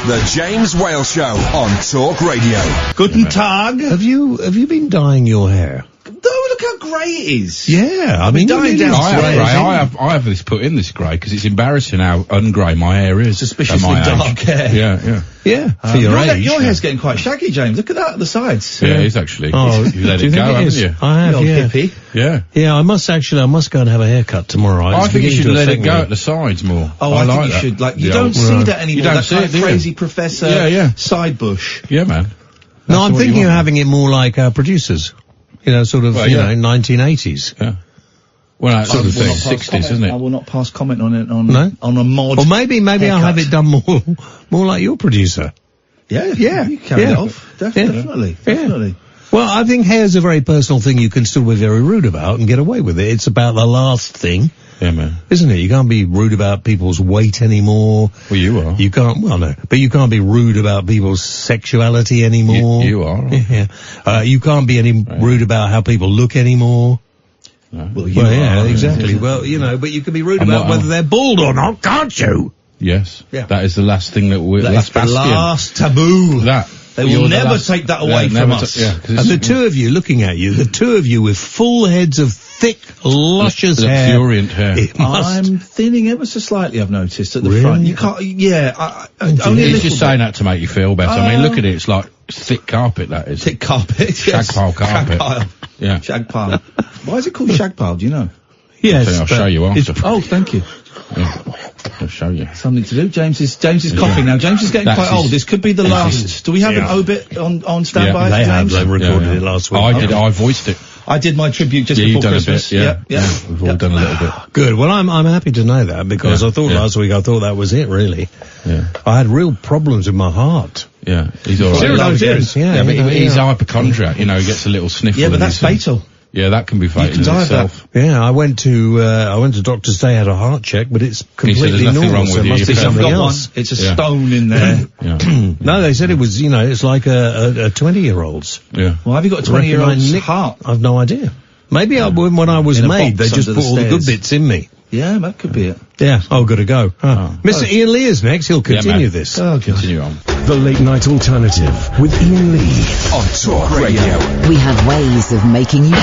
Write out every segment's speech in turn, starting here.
The James Whale Show on Talk Radio. Guten Tag. Have you been dyeing your hair? Oh, look how grey it is. Yeah, I mean, dyeing down I have this put in this grey because it's embarrassing how ungrey my hair is. Suspiciously dark hair. Yeah. For your age. Your hair's getting quite shaggy, James. Look at that at the sides. Yeah, it is actually. Oh, you let it go, haven't you? I have, yeah. Hippie. Yeah. Yeah, I must go and have a haircut tomorrow. I think you should let it go at the sides more. Oh, I think you should. Like, you don't see that anymore. You don't that see kind it, of do you? crazy professor side bush. Yeah, man. No, I'm thinking of having it more like producers. You know, sort of, 1980s. Yeah. Well, sort of 60s, isn't it? I will not pass comment on it on a mod. Or maybe I'll have it done more like your producer. Yeah. You carry it off. Definitely. Well, I think hair's a very personal thing you can still be very rude about and get away with it. It's about the last thing. Yeah, man. Isn't it? You can't be rude about people's weight anymore. Well, you are. You can't, no. But you can't be rude about people's sexuality anymore. You are. Yeah. You can't be rude about how people look anymore. No. Well, yeah, exactly. Well, but you can be rude about whether they're bald or not, can't you? Yes. Yeah. That is the last thing that we're... That's the last taboo. They will never take that away from us. And the two of you looking at you, with full heads of thick, luscious hair. Luxuriant hair. I'm thinning ever so slightly, I've noticed, at the Really? front. You can't, only a He's little just saying that to make you feel better. I mean, look at it. It's like thick carpet, that is. Thick carpet, Shag pile carpet. Shag pile. Yeah. Shag pile. Why is it called shag pile, do you know? Yes. I'll show you after. Oh, thank you. Yeah. I'll show you. Something to do. James is coughing now. James is getting quite old. This could be the last. Do we have an obit on standby? They have. James? They recorded it last week. I voiced it. I did my tribute just before Christmas. Yeah. We've all done a little bit. Good. Well, I'm happy to know that because I thought last week that was it really. Yeah. I had real problems with my heart. Yeah. He's all right. Serious. Yeah, but he's hypochondriac. He gets a little sniffle. Yeah, but that's fatal. Yeah, that can be fatal in itself. Yeah, I went to Doctor's Day, had a heart check, but it's completely there's nothing normal. wrong with so it you. must be You've something got else. one. It's a stone in there. No, they said it was, it's like a 20-year-old's. Yeah. Well, have you got a 20-year-old's heart? I've no idea. Maybe when I was made, they just put all the good bits in me. Yeah, that could be it. Yeah. Oh, gotta go. Mr. Iain Lee is next. He'll continue this. Oh, God. Continue on. The Late Night Alternative with Iain Lee on Talk Radio. We have ways of making you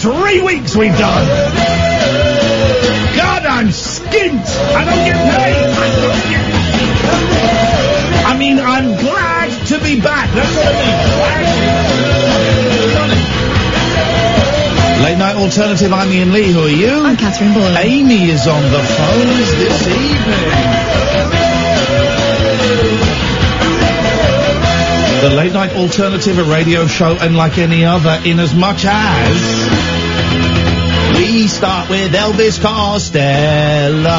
3 weeks we've done. God, I'm skint. I don't get paid. I mean, I'm glad to be back. That's what I mean. Late Night Alternative, I'm Iain Lee. Who are you? I'm Catherine Boyle. Amy is on the phones this evening. The Late Night Alternative, a radio show unlike any other, in as much as we start with Elvis Costello.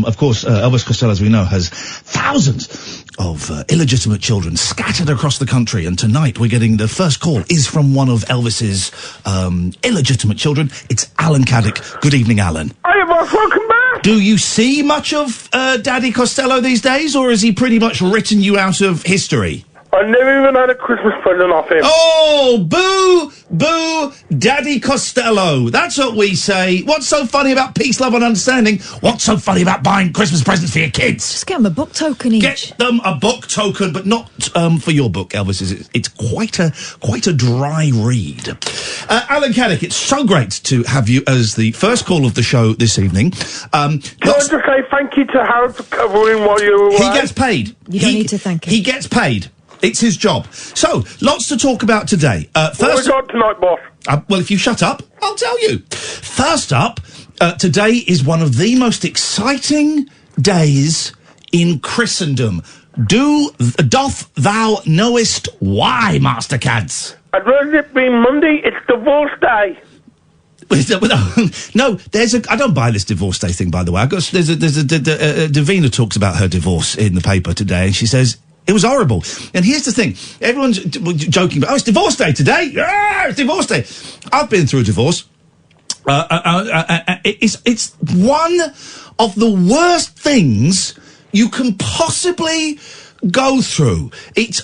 Of course, Elvis Costello, as we know, has thousands of illegitimate children scattered across the country, and tonight we're getting the first call is from one of Elvis's illegitimate children. It's Alan Caddick. Good evening, Alan. Hi, boss. Welcome back. Do you see much of Daddy Costello these days, or has he pretty much written you out of history? I never even had a Christmas present off him. Oh, boo, boo, Daddy Costello. That's what we say. What's so funny about peace, love and understanding? What's so funny about buying Christmas presents for your kids? Just get them a book token each. Get them a book token, but not for your book, Elvis. It's quite a dry read. Alan Caddick, it's so great to have you as the first call of the show this evening. Can I just say thank you to Harold for covering while you were away? He gets paid. You don't need to thank him. He gets paid. It's his job. So, lots to talk about today. What have we got tonight, boss? Well, if you shut up, I'll tell you. First up, today is one of the most exciting days in Christendom. Doth thou knowest why, Master Cads? I'd rather it be Monday. It's divorce day. No, I don't buy this divorce day thing, by the way. Davina talks about her divorce in the paper today, and she says, it was horrible. And here's the thing. Everyone's joking about, it's divorce day today. Yeah, it's divorce day. I've been through a divorce. It's one of the worst things you can possibly go through. It's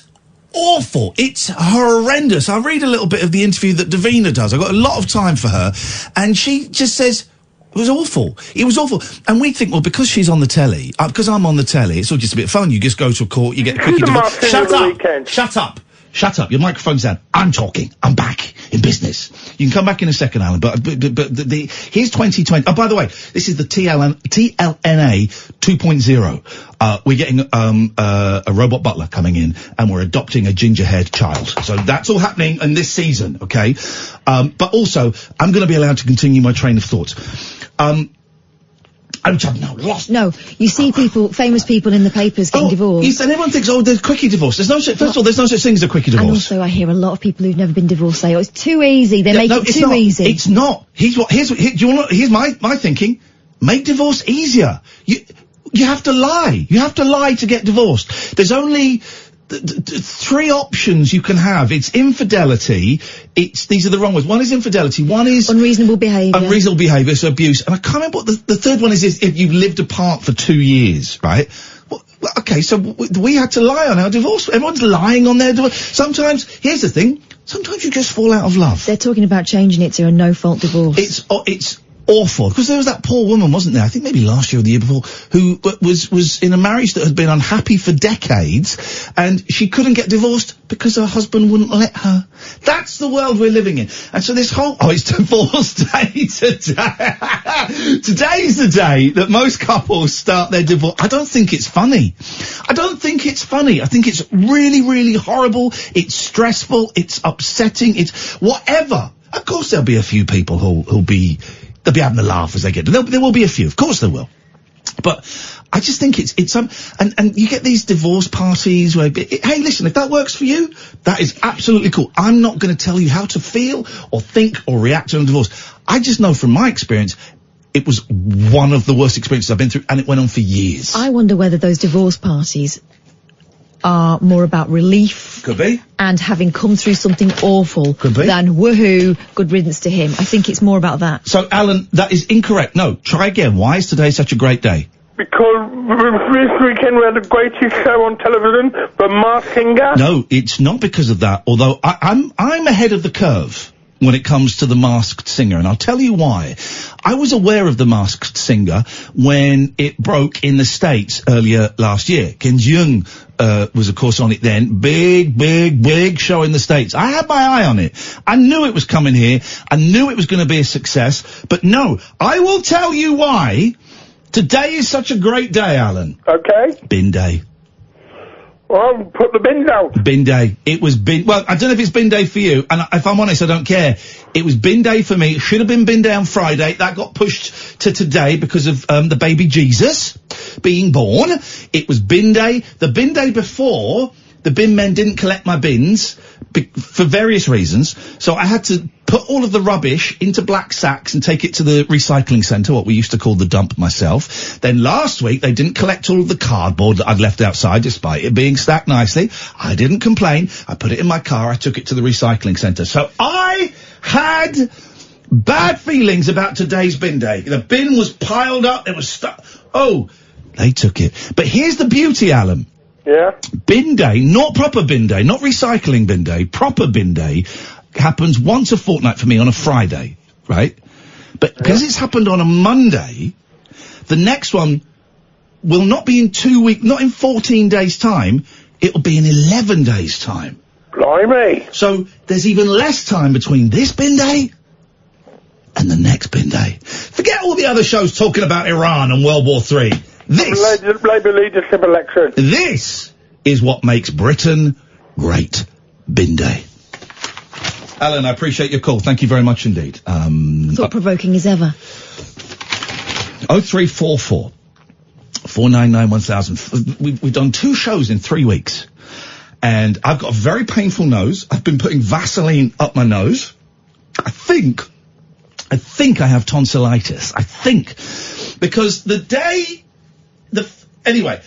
awful. It's horrendous. I'll read a little bit of the interview that Davina does. I've got a lot of time for her. And she just says, it was awful. It was awful. And we think, well, because she's on the telly, because I'm on the telly, it's all just a bit of fun. You just go to a court, you get a quickie divorce. Shut up! Shut up! Shut up. Your microphone's down. I'm talking. I'm back in business. You can come back in a second, Alan, but here's 2020. Oh, by the way, this is the TLNA 2.0. We're getting a robot butler coming in, and we're adopting a ginger-haired child. So that's all happening in this season, okay? But also, I'm going to be allowed to continue my train of thoughts. Which I've now lost. No, you see famous people in the papers getting divorced. Yes, and everyone thinks, there's quickie divorce. There's no such thing as a quickie divorce. And also, I hear a lot of people who've never been divorced say, it's too easy. They make it too easy. It's not. Here's my thinking. Make divorce easier. You have to lie. You have to lie to get divorced. There's only three options you can have. It's infidelity. These are the wrong ones. One is infidelity. One is unreasonable behaviour. Unreasonable behaviour, so abuse. And I can't remember what the third one is if you've lived apart for 2 years, right? Well, okay, so we had to lie on our divorce. Everyone's lying on their divorce. Sometimes, here's the thing, sometimes you just fall out of love. They're talking about changing it to a no-fault divorce. It's awful, because there was that poor woman, wasn't there, I think maybe last year or the year before, who was in a marriage that had been unhappy for decades, and she couldn't get divorced because her husband wouldn't let her. That's the world we're living in. And so this whole, it's divorce day today. Today's the day that most couples start their divorce. I don't think it's funny. I think it's really, really horrible. It's stressful. It's upsetting. It's whatever. Of course there'll be a few people they'll be having a laugh as they get. There will be a few. Of course there will. But I just think it's and you get these divorce parties where, hey, listen, if that works for you, that is absolutely cool. I'm not going to tell you how to feel or think or react to a divorce. I just know from my experience, it was one of the worst experiences I've been through, and it went on for years. I wonder whether those divorce parties are more about relief. Could be. And having come through something awful. Could be. Than woohoo, good riddance to him. I think it's more about that. So, Alan, that is incorrect. No, try again. Why is today such a great day? Because this weekend we had the greatest show on television, The Masked Singer. No, it's not because of that, although I'm ahead of the curve when it comes to The Masked Singer, and I'll tell you why. I was aware of The Masked Singer when it broke in the States earlier last year. Kim Jong was of course on it then. Big show in the States. I had my eye on it. I knew it was coming here. I knew it was going to be a success. But no, I will tell you why today is such a great day, Alan. Okay. Bin day. Well, put the bins out. Bin day. It was bin. Well, I don't know if it's bin day for you, and if I'm honest, I don't care. It was bin day for me. It should have been bin day on Friday. That got pushed to today because of the baby Jesus being born. It was bin day. The bin day before, the bin men didn't collect my bins for various reasons, so I had to put all of the rubbish into black sacks and take it to the recycling centre, what we used to call the dump myself. Then last week, they didn't collect all of the cardboard that I'd left outside, despite it being stacked nicely. I didn't complain. I put it in my car. I took it to the recycling centre. So I had bad feelings about today's bin day. The bin was piled up. It was stuff. Oh, they took it. But here's the beauty, Alan. Yeah? Bin day, not proper bin day, not recycling bin day, proper bin day happens once a fortnight for me on a Friday, right? But because it's happened on a Monday, the next one will not be in 2 weeks, not in 14 days' time, it'll be in 11 days' time. Blimey. So there's even less time between this bin day and the next bin day. Forget all the other shows talking about Iran and World War III. Labour leadership election. This is what makes Britain great. Bin day. Alan, I appreciate your call. Thank you very much indeed. Thought-provoking as ever. 0344 499 1000. We've done 2 shows in 3 weeks. And I've got a very painful nose. I've been putting Vaseline up my nose. I think I have tonsillitis. I think. Because anyway,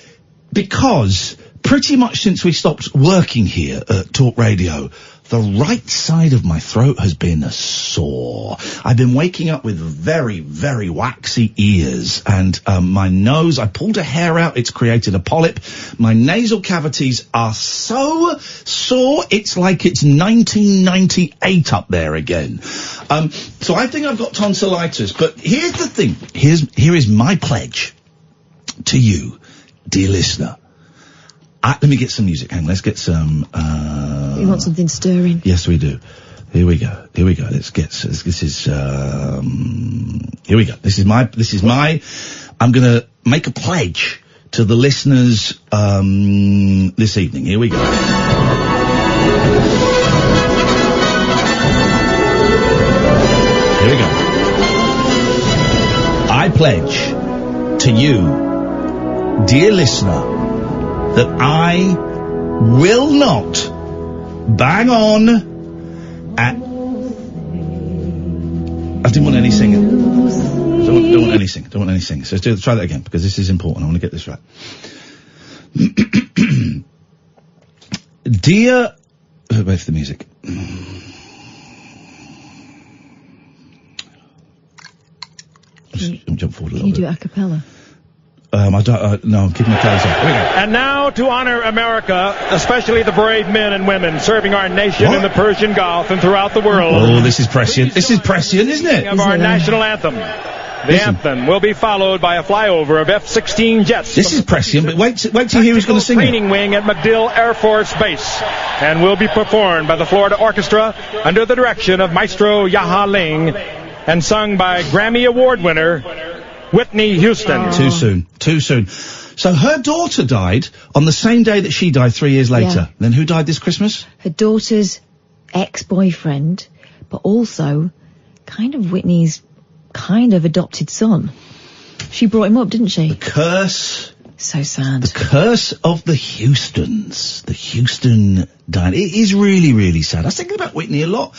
because pretty much since we stopped working here at Talk Radio, the right side of my throat has been sore. I've been waking up with very, very waxy ears, and my nose, I pulled a hair out, it's created a polyp. My nasal cavities are so sore, it's like it's 1998 up there again. So I think I've got tonsillitis, but here's the thing. Here is my pledge to you, dear listener. Let me get some music. Hang on, let's get some, You want something stirring? Yes, we do. Here we go. Let's get, this is, here we go. This is my, I'm gonna make a pledge to the listeners, this evening. Here we go. Here we go. I pledge to you, dear listener, that I will not bang on at... I didn't want any singing. Don't want any singing. Don't want any singing. So try that again, because this is important. I want to get this right. Dear... Where's the music? Just jump forward a little bit. Can you do it a cappella? No, I'm keeping my clothes on. Here we go. And now to honor America, especially the brave men and women serving our nation in the Persian Gulf and throughout the world. Oh, this is prescient. This is prescient, isn't it? Of our national anthem. The anthem will be followed by a flyover of F-16 jets. This is prescient, but wait till you hear who's going to sing it. Training wing at MacDill Air Force Base, and will be performed by the Florida Orchestra under the direction of Maestro Yaha Ling, and sung by Grammy Award winner Whitney Houston. Too soon. So her daughter died on the same day that she died 3 years later. Yeah. Then who died this Christmas? Her daughter's ex-boyfriend, but also kind of Whitney's kind of adopted son. She brought him up, didn't she? The curse. So sad. The curse of the Houstons. The Houston died. It is really, really sad. I was thinking about Whitney a lot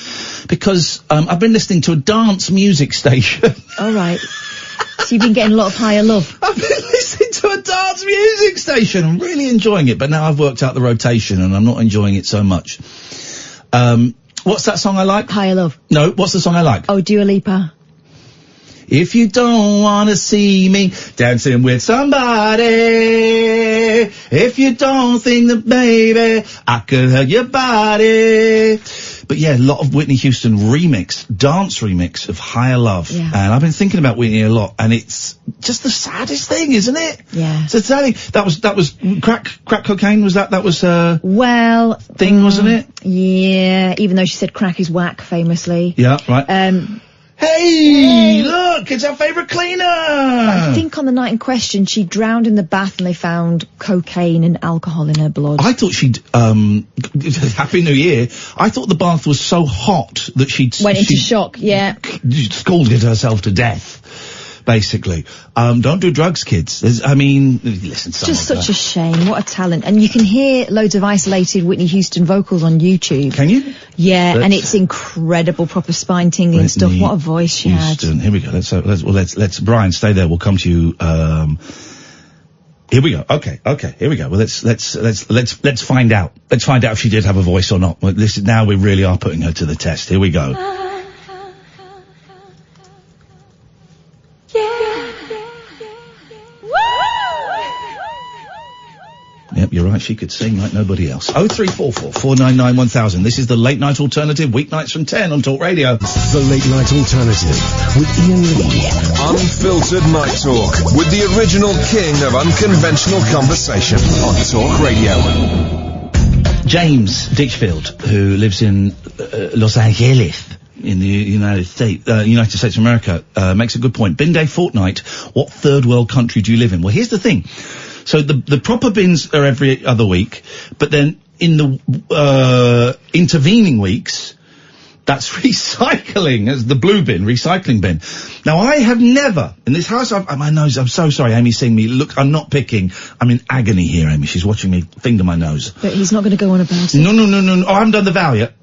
because I've been listening to a dance music station. All right. So you've been getting a lot of higher love. I've been listening to a dance music station. I'm really enjoying it, but now I've worked out the rotation and I'm not enjoying it so much. What's that song I like? Higher love. No, what's the song I like? Oh, Dua Lipa. If you don't want to see me dancing with somebody, if you don't think that, baby, I could hurt your body, But yeah, a lot of Whitney Houston dance remix of Higher Love. Yeah. And I've been thinking about Whitney a lot, and it's just the saddest thing, isn't it? Yeah. It's the sad thing. That was crack cocaine, was that was Well, thing, wasn't it? Yeah, even though she said crack is whack famously. Yeah, right. Hey, look, it's our favourite cleaner! I think on the night in question, she drowned in the bath and they found cocaine and alcohol in her blood. I thought she'd, Happy New Year, I thought the bath was so hot that went into shock, yeah. Scalded herself to death, basically. Don't do drugs, kids. Listen, Just such a shame. What a talent. And you can hear loads of isolated Whitney Houston vocals on YouTube. Can you? Yeah, and it's incredible, proper spine tingling stuff. What a voice she Houston. had. Here we go. Let's Brian, stay there. We'll come to you. Here we go. Okay. Here we go. Well, let's find out. Let's find out if she did have a voice or not. Well, now we really are putting her to the test. Here we go. Yep, you're right. She could sing like nobody else. 0344 499 1000. This is the Late Night Alternative, weeknights from 10 on Talk Radio. The Late Night Alternative with Iain Lee. Unfiltered night talk with the original king of unconventional conversation on Talk Radio. James Ditchfield, who lives in Los Angeles in the United States of America, makes a good point. Bin day fortnight. What third world country do you live in? Well, here's the thing. So the proper bins are every other week, but then in the intervening weeks, that's recycling, as the blue bin, recycling bin. Now, I have never, in this house, my nose, I'm so sorry, Amy's seeing me. Look, I'm not picking. I'm in agony here, Amy. She's watching me finger my nose. But he's not going to go on about it. No. Oh, I haven't done the vow yet.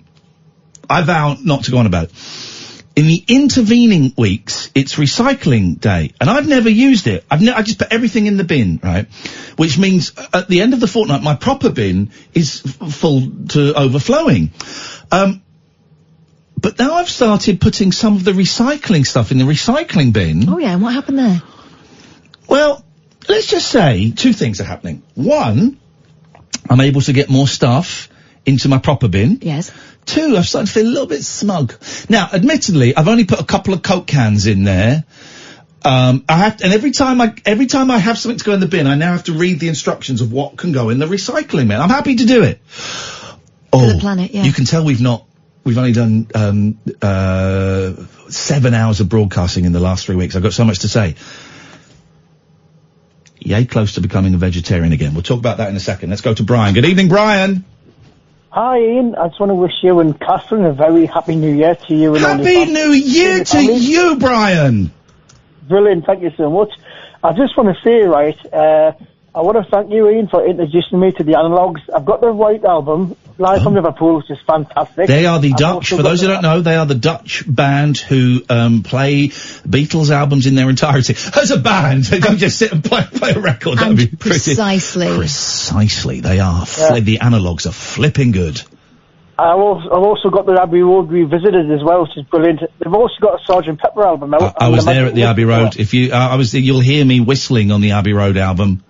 I vow not to go on about it. In the intervening weeks, it's recycling day, and I've never used it. I just put everything in the bin, right? Which means at the end of the fortnight, my proper bin is full to overflowing. But now I've started putting some of the recycling stuff in the recycling bin. Oh yeah, and what happened there? Well, let's just say two things are happening. One, I'm able to get more stuff into my proper bin. Yes. Two, I've started to feel a little bit smug. Now, admittedly, I've only put a couple of Coke cans in there. And every time I have something to go in the bin, I now have to read the instructions of what can go in the recycling bin. I'm happy to do it. For the planet, yeah. You can tell we've only done 7 hours of broadcasting in the last 3 weeks. I've got so much to say. Yay, close to becoming a vegetarian again. We'll talk about that in a second. Let's go to Brian. Good evening, Brian. Hi, Ian. I just want to wish you and Catherine a very happy New Year to you and all your Happy New Year to you, Brian. Brilliant. Thank you so much. I just want to say, right, I want to thank you, Ian, for introducing me to the Analogues. I've got the White album, live from Liverpool, which is fantastic. They are the Dutch, for those who don't know, they are the Dutch band who play Beatles albums in their entirety. As a band, they don't just sit and play a record. That would be precisely. Precisely. They are, the Analogues are flipping good. I've also got the Abbey Road Revisited as well, which is brilliant. They've also got a Sgt. Pepper album out. I was there at the Abbey Road. If you, you'll hear me whistling on the Abbey Road album.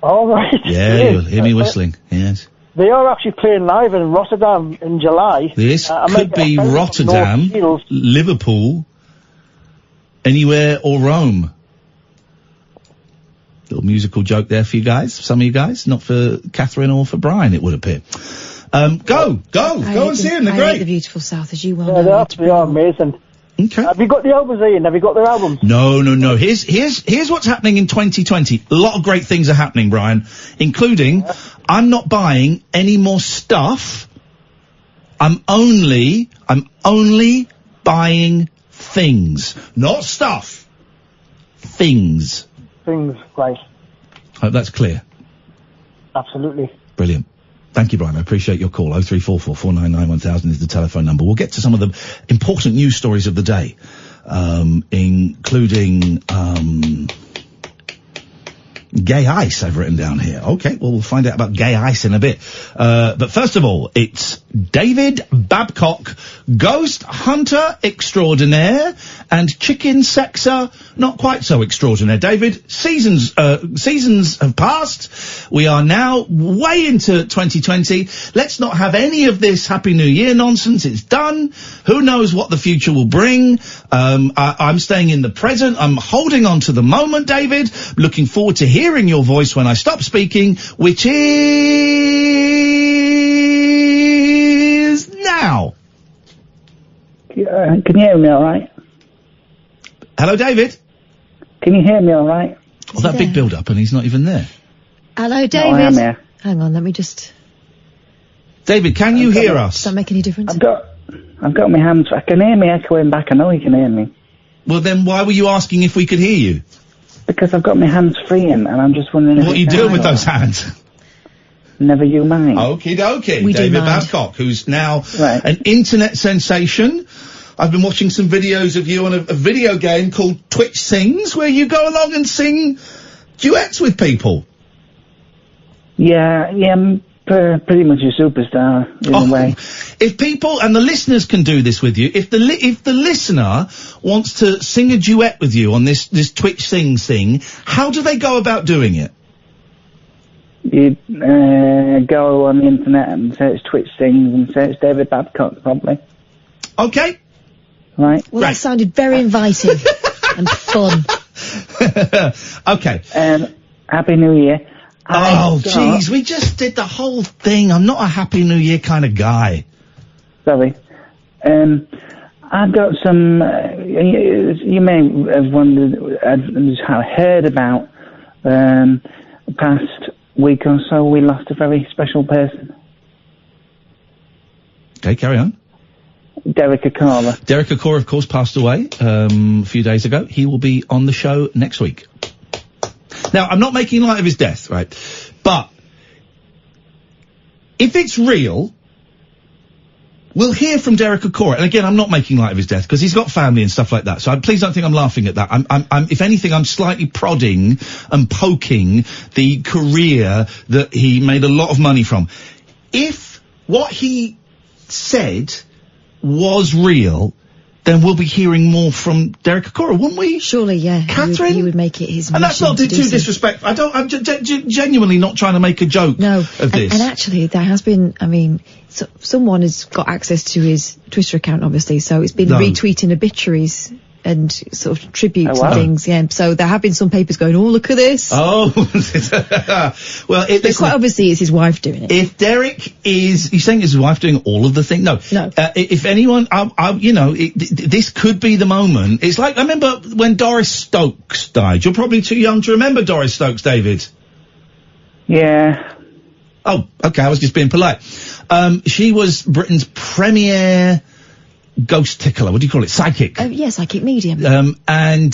All right. Yeah, you'll hear me whistling, yes. They are actually playing live in Rotterdam in July. This could be Rotterdam, Liverpool, anywhere or Rome. Little musical joke there for you guys, some of you guys, not for Catherine or for Brian, it would appear. Go and see them, they're great. I hate the beautiful South, as you well know. Yeah, they are amazing. Okay. Have you got the albums, Ian? Have you got their albums? No. Here's what's happening in 2020. A lot of great things are happening, Brian, including I'm not buying any more stuff. I'm only buying things, not stuff. Things. Things, right. Hope that's clear. Absolutely. Brilliant. Thank you, Brian. I appreciate your call. 0344 499 1000 is the telephone number. We'll get to some of the important news stories of the day, including Gay ice, I've written down here. Okay, well, we'll find out about gay ice in a bit. But first of all, it's David Babcock, ghost hunter extraordinaire and chicken sexer not quite so extraordinaire. David, seasons have passed. We are now way into 2020. Let's not have any of this Happy New Year nonsense. It's done. Who knows what the future will bring? I'm staying in the present. I'm holding on to the moment, David. Looking forward to hearing your voice when I stop speaking, which is now. Can you hear me all right? Hello, David. Can you hear me all right? Oh, that big build-up, and he's not even there. Hello, David. No, I am here. Hang on, let me just... David, can you hear us? Does that make any difference? I've got my hands... I can hear me echoing back. I know you can hear me. Well, then why were you asking if we could hear you? Because I've got my hands free and I'm just wondering... What are you doing with those hands? Never you mind. Okie dokie. We do David mind. Babcock, who's now Right. an internet sensation. I've been watching some videos of you on a video game called Twitch Sings, where you go along and sing duets with people. Yeah, I'm pretty much a superstar in a way. If people, and the listeners can do this with you, if the listener wants to sing a duet with you on this Twitch Sings thing, how do they go about doing it? You go on the internet and search Twitch Sings and search David Babcock, probably. Okay. Right. Well, that sounded very inviting and fun. Okay. Happy New Year. Oh, jeez, we just did the whole thing. I'm not a Happy New Year kind of guy. Sorry. I've got some, you may have wondered, heard about, the past week or so we lost a very special person. Okay, carry on. Derek Akora. Derek Akora, of course, passed away, a few days ago. He will be on the show next week. Now, I'm not making light of his death, right? But if it's real, we'll hear from Derek Akora. And again, I'm not making light of his death because he's got family and stuff like that. So please don't think I'm laughing at that. I'm, if anything, I'm slightly prodding and poking the career that he made a lot of money from. If what he said was real, then we'll be hearing more from Derek Akora, wouldn't we? Surely, yeah. Catherine? He would make it his mission. And that's not too disrespectful. I'm genuinely not trying to make a joke of this. And actually, there has been, I mean, someone has got access to his Twitter account, obviously, so it's been retweeting obituaries and sort of tributes and things, yeah. So there have been some papers going, oh, look at this. Oh. Well, but quite obviously it's his wife doing it. If Derek is, you're saying it's his wife doing all of the thing? No. If anyone, this could be the moment. It's like, I remember when Doris Stokes died. You're probably too young to remember Doris Stokes, David. Yeah. Oh, okay, I was just being polite. She was Britain's premier ghost tickler. What do you call it? Psychic. Oh, yeah, psychic medium. And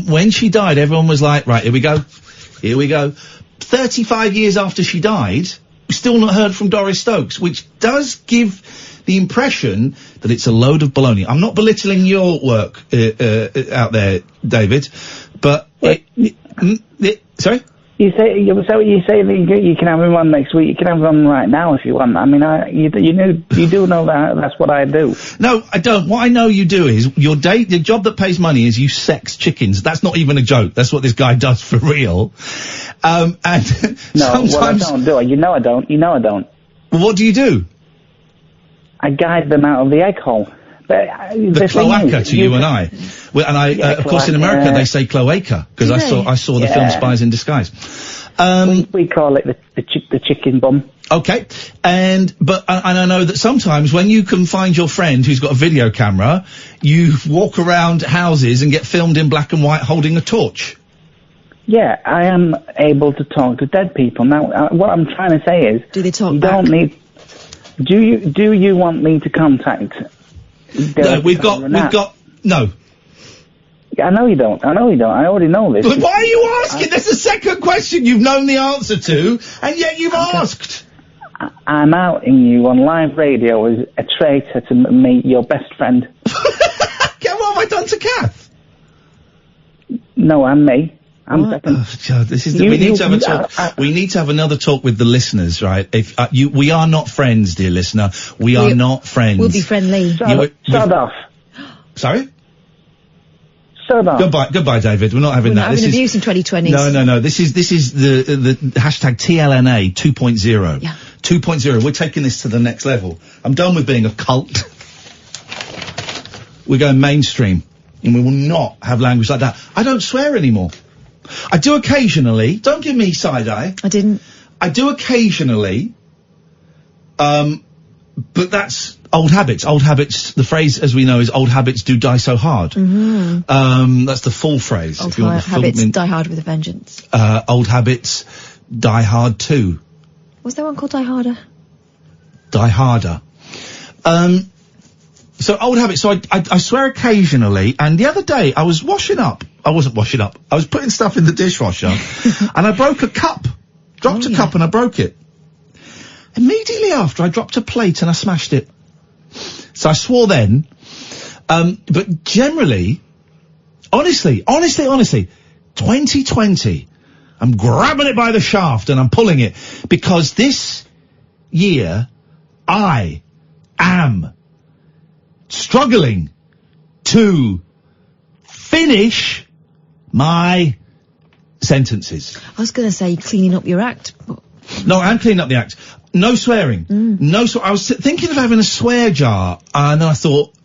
when she died, everyone was like, right, here we go. 35 years after she died, still not heard from Doris Stokes, which does give the impression that it's a load of baloney. I'm not belittling your work out there, David, but sorry? You say that you can have him on next week. You can have him on right now if you want. I mean, you do know that that's what I do. No, I don't. What I know you do is the job that pays money is you sex chickens. That's not even a joke. That's what this guy does for real. And no, well, I don't do it. You know I don't. Well, what do you do? I guide them out of the egg hole. But, the cloaca to you and I. Well, and of course, in America they say cloaca because I saw the film Spies in Disguise. We call it the chicken bum. Okay, and I know that sometimes when you can find your friend who's got a video camera, you walk around houses and get filmed in black and white holding a torch. Yeah, I am able to talk to dead people. Now, what I'm trying to say is, do they talk you back? Don't need. Do you want me to contact? No, we've got no. I know you don't. I already know this. But why are you asking? There's a second question you've known the answer to, and yet you've asked. I'm outing you on live radio as a traitor to me, your best friend. What have I done to Kath? No, I'm me. I'm second. Oh, God, this is. We need to have a talk. We need to have another talk with the listeners, right? If we are not friends, dear listener. We are not friends. We'll be friendly. Shut off. Sorry. Shut off. Goodbye, David. We're not having that. This is abuse in 2020. No. This is the hashtag TLNA 2.0. Yeah. 2.0. We're taking this to the next level. I'm done with being a cult. We're going mainstream, and we will not have language like that. I don't swear anymore. I do occasionally. Don't give me side eye. I didn't. I do occasionally. But that's old habits. Old habits. The phrase, as we know, is old habits do die so hard. Mm-hmm. That's the full phrase. Old habits die hard with a vengeance. Old habits die hard too. Was there one called Die Harder? Die Harder. So old habits. So I swear occasionally. And the other day I was washing up. I wasn't washing up. I was putting stuff in the dishwasher, and I broke a cup. Dropped a cup and I broke it. Immediately after, I dropped a plate and I smashed it. So I swore then. But generally, honestly, 2020, I'm grabbing it by the shaft and I'm pulling it, because this year I am struggling to finish my sentences. I was going to say cleaning up your act. But... No, I'm cleaning up the act. No swearing. No I was thinking of having a swear jar, and I thought,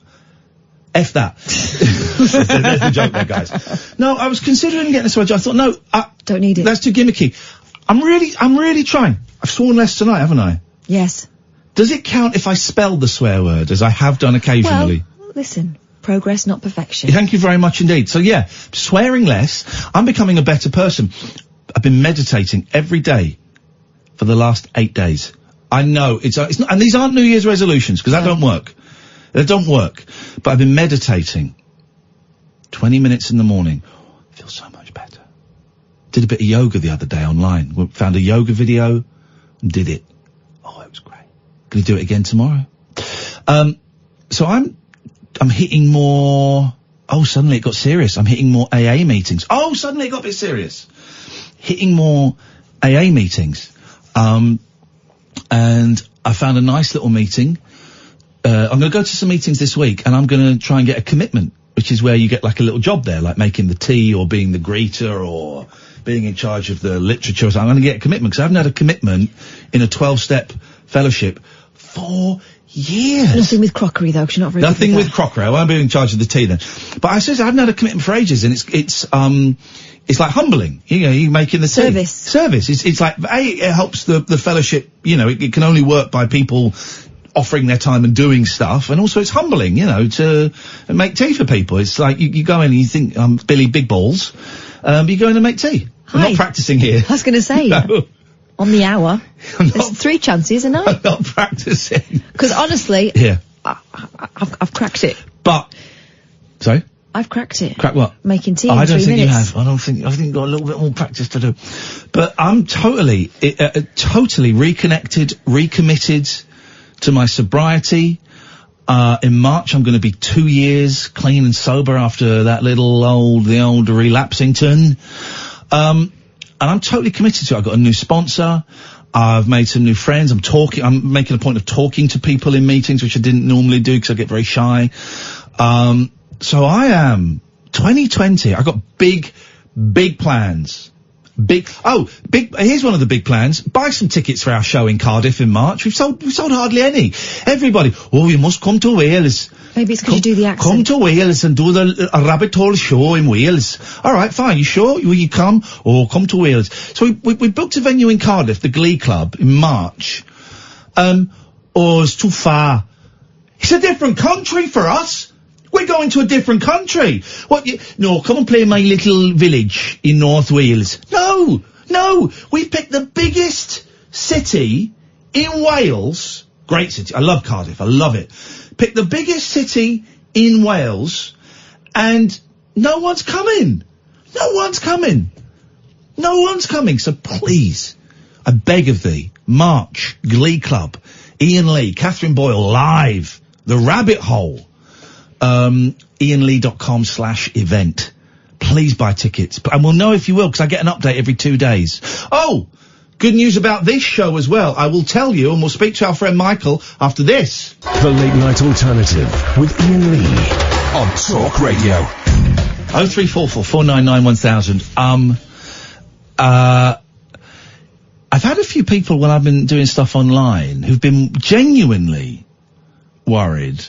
F that. There's the joke there, guys. No, I was considering getting a swear jar. I thought, no, don't need it. That's too gimmicky. I'm really trying. I've sworn less tonight, haven't I? Yes. Does it count if I spell the swear word, as I have done occasionally? Well, listen, progress, not perfection. Thank you very much indeed. So yeah, swearing less. I'm becoming a better person. I've been meditating every day for the last 8 days. I know it's not, and these aren't New Year's resolutions, because that don't work. They don't work. But I've been meditating 20 minutes in the morning. I feel so much better. Did a bit of yoga the other day online. Found a yoga video and did it. Oh, it was great. Gonna do it again tomorrow. So I'm hitting more. Oh, suddenly it got serious. I'm hitting more AA meetings. Oh, suddenly it got a bit serious. Hitting more AA meetings. And I found a nice little meeting. I'm going to go to some meetings this week, and I'm going to try and get a commitment, which is where you get like a little job there, like making the tea or being the greeter or being in charge of the literature. So I'm going to get a commitment, because I haven't had a commitment in a 12-step fellowship for years. Nothing with crockery, though, because you're not very Nothing good with crockery. I won't be in charge of the tea then. But I said I haven't had a commitment for ages, and it's like humbling. You know, you're making the tea. Service. It's like, it helps the fellowship, you know, it can only work by people offering their time and doing stuff, and also it's humbling, you know, to make tea for people. It's like, you go in and you think, Billy Big Balls, but you go in and make tea. I'm not practicing here. I was going to say. No. On the hour. There's 3 chances a night. I'm not practicing. Because honestly, yeah. I've cracked it. But, sorry? I've cracked it. Crack what? Making tea in 3 I don't think minutes. you have. I think you've got a little bit more practice to do. But I'm totally reconnected, recommitted to my sobriety. In March, I'm going to be 2 years clean and sober after that the old relapsington. And I'm totally committed to it. I've got a new sponsor. I've made some new friends. I'm making a point of talking to people in meetings, which I didn't normally do because I get very shy. So I am 2020. I've got big plans. Here's one of the big plans. Buy some tickets for our show in Cardiff in March. We've sold hardly any. Everybody, you must come to Wales. Maybe it's because you do the accent. Come to Wales and do a rabbit hole show in Wales. Alright, fine, you sure? Will you come? Come to Wales. So we booked a venue in Cardiff, the Glee Club, in March. It's too far. It's a different country for us. We're going to a different country. No, come and play in my little village in North Wales. No, we've picked the biggest city in Wales. Great city. I love Cardiff. I love it. Pick the biggest city in Wales, and no one's coming. So please, I beg of thee, March, Glee Club, Iain Lee, Catherine Boyle, live, The Rabbit Hole. IainLee.com/event. please buy tickets. And we'll know if you will, because I get an update every 2 days. Oh! Good news about this show as well. I will tell you, and we'll speak to our friend Michael after this. The Late Night Alternative with Iain Lee on Talk Radio. 0344 499 1000. I've had a few people when I've been doing stuff online who've been genuinely worried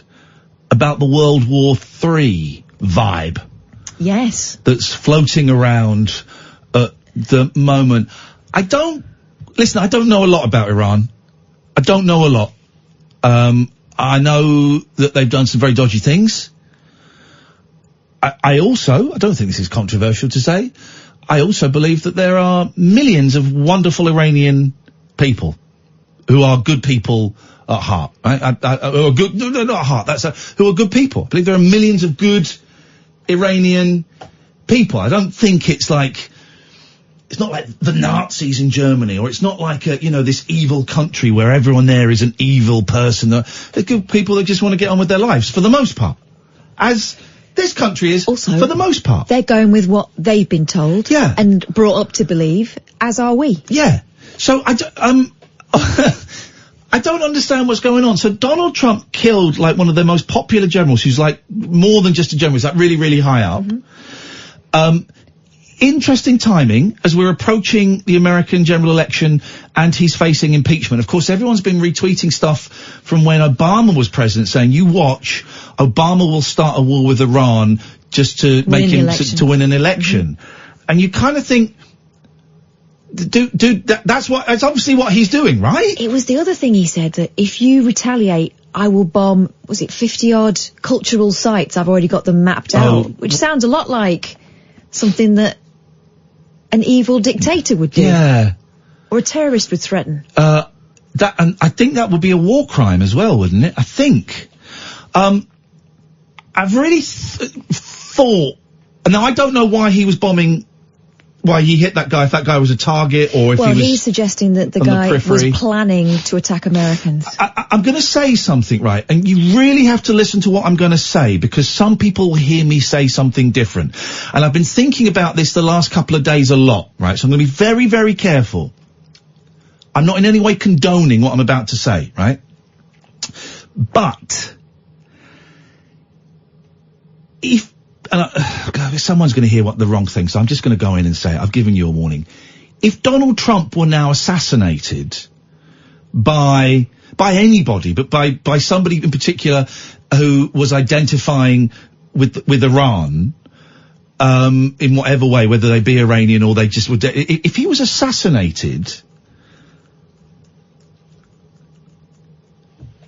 about the World War III vibe. Yes. That's floating around at the moment. I don't know a lot about Iran. I don't know a lot. I know that they've done some very dodgy things. I don't think this is controversial to say, I also believe that there are millions of wonderful Iranian people who are good people at heart. Right? Who are good, no, not at heart, who are good people. I believe there are millions of good Iranian people. I don't think it's like, it's not like the Nazis in Germany, or it's not like this evil country where everyone there is an evil person. They're good people that just want to get on with their lives, for the most part. As this country is, also, for the most part. They're going with what they've been told. Yeah. And brought up to believe, as are we. Yeah. So, I don't understand what's going on. So Donald Trump killed, like, one of the most popular generals, who's, like, more than just a general. He's, like, really, really high up. Mm-hmm. Interesting timing, as we're approaching the American general election and he's facing impeachment. Of course, everyone's been retweeting stuff from when Obama was president, saying, you watch, Obama will start a war with Iran just to make him to win an election. Mm-hmm. And you kind of think, dude, that's obviously what he's doing, right? It was the other thing he said, that if you retaliate, I will bomb, 50-odd cultural sites. I've already got them mapped out, which sounds a lot like something that an evil dictator would do. Yeah. Or a terrorist would threaten. And I think that would be a war crime as well, wouldn't it? I think. I've really thought, and now I don't know why he was bombing, why he hit that guy, if that guy was a target, or if he was... Well, he's suggesting that the guy was planning to attack Americans. I'm going to say something, right, and you really have to listen to what I'm going to say, because some people will hear me say something different. And I've been thinking about this the last couple of days a lot, right, so I'm going to be very, very careful. I'm not in any way condoning what I'm about to say, right? But if someone's going to hear the wrong thing, so I'm just going to go in and say it. I've given you a warning. If Donald Trump were now assassinated by anybody, but by somebody in particular who was identifying with Iran, in whatever way, whether they be Iranian or they just would, if he was assassinated,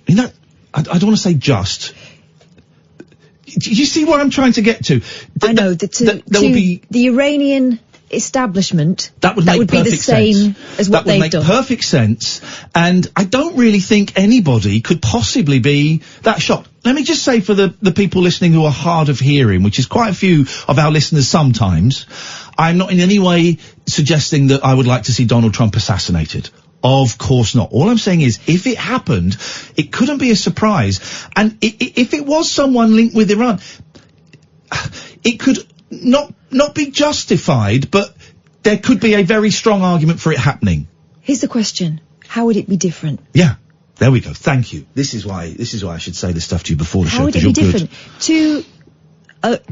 I don't want to say just. Do you see what I'm trying to get to? I know that there will be the Iranian establishment. That would be the same as what they've done. That would make perfect sense, and I don't really think anybody could possibly be that shocked. Let me just say for the people listening who are hard of hearing, which is quite a few of our listeners sometimes, I'm not in any way suggesting that I would like to see Donald Trump assassinated. Of course not. All I'm saying is, if it happened, it couldn't be a surprise. And if it was someone linked with Iran, it could not be justified, but there could be a very strong argument for it happening. Here's the question. How would it be different? Yeah. There we go. Thank you. This is why I should say this stuff to you before the show. How would it be different? To,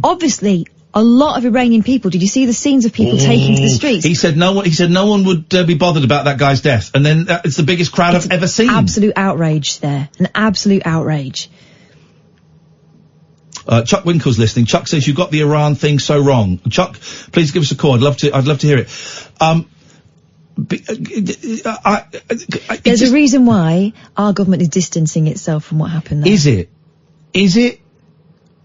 obviously, a lot of Iranian people. Did you see the scenes of people taking to the streets? He said no one would be bothered about that guy's death, and then it's the biggest crowd I've ever seen. Absolute outrage there, an absolute outrage. Chuck Winkle's listening. Chuck says you got the Iran thing so wrong. Chuck, please give us a call. I'd love to hear it. There's a reason why our government is distancing itself from what happened there. Is it?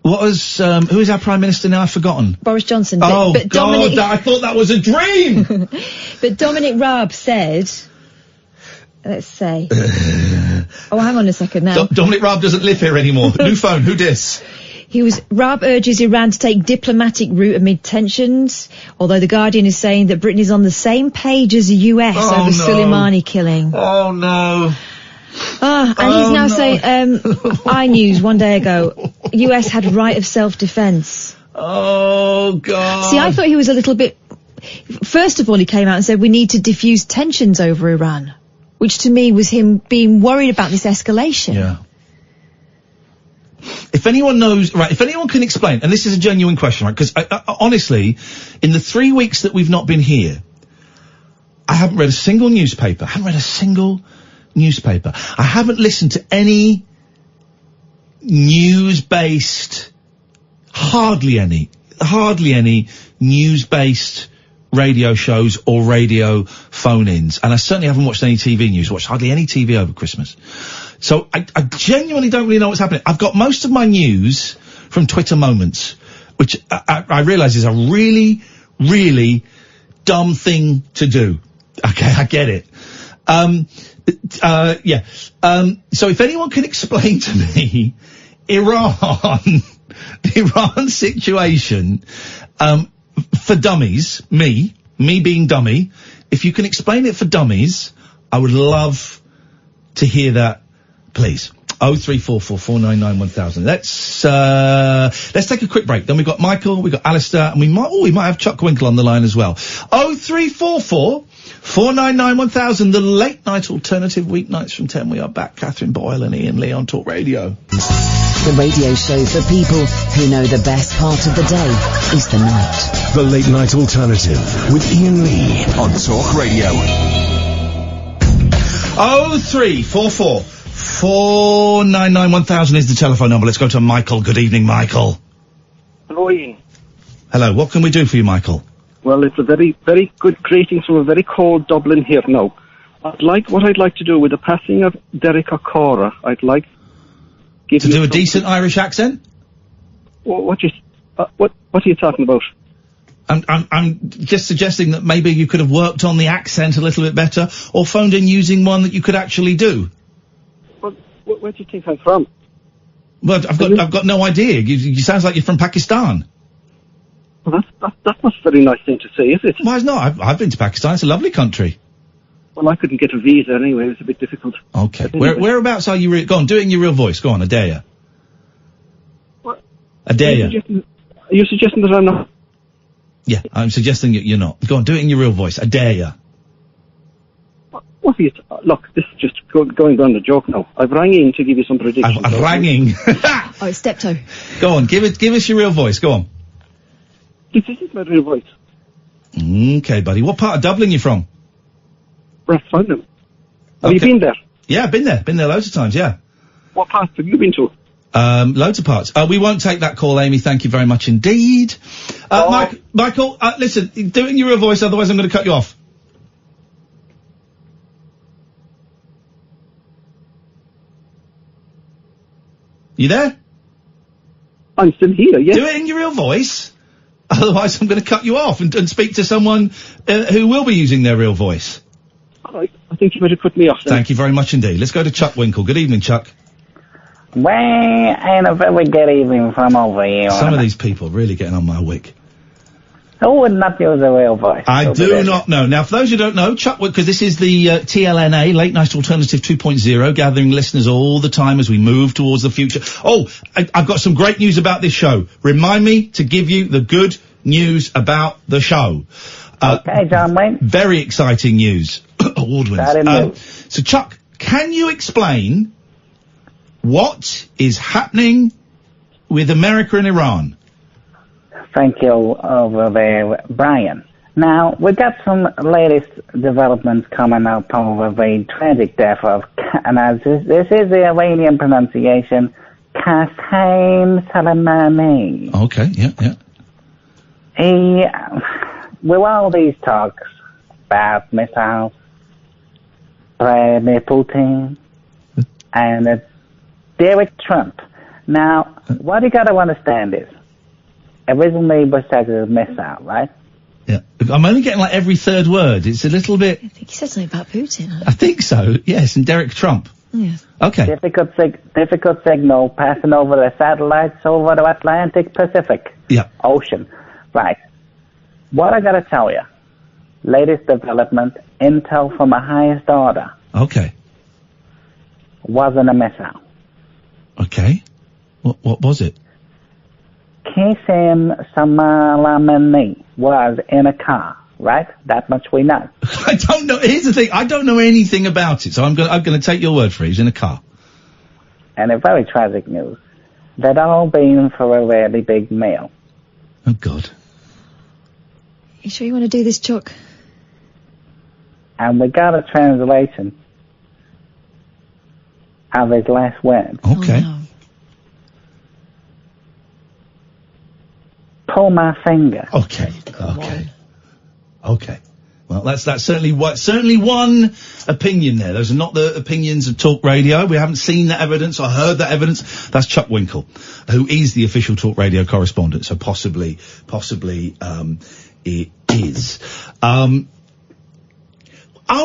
What was, who is our Prime Minister now? I've forgotten. But God, Dominic, I thought that was a dream! But Dominic Raab said, let's say, hang on a second now. Dominic Raab doesn't live here anymore. New phone, who dis? Raab urges Iran to take diplomatic route amid tensions, although The Guardian is saying that Britain is on the same page as the US over Soleimani killing. Oh no. And he's now saying, iNews one day ago, US had right of self-defense. Oh, God. See, I thought he was a little bit... First of all, he came out and said we need to diffuse tensions over Iran, which to me was him being worried about this escalation. Yeah. If anyone knows, right, if anyone can explain, and this is a genuine question, right, because honestly, in the 3 weeks that we've not been here, I haven't read a single newspaper. I haven't listened to any news-based, hardly any news-based radio shows or radio phone-ins. And I certainly haven't watched any TV news, watched hardly any TV over Christmas. So I genuinely don't really know what's happening. I've got most of my news from Twitter Moments, which I realise is a really, really dumb thing to do. Okay, I get it. So if anyone can explain to me the Iran situation, for dummies, me being dummy, if you can explain it for dummies, I would love to hear that, please. 03444991000. Let's take a quick break. Then we've got Michael, we've got Alistair, and we might have Chuck Winkle on the line as well. 03444991000, the late night alternative weeknights from 10. We are back. Catherine Boyle and Iain Lee on Talk Radio. The radio show for people who know the best part of the day is the night. The late night alternative with Iain Lee on Talk Radio. 03444991000 is the telephone number. Let's go to Michael. Good evening, Michael. Hello, Ian. Hello. What can we do for you, Michael? Well, it's a very, very good greetings from a very cold Dublin here now. What I'd like to do with the passing of Derek O'Cora, I'd like to do a decent Irish accent. What are you talking about? I'm just suggesting that maybe you could have worked on the accent a little bit better, or phoned in using one that you could actually do. Well, where do you think I'm from? Well, I've got no idea. You sounds like you're from Pakistan. Well, that's not a very nice thing to say, is it? Why not? I've been to Pakistan. It's a lovely country. Well, I couldn't get a visa anyway. It was a bit difficult. Okay. Whereabouts are you? Go on, do it in your real voice. Go on, I dare you. What? I dare you. Are you suggesting that I'm not? Yeah, I'm suggesting you're not. Go on, do it in your real voice. I dare you. What are you... Look, this is just going down the joke now. I've rang in to give you some predictions. I've rang in. Oh, it's Steptoe. Go on, give us your real voice. Go on. This is my real voice. Okay, buddy. What part of Dublin you from? Rathfarnham. Have you been there? Yeah, I've been there. Been there loads of times, yeah. What parts have you been to? Loads of parts. We won't take that call, Amy. Thank you very much indeed. Michael, listen, do it in your real voice, otherwise I'm going to cut you off. You there? I'm still here, yes. Do it in your real voice, otherwise I'm going to cut you off and speak to someone who will be using their real voice. All right, I think you better cut me off then. Thank you very much indeed. Let's go to Chuck Winkle. Good evening, Chuck. Well, and a very good evening from over here. Some of these people really getting on my wick. Who would not use a real voice? I do not know. Now, for those who don't know, Chuck, because this is the TLNA, Late Night Alternative 2.0, gathering listeners all the time as we move towards the future. Oh, I've got some great news about this show. Remind me to give you the good news about the show. Okay, John Wayne. Very exciting news. Award winners. So, Chuck, can you explain what is happening with America and Iran? Thank you over there, Brian. Now, we got some latest developments coming up over the tragic death of, and this is the Iranian pronunciation, Qasem Soleimani. Okay, yeah. With all these talks about missiles, Vladimir Putin, and Derek Trump. Now, what you got to understand is, originally was said as a missile, right? Yeah. I'm only getting like every third word. It's a little bit... I think he said something about Putin. I think so, yes, and Derek Trump. Yes. Okay. Difficult signal passing over the satellites over the Atlantic Pacific Ocean. Right. What I gotta tell you, latest development, intel from a highest order. Okay. Wasn't a missile. Okay. What was it? Qasem Soleimani was in a car, right? That much we know. I don't know. Here's the thing. I don't know anything about it, so I'm gonna take your word for it. He's in a car. And a very tragic news. They'd all been for a really big meal. Oh, God. You sure you want to do this, Chuck? And we got a translation of his last words. Okay. Oh, no. Pull my finger. Okay. Well, that's certainly one opinion there. Those are not the opinions of Talk Radio. We haven't seen that evidence or heard that evidence. That's Chuck Winkle, who is the official Talk Radio correspondent. So possibly, it is. Are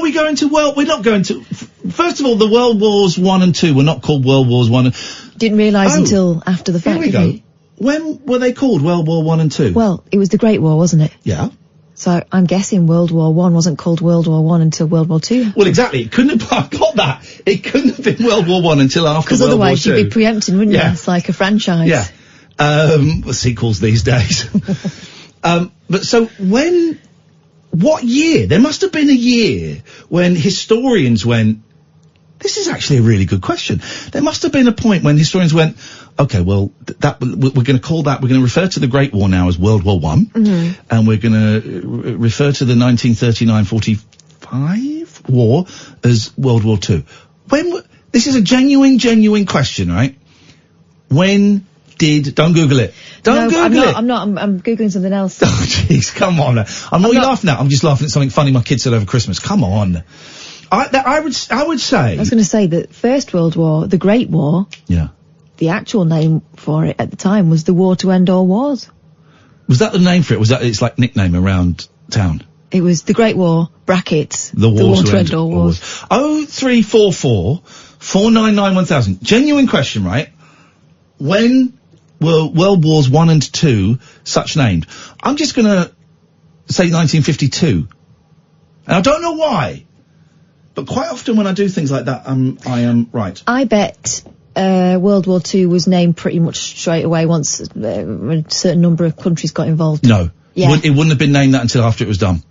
we going to? Well, we're not going to. First of all, the World Wars 1 and 2 were not called World Wars 1. Didn't realise until after the fact. Here we go. When were they called World War 1 and 2? Well, it was the Great War, wasn't it? Yeah. So I'm guessing World War 1 wasn't called World War 1 until World War 2. Well, exactly. It couldn't have. I've got that. It couldn't have been World War 1 until after World War 2. Because otherwise you'd be preempting, wouldn't you? It's like a franchise. Yeah. Sequels these days. But so what year? There must have been a year when historians went, this is actually a really good question. There must have been a point when historians went, okay, well, we're going to call that, we're going to refer to the Great War now as World War 1, and we're going to refer to the 1939-45 war as World War 2. This is a genuine question, right? When don't Google it. Don't Google it. I'm not. I'm Googling something else. Oh, jeez, come on. I'm not laughing at. I'm just laughing at something funny my kids said over Christmas. Come on. I would say. I was going to say that First World War, the Great War. Yeah. The actual name for it at the time was the War to End All Wars. Was that the name for it? Was that its like nickname around town? It was the Great War brackets. The War to End All Wars. 0344 499 1000. Genuine question, right? When were World Wars 1 and 2 such named? I'm just going to say 1952. And I don't know why, but quite often when I do things like that, I am right. I bet World War II was named pretty much straight away once a certain number of countries got involved. No. Yeah. It wouldn't have been named that until after it was done.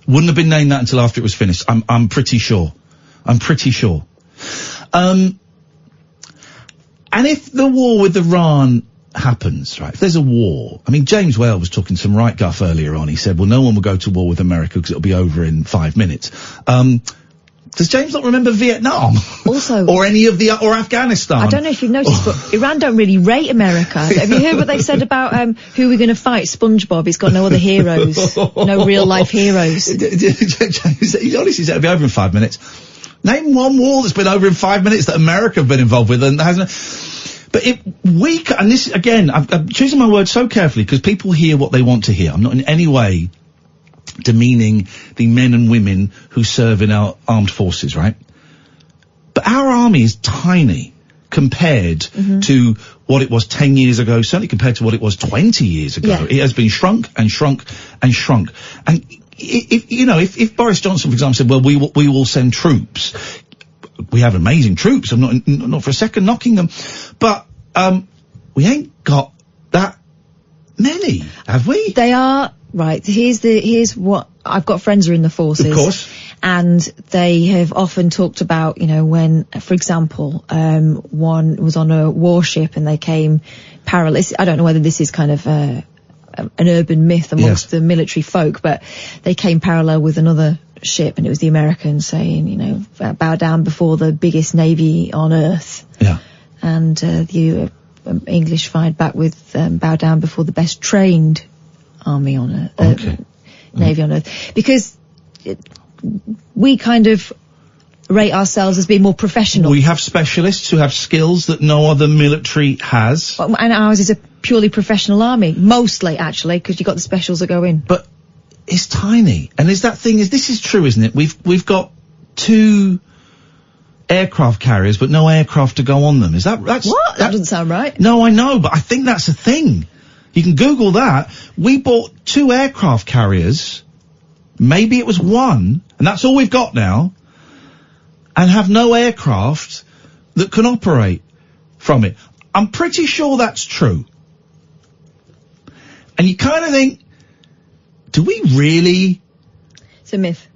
Wouldn't have been named that until after it was finished. I'm pretty sure. And if the war with Iran happens, right, if there's a war, I mean, James Whale was talking some right guff earlier on. He said, well, no one will go to war with America because it'll be over in 5 minutes. Does James not remember Vietnam? Also. or Afghanistan? I don't know if you've noticed, but Iran don't really rate America. Have you heard what they said about, who we're going to fight? SpongeBob. He's got no other heroes. No real life heroes. James, he honestly said it'll be over in 5 minutes. Name one war that's been over in 5 minutes that America have been involved with and hasn't. But and this, again, I'm choosing my words so carefully because people hear what they want to hear. I'm not in any way demeaning the men and women who serve in our armed forces, right? But our army is tiny compared to what it was 10 years ago, certainly compared to what it was 20 years ago. Yeah. It has been shrunk and shrunk and shrunk. And if Boris Johnson, for example, said, well, we will send troops. We have amazing troops. I'm not for a second knocking them, but we ain't got that many, have we? They are right. Here's what I've got. Friends are in the forces, of course, and they have often talked about, when, for example, one was on a warship and they came parallel. I don't know whether this is kind of an urban myth amongst the military folk, but they came parallel with another ship, and it was the Americans saying, bow down before the biggest navy on earth. Yeah. And the English fired back with bow down before the best trained army on earth. Navy on earth. Because we kind of rate ourselves as being more professional. We have specialists who have skills that no other military has. And ours is a purely professional army. Mostly, actually, because you've got the specials that go in. But it's tiny. And this is true, isn't it? We've got 2 aircraft carriers, but no aircraft to go on them. That doesn't sound right. No, I know, but I think that's a thing. You can Google that. We bought 2 aircraft carriers. Maybe it was 1, and that's all we've got now. And have no aircraft that can operate from it. I'm pretty sure that's true. And you kind of think, do we really? It's a myth.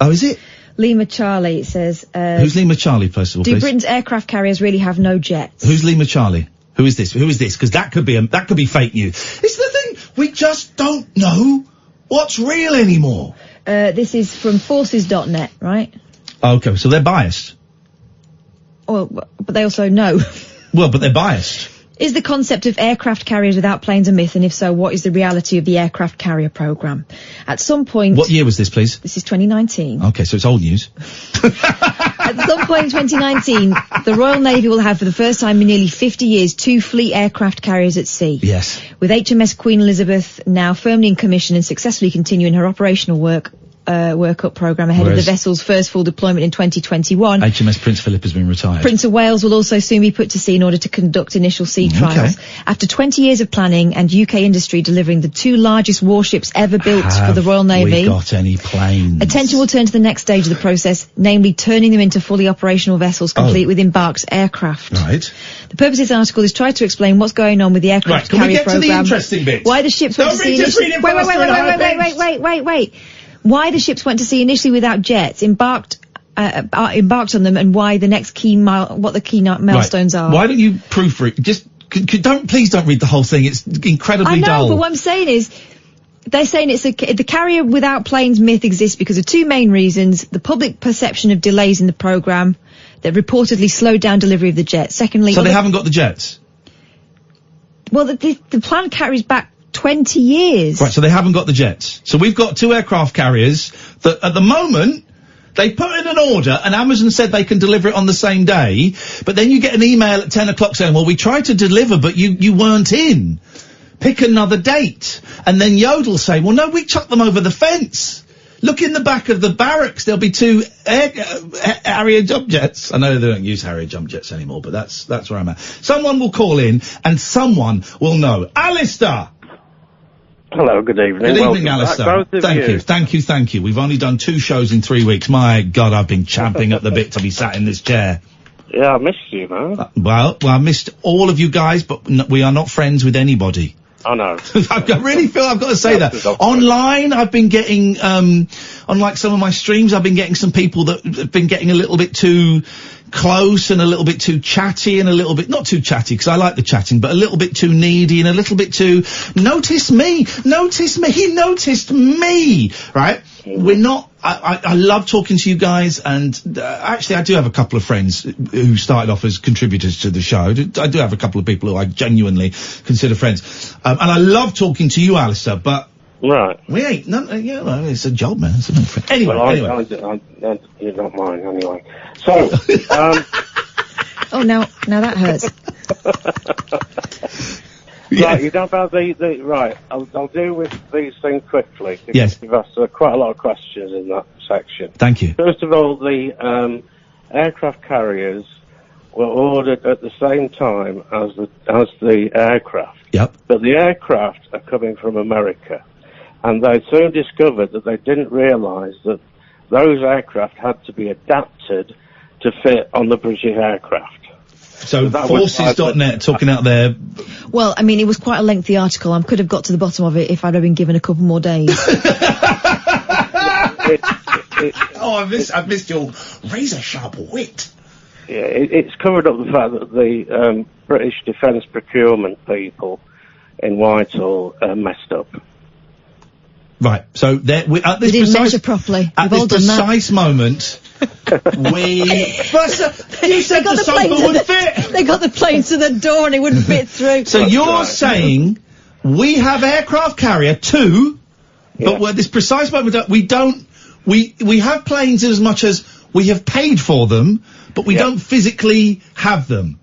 Oh, is it? Lima Charlie says... Who's Lima Charlie, first of all, do please? Britain's aircraft carriers really have no jets? Who's Lima Charlie? Who is this? Because that could be fake news. It's the thing, we just don't know what's real anymore. This is from forces.net, right? Okay, so they're biased. Well, but they also know. Well, but they're biased. Is the concept of aircraft carriers without planes a myth, and if so, what is the reality of the aircraft carrier programme? At some point... What year was this, please? This is 2019. Okay, so it's old news. At some point in 2019, the Royal Navy will have for the first time in nearly 50 years 2 fleet aircraft carriers at sea. Yes. With HMS Queen Elizabeth now firmly in commission and successfully continuing her operational workup programme ahead of the vessel's first full deployment in 2021. HMS Prince Philip has been retired. Prince of Wales will also soon be put to sea in order to conduct initial sea trials. After 20 years of planning and UK industry delivering the 2 largest warships ever built for the Royal Navy. Have we got any planes? Attention will turn to the next stage of the process, namely turning them into fully operational vessels complete with embarked aircraft. Right. The purpose of this article is try to explain what's going on with the aircraft carrier programme. Can we get to the interesting bit? Why the ships went to sea initially... Wait. Why the ships went to sea initially without jets, embarked on them, and why the next what the key milestones are. Why don't you proofread? Just please don't read the whole thing. It's incredibly dull. I know, but what I'm saying is, they're saying the carrier without planes myth exists because of 2 main reasons: the public perception of delays in the programme that reportedly slowed down delivery of the jets. Secondly, so they haven't got the jets. Well, the plan carries back 20 years. Right, so they haven't got the jets. So we've got 2 aircraft carriers that, at the moment, they put in an order and Amazon said they can deliver it on the same day, but then you get an email at 10 o'clock saying, well, we tried to deliver, but you weren't in. Pick another date. And then Yodel say, well, no, we chucked them over the fence. Look in the back of the barracks, there'll be 2 Harrier jump jets. I know they don't use Harrier jump jets anymore, but that's where I'm at. Someone will call in and someone will know. Alistair! Hello, good evening. Good evening, Alistair. Thank you. We've only done 2 shows in 3 weeks. My God, I've been champing at the bit to be sat in this chair. Yeah, I missed you, man. Well, I missed all of you guys, but we are not friends with anybody. I know. I really feel I've got to say that. Online, I've been getting, unlike some of my streams, I've been getting some people that have been getting a little bit too close and a little bit too chatty and a little bit, not too chatty because I like the chatting, but a little bit too needy and a little bit too, notice me, he noticed me, right? We're not, I love talking to you guys, and actually I do have a couple of friends who started off as contributors to the show. I do have a couple of people who I genuinely consider friends. And I love talking to you, Alistair, but right. We ain't, well, it's a job, man. It's anyway, well, anyway. You don't mind, anyway. So, oh, now that hurts. Right, you don't have the right. I'll deal with these things quickly. Yes. You've asked quite a lot of questions in that section. Thank you. First of all, the aircraft carriers were ordered at the same time as the aircraft. Yep. But the aircraft are coming from America, and they soon discovered that they didn't realise that those aircraft had to be adapted to fit on the British aircraft. So forces.net talking out there. Well, I mean, it was quite a lengthy article. I could have got to the bottom of it if I'd have been given a couple more days. I've missed your razor sharp wit. Yeah, it's covered up the fact that the British defence procurement people in Whitehall messed up. Right, so at this didn't measure properly. At this precise moment, you said the sofa would fit. They got the plane to the door and it wouldn't fit through. So you're saying we have aircraft carrier 2, but at this precise moment we have planes as much as we have paid for them, but we don't physically have them.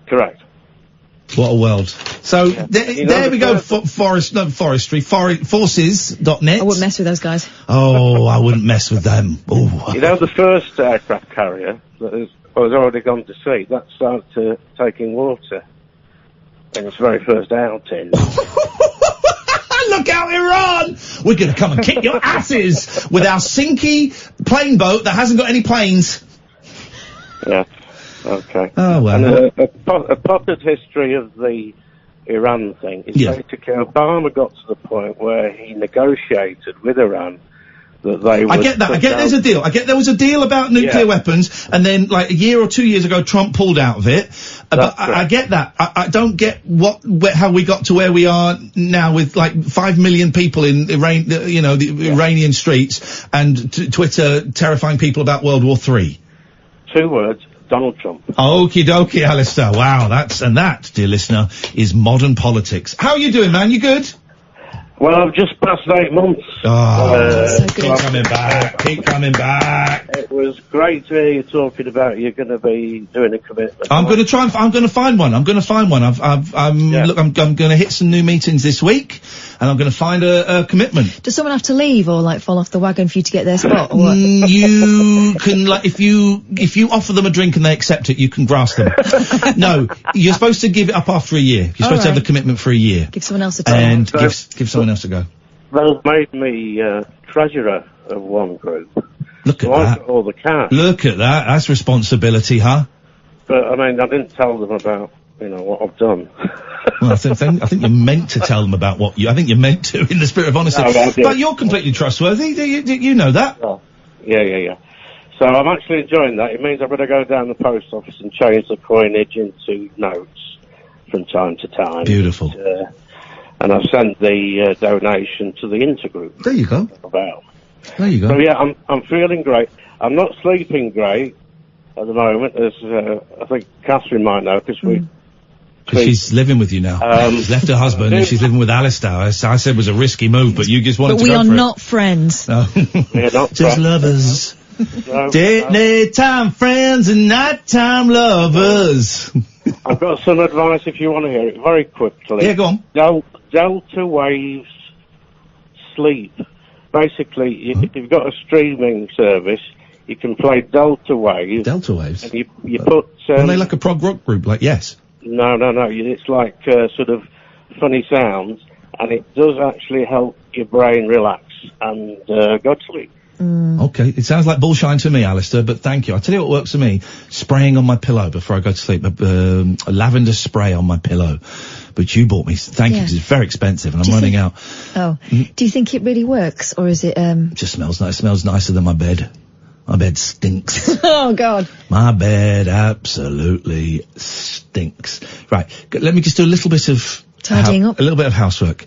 Correct. What a world. So there we go, forestry, forces.net. I wouldn't mess with those guys. Oh, I wouldn't mess with them. Ooh. You know, the first aircraft carrier that has already gone to sea, that started taking water in its very first outing. Look out, Iran! We're going to come and kick your asses with our sinky plane boat that hasn't got any planes. Yeah. Okay. Oh, well. And a potted history of the Iran thing. It's Yeah. basically Obama got to the point where he negotiated with Iran that they would... I get that. I get there's a deal. I get there was a deal about nuclear weapons, and then, like, a year or 2 years ago, Trump pulled out of it. But I get that. I don't get how we got to where we are now with, like, 5 million people in Iran, the Iranian streets, and Twitter terrifying people about World War III. 2 words, Donald Trump. Okie dokie, Alistair. Wow, that, dear listener, is modern politics. How are you doing, man? You good? Well, I've just passed 8 months. Oh, keep coming back. Keep coming back. It was great to hear you talking about you're going to be doing a commitment. I'm going to try and I'm going to find one. I'm going to find one. Look, I'm going to hit some new meetings this week, and I'm going to find a commitment. Does someone have to leave or like fall off the wagon for you to get their spot? Or what? You can, like, if you offer them a drink and they accept it, you can grasp them. No, you're supposed to give it up after a year. You're supposed to have the commitment for a year. Give someone else a time. And give someone else a go. They've made me treasurer of one group. Look at I've that. got all the cash. Look at that. That's responsibility, huh? But, I mean, I didn't tell them about, what I've done. Well, I think you're meant to tell them about I think you're meant to, in the spirit of honesty. No, but you're completely trustworthy. You know that. Oh, yeah. So I'm actually enjoying that. It means I've got to go down the post office and change the coinage into notes from time to time. Beautiful. And I've sent the donation to the intergroup. There you go. There you go. So yeah, I'm feeling great. I'm not sleeping great at the moment, as I think Catherine might know, because she's living with you now. She's left her husband and she's living with Alistair. I said it was a risky move, but you just wanted to go for it. But we are not friends. No. We're not just lovers. Daytime friends and nighttime lovers. I've got some advice if you want to hear it very quickly. Yeah, go on. Delta waves sleep. Basically, if you've got a streaming service, you can play Delta waves. Delta waves? And you put... Are they like a prog rock group, like Yes? No. It's like sort of funny sounds, and it does actually help your brain relax and go to sleep. Okay, it sounds like bullshine to me, Alistair, but thank you. I'll tell you what works for me. Spraying on my pillow before I go to sleep. A lavender spray on my pillow. But you bought me. Thank you, because it's very expensive and I'm running out. Oh. Do you think it really works, or is it, It just smells nice. It smells nicer than my bed. My bed stinks. Oh, God. My bed absolutely stinks. Right, let me just do a little bit of... tidying up. A little bit of housework.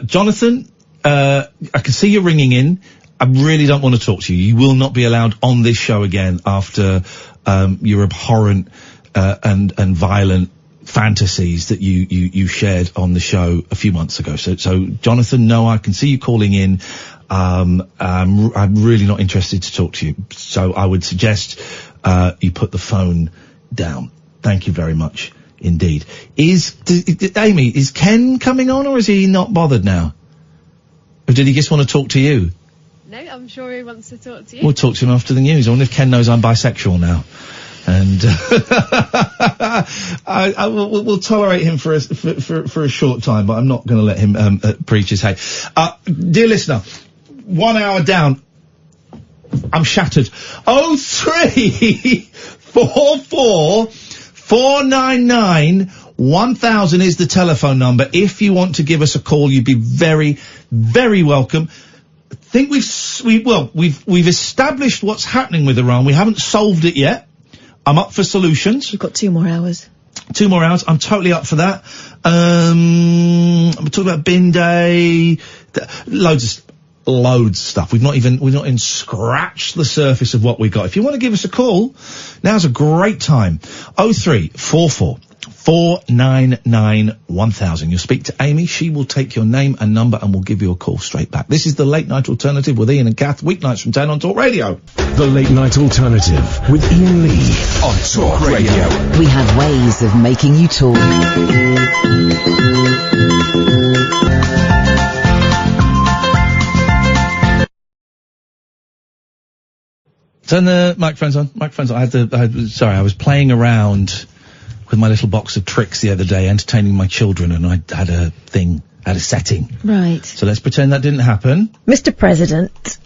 Jonathan... I can see you ringing in. I really don't want to talk to you. You will not be allowed on this show again after your abhorrent and violent fantasies that you shared on the show a few months ago. So Jonathan, no, I can see you calling in. I'm really not interested to talk to you. So I would suggest you put the phone down. Thank you very much indeed. Amy, is Ken coming on, or is he not bothered now? Or did he just want to talk to you? No, I'm sure he wants to talk to you. We'll talk to him after the news. I wonder if Ken knows I'm bisexual now. And we'll tolerate him for a short time, but I'm not going to let him preach his hate. Dear listener, 1 hour down. I'm shattered. 0344 499 1000 is the telephone number. If you want to give us a call, you'd be very, very welcome. I think we've established what's happening with Iran. We haven't solved it yet. I'm up for solutions. You've got 2 more hours. 2 more hours. I'm totally up for that. We're talking about bin day, loads of stuff. We've not even scratched the surface of what we got. If you want to give us a call, now's a great time. 0344 499 1000. You'll speak to Amy. She will take your name and number and we'll give you a call straight back. This is the Late Night Alternative with Iain and Kath, weeknights from 10 on Talk Radio. The Late Night Alternative with Iain Lee on Talk Radio. We have ways of making you talk. Turn the microphones on. I was playing around with my little box of tricks the other day, entertaining my children, and I had a setting. Right. So let's pretend that didn't happen. Mr. President.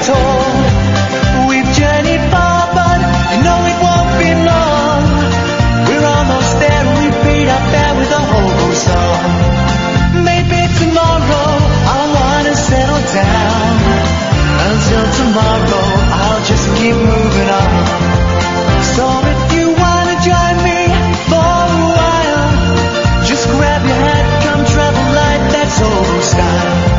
told. We've journeyed far, but you know it won't be long. We're almost there, and we beat up there with a hobo song. Maybe tomorrow I'll wanna settle down. Until tomorrow I'll just keep moving on. So if you wanna join me for a while, just grab your hat, come travel light, that's old style.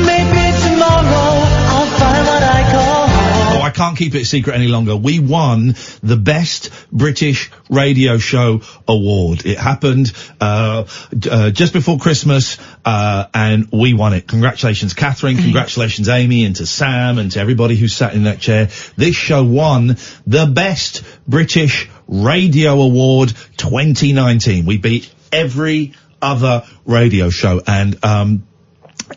Maybe tomorrow I'll find what I call home. Oh, I can't keep it a secret any longer. We won the Best British Radio Show Award. It happened just before Christmas, and we won it. Congratulations, Catherine. Congratulations, Amy, and to Sam, and to everybody who sat in that chair. This show won the Best British Radio Award 2019. We beat every other radio show, and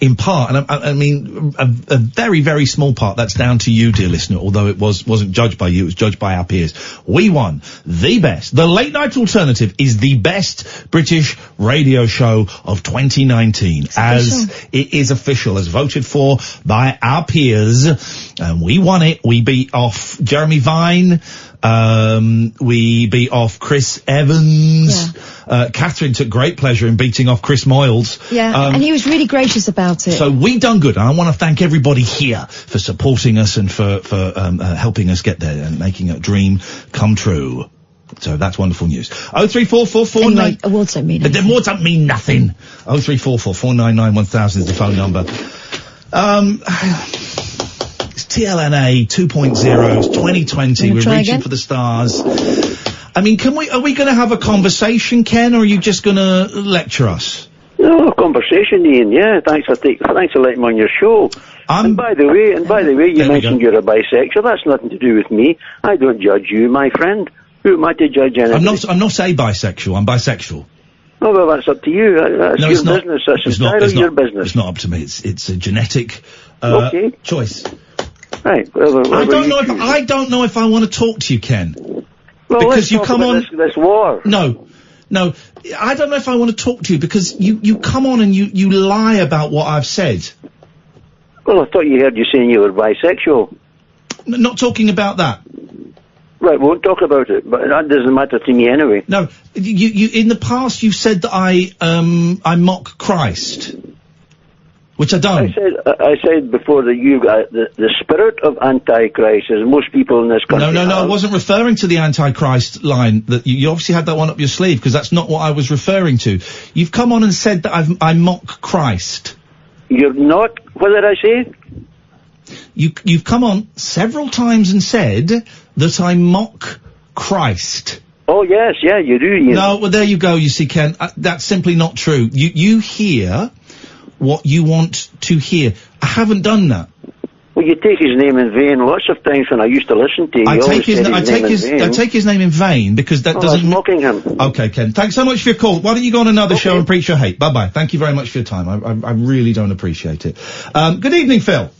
in part, and I mean, a very, very small part, that's down to you, dear listener, although it wasn't judged by you, it was judged by our peers. We won the best. The Late Night Alternative is the best British radio show of 2019, as it is official, as voted for by our peers, and we won it. We beat off Jeremy Vine, we beat off Chris Evans. Catherine took great pleasure in beating off Chris Moyles. Yeah, and he was really gracious about it. So we done good, and I want to thank everybody here for supporting us and for helping us get there and making a dream come true. So that's wonderful news. 03444 anyway, awards don't mean anything. Awards don't mean nothing. 03444 499 1000 is the phone number. It's TLNA 2.0, it's 2020, we're reaching again? for the stars. I mean, are we gonna have a conversation, Ken, or are you just gonna lecture us? No, conversation, Ian, yeah. Thanks for letting me on your show. And by the way, you mentioned you're a bisexual. That's nothing to do with me. I don't judge you, my friend. Who am I to judge anybody? I'm not a bisexual, I'm bisexual. Oh, well, that's up to you. That's your business. That's entirely your business. It's not up to me. It's a genetic, choice. Right. I don't know if I want to talk to you, Ken. Well, because you come on this war. No, I don't know if I want to talk to you because you come on and you lie about what I've said. Well, I thought you heard you saying you were bisexual. Not talking about that. Right, we won't talk about it, but that doesn't matter to me anyway. No, you in the past you said that I mock Christ, which I don't. I said before that you the spirit of Antichrist, as most people in this country. No, I wasn't referring to the Antichrist line. That you obviously had that one up your sleeve because that's not what I was referring to. You've come on and said that I mock Christ. You're not. What did I say? You've come on several times and said that I mock Christ. Oh yes, yeah, you do. No, well there you go. You see, Ken, that's simply not true. You hear what you want to hear. I haven't done that. Well, you take his name in vain. Lots of times when I used to listen to you, I take his name in vain because that doesn't. That's mocking him. Okay, Ken. Thanks so much for your call. Why don't you go on another show and preach your hate? Bye bye. Thank you very much for your time. I really don't appreciate it. Good evening, Phil.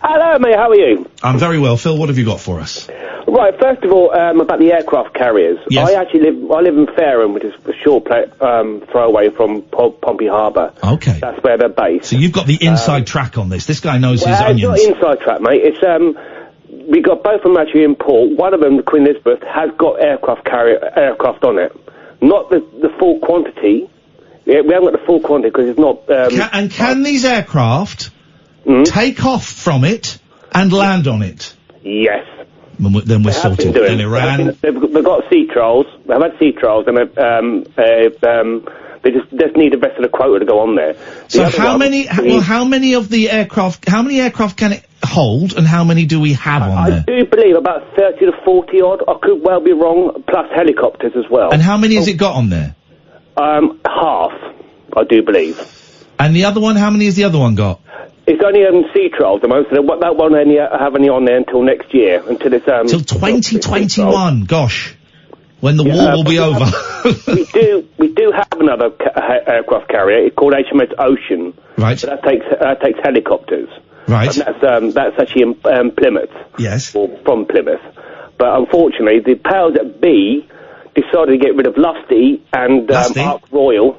Hello, mate. How are you? I'm very well, Phil. What have you got for us? Right. First of all, about the aircraft carriers. Yes. I live in Fareham, which is a short throw away from Pompey Harbour. Okay. That's where they're based. So you've got the inside track on this. This guy knows his onions. It's not inside track, mate. It's we got both of them actually in port. One of them, the Queen Elizabeth, has got aircraft on it. Not the full quantity. Yeah, we haven't got the full quantity because it's not. Can these aircraft take off from it and land on it? Yes. Then we're sorted. Then Iran. They've got sea trials. They've had sea trials, and they just need the rest of the quota to go on there. So how many of the aircraft? How many aircraft can it hold, and how many do we have on there? I do believe about 30 to 40 odd. I could well be wrong. Plus helicopters as well. And how many has it got on there? Half, I do believe. And the other one, how many has the other one got? It's only sea trials at the moment, so that won't have any on there until next year, until it's till 2021. Gosh, when the war will be over. we do have another aircraft carrier. It's called HMS Ocean. Right. But that takes helicopters. Right. And that's actually in Plymouth. Yes. Or from Plymouth. But unfortunately, the powers that be decided to get rid of Lusty and Ark Royal.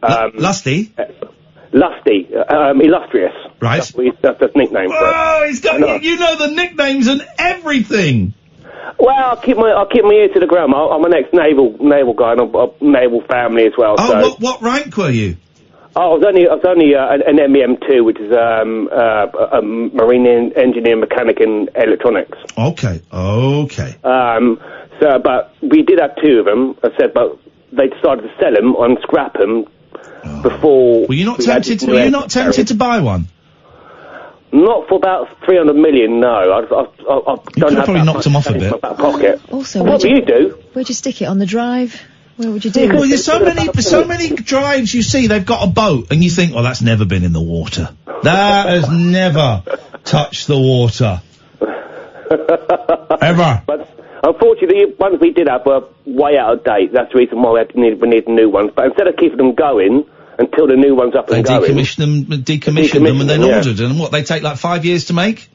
Lusty. Illustrious. Right. That's the nickname for it. Oh, he's got, you know the nicknames and everything. Well, I'll keep my ear to the ground. I'm an ex-naval guy, and I'm a naval family as well. Oh, so. what rank were you? Oh, I was only an MEM2, which is a marine engineer, mechanic, and electronics. Okay. But we did have 2 of them. I said, but they decided to sell them and scrap them before. Were you not tempted to buy one? Not for about 300 million, no. I don't have probably knocked them off a bit. In my back pocket. Also, what do you do? Where'd you stick it on the drive? Where would you do? Well, there's so many drives you see. They've got a boat, and you think, "Oh, that's never been in the water. That has never touched the water, ever." But unfortunately, the ones we did have were way out of date. That's the reason why we need new ones. But instead of keeping them going until the new one's up and going, decommission them, and then ordered. And what, they take like 5 years to make?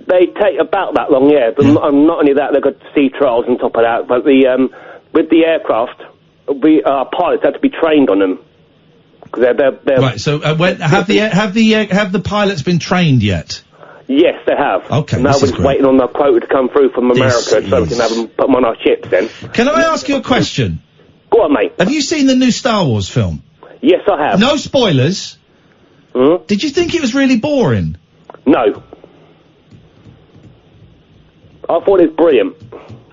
They take about that long, yeah. But not only that, they've got sea trials on top of that. But with the aircraft, our pilots had to be trained on them. Cause they're right. So have the pilots been trained yet? Yes, they have. Okay. Now we're just waiting on the quota to come through from America, so we can have them put them on our ships. Then. Can I ask you a question? Go on, mate. Have you seen the new Star Wars film? Yes, I have. No spoilers. Did you think it was really boring? No. I thought it was brilliant.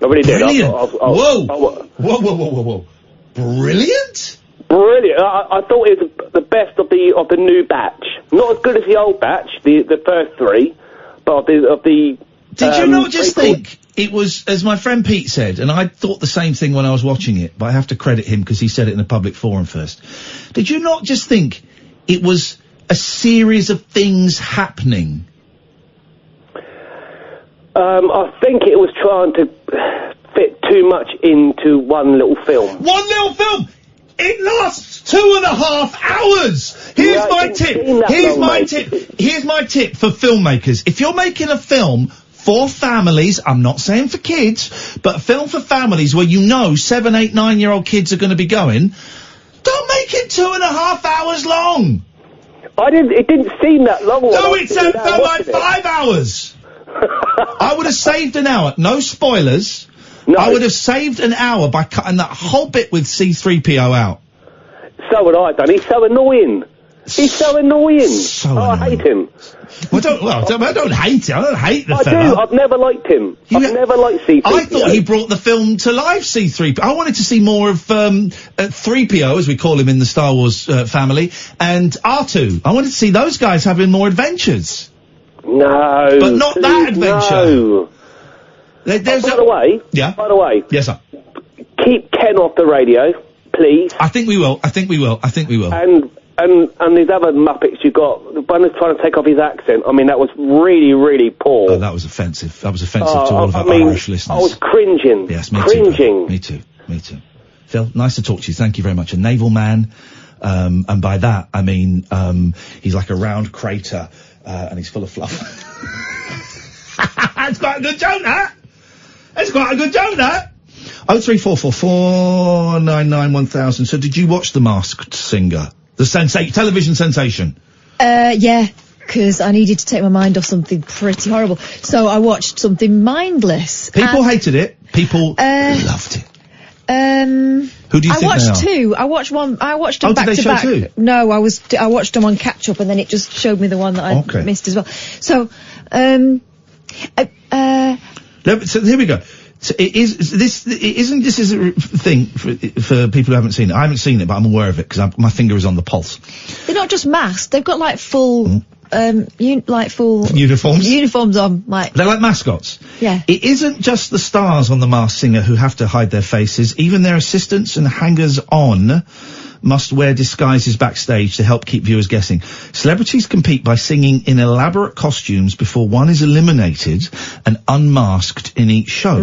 I really did. Brilliant. Whoa. Brilliant? Brilliant. I thought it was the best of the new batch. Not as good as the old batch, the first 3, but of the. Did you not just think it was, as my friend Pete said, and I thought the same thing when I was watching it, but I have to credit him because he said it in a public forum first. Did you not just think it was a series of things happening? I think it was trying to fit too much into one little film. One little film? It lasts 2.5 hours! Here's my tip. Here's my tip for filmmakers. If you're making a film for families, I'm not saying for kids, but a film for families where you know 7, 8, 9-year-old kids are going to be going, don't make it 2.5 hours long! It didn't seem that long. No, it felt like 5 hours! I would have saved an hour. No spoilers. No. I would have saved an hour by cutting that whole bit with C-3PO out. So would I done. He's so annoying. I hate him. I don't hate him. I don't hate the fella. I do. I've never liked him. I've never liked C-3PO. I thought he brought the film to life, C-3PO. I wanted to see more of 3PO, as we call him in the Star Wars family, and R2. I wanted to see those guys having more adventures. No. But not that adventure. No. By the way. Yeah? By the way. Yes, sir. Keep Ken off the radio, please. I think we will. And these other Muppets you got, the one who's trying to take off his accent, I mean, that was really, really poor. Oh, that was offensive. That was offensive to all of our Irish listeners. I was cringing. Yes, me too. Me too. Phil, nice to talk to you. Thank you very much. A naval man. And by that, I mean, he's like a round crater, and he's full of fluff. That's quite a good joke, that! 03444991000. So did you watch The Masked Singer? The television sensation? Yeah, because I needed to take my mind off something pretty horrible. So I watched something mindless. People hated it. People loved it. Who do you think watched they are? 2. I watched one. I watched them back to back. Two? No, I watched them on catch up, and then it just showed me the one that I missed as well. So, so here we go. So it isn't this is a thing for people who haven't seen it. I haven't seen it, but I'm aware of it because my finger is on the pulse. They're not just masks; they've got like full, full uniforms on. Like they're like mascots. Yeah. It isn't just the stars on The Masked Singer who have to hide their faces. Even their assistants and hangers-on must wear disguises backstage to help keep viewers guessing. Celebrities compete by singing in elaborate costumes before one is eliminated and unmasked in each show.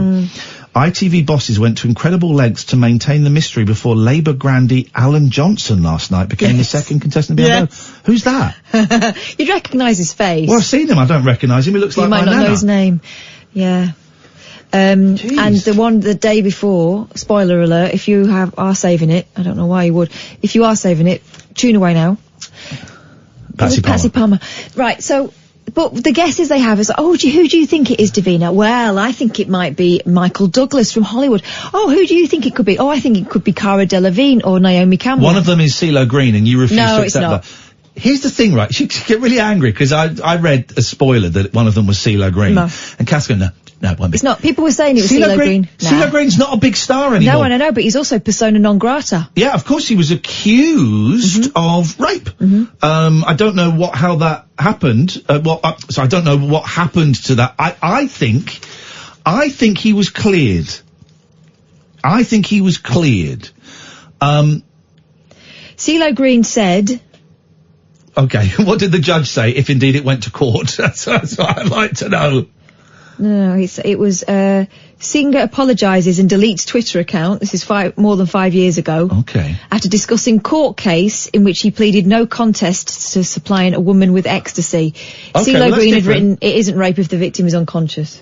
ITV bosses went to incredible lengths to maintain the mystery before Labour grandee Alan Johnson last night became the second contestant to be unknown. Who's that? You'd recognise his face. Well, I've seen him. I don't recognise him. He looks like my nana. You might not know his name. Yeah. And the day before, spoiler alert, if you are saving it, I don't know why you would, if you are saving it, tune away now. Patsy Palmer. Right, so, but the guesses they have is, who do you think it is, Davina? Well, I think it might be Michael Douglas from Hollywood. Oh, who do you think it could be? Oh, I think it could be Cara Delevingne or Naomi Campbell. One of them is CeeLo Green, and you refuse to accept that. No, it's not. Here's the thing, right? She get really angry because I read a spoiler that one of them was CeeLo Green. No. And Kath's going, no, it won't be. It's not. People were saying it was CeeLo Green. CeeLo Green's not a big star anymore. No, I know, but he's also persona non grata. Yeah, of course he was accused of rape. I don't know how that happened. So I don't know what happened to that. I think he was cleared. CeeLo Green said. Okay, what did the judge say, if indeed it went to court? That's what I'd like to know. No, it was, singer apologises and deletes Twitter account. This is more than 5 years ago. Okay. After discussing court case in which he pleaded no contest to supplying a woman with ecstasy. Okay, CeeLo Green had written, it isn't rape if the victim is unconscious.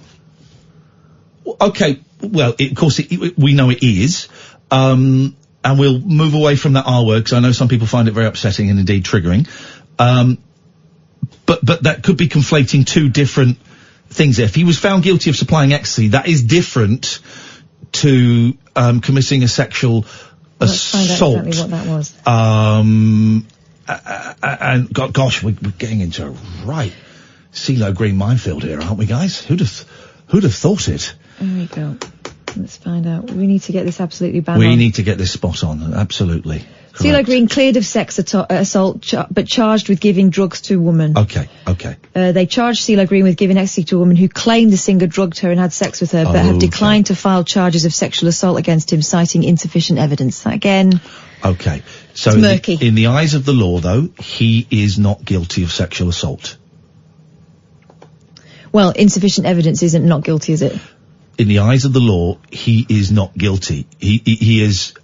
Okay, well, of course, we know it is. And we'll move away from that R word, because I know some people find it very upsetting and indeed triggering. But that could be conflating two different things. If he was found guilty of supplying ecstasy, that is different to committing a sexual assault. Let's find out exactly what that was. And gosh, we're getting into a right CeeLo Green minefield here, aren't we, guys? Who'd have thought it? There we go. Let's find out. We need to get this absolutely bang on. We need to get this spot on, absolutely. CeeLo Green cleared of sex assault, but charged with giving drugs to a woman. Okay. They charged CeeLo Green with giving ecstasy to a woman who claimed the singer drugged her and had sex with her, but have declined to file charges of sexual assault against him, citing insufficient evidence. Again. Okay. So it's murky. In the eyes of the law, though, he is not guilty of sexual assault. Well, insufficient evidence isn't not guilty, is it? In the eyes of the law, he is not guilty. He is,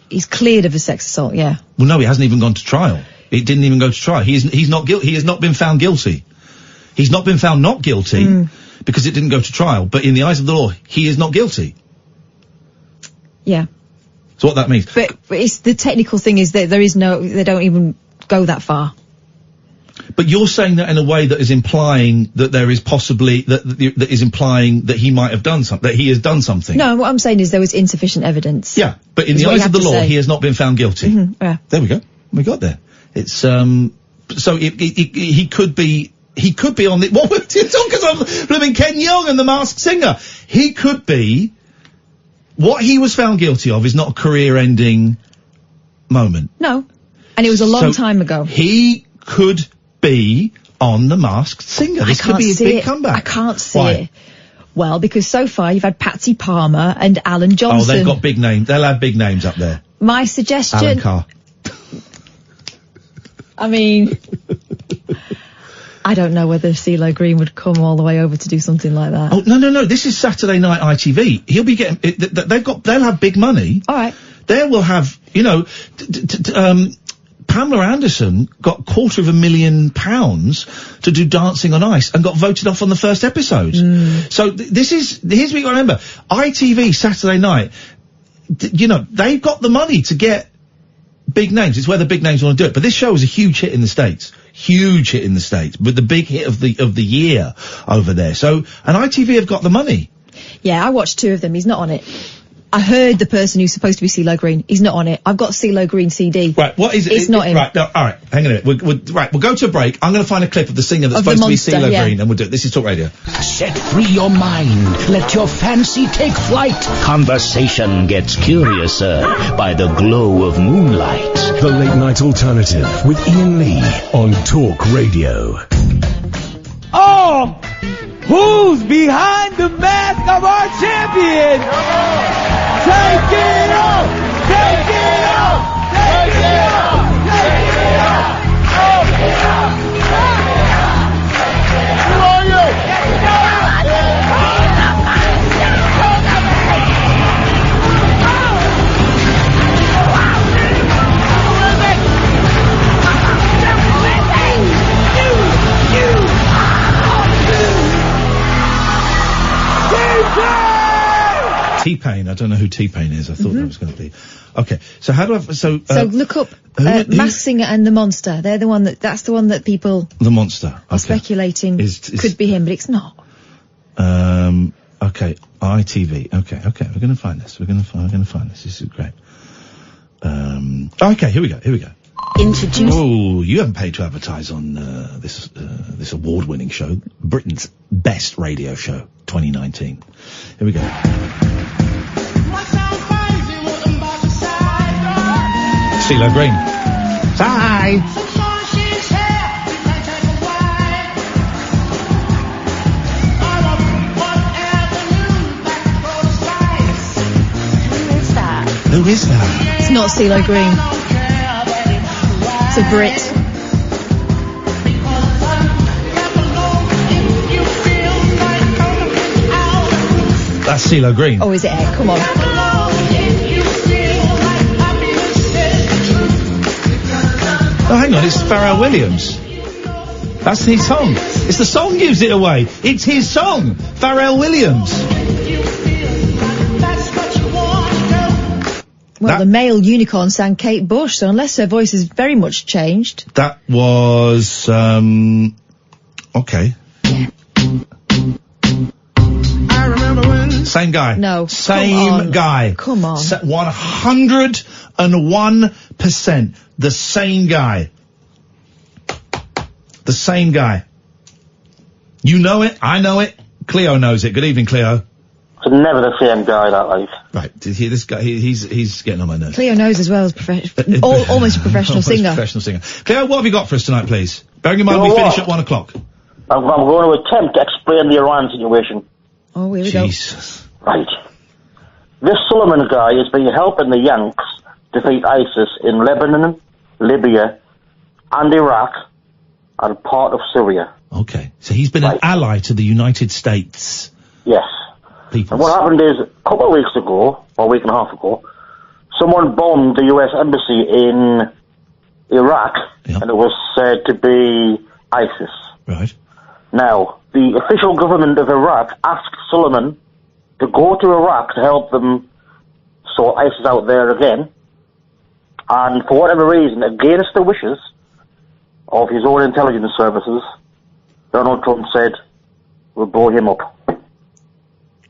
He's cleared of a sex assault, yeah. Well, no, he hasn't even gone to trial. It didn't even go to trial. He's not guilty. He has not been found guilty. He's not been found not guilty because it didn't go to trial. But in the eyes of the law, he is not guilty. Yeah. So what that means. But it's the technical thing is that they don't even go that far. But you're saying that in a way that is implying that there is possibly, that is implying that he might have done something, that he has done something. No, what I'm saying is there was insufficient evidence. Yeah, but in the eyes of the law, he has not been found guilty. Yeah. There we go. We got there. It's, so he could be on the, what we're talking about, blooming Ken Jeong and the Masked Singer. He could be, what he was found guilty of is not a career-ending moment. No. And it was a long time ago. He could be on the Masked Singer. This could be a big comeback. I can't see it. Well, because so far you've had Patsy Palmer and Alan Johnson. Oh, they've got big names. They'll have big names up there. My suggestion. Alan Carr. I mean, I don't know whether CeeLo Green would come all the way over to do something like that. Oh, no. This is Saturday night ITV. He'll be getting, they'll have big money. All right. They will have, Pamela Anderson got £250,000 to do Dancing on Ice and got voted off on the first episode. So here's what you got to remember. ITV Saturday night, they've got the money to get big names. It's where the big names want to do it. But this show was a huge hit in the States. But the big hit of the year over there. So, and ITV have got the money. Yeah, I watched 2 of them. He's not on it. I heard the person who's supposed to be CeeLo Green. He's not on it. I've got CeeLo Green CD. Right, what is it? It's not him. Right, no, alright, hang on a minute. We'll go to a break. I'm going to find a clip of the singer that's supposed to be CeeLo Green, and we'll do it. This is Talk Radio. Set free your mind. Let your fancy take flight. Conversation gets curiouser by the glow of moonlight. The Late Night Alternative with Iain Lee on Talk Radio. Oh! Who's behind the mask of our champion? Take it off! Take it off! Take it off! Take it off! Who are you? T-Pain. I don't know who T-Pain is. I thought that was going to be. Okay, so how do I... So look up Masked Singer and the Monster. They're the one that's the one that people... The Monster. Are speculating could be him, but it's not. Okay, ITV. Okay, we're going to find this. We're going to find this. This is great. Okay, here we go. Introduce. Oh, you haven't paid to advertise on this award-winning show, Britain's best radio show, 2019. Here we go. CeeLo Green. Hi. Who is that? It's not CeeLo Green. It's a Brit. That's CeeLo Green. Oh, is it? Come on. Oh, hang on, it's Pharrell Williams. That's his song. It's the song gives it away. It's his song, Pharrell Williams. Well, the male unicorn sang Kate Bush, so unless her voice has very much changed. That was, okay. I remember when... Same guy. No. Same guy. Come on. 101%. The same guy. The same guy. You know it. I know it. Cleo knows it. Good evening, Cleo. It's never the same guy, that life. Right. Did you hear this guy? He's getting on my nerves. Cleo knows as well as almost a professional singer. Professional singer. Cleo, what have you got for us tonight, please? Bearing in mind we finish at 1 o'clock. I'm going to attempt to explain the Iran situation. Oh, here we Jesus. Right. This Sullivan guy has been helping the Yanks defeat ISIS in Lebanon, Libya, and Iraq, and part of Syria. Okay. So he's been an ally to the United States. Yes. Peoples. And what happened is, a couple of weeks ago, or a week and a half ago, someone bombed the US embassy in Iraq, and it was said to be ISIS. Right. Now, the official government of Iraq asked Suleiman to go to Iraq to help them sort ISIS out there again, and for whatever reason, against the wishes of his own intelligence services, Donald Trump said, we'll blow him up.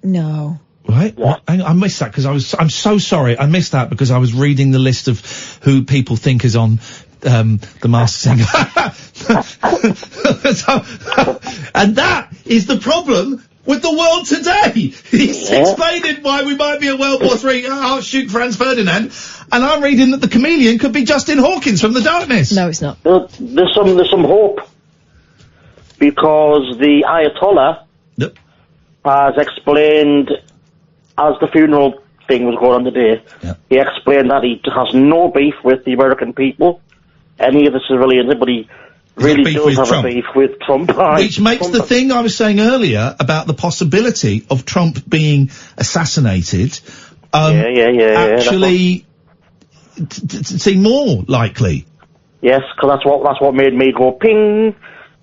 No. Right? Yeah. Hang on, I missed that because I'm so sorry. I missed that because I was reading the list of who people think is on the Masked Singer. And that is the problem with the world today. He's explaining why we might be at World War III, shoot Franz Ferdinand, and I'm reading that the chameleon could be Justin Hawkins from The Darkness. No, it's not. There's some hope, because the Ayatollah has explained, as the funeral thing was going on today, he explained that he has no beef with the American people, any of the civilians, but he really does have a beef with Trump. Which makes the thing I was saying earlier about the possibility of Trump being assassinated actually seem more likely. Yes, because that's what made me go ping.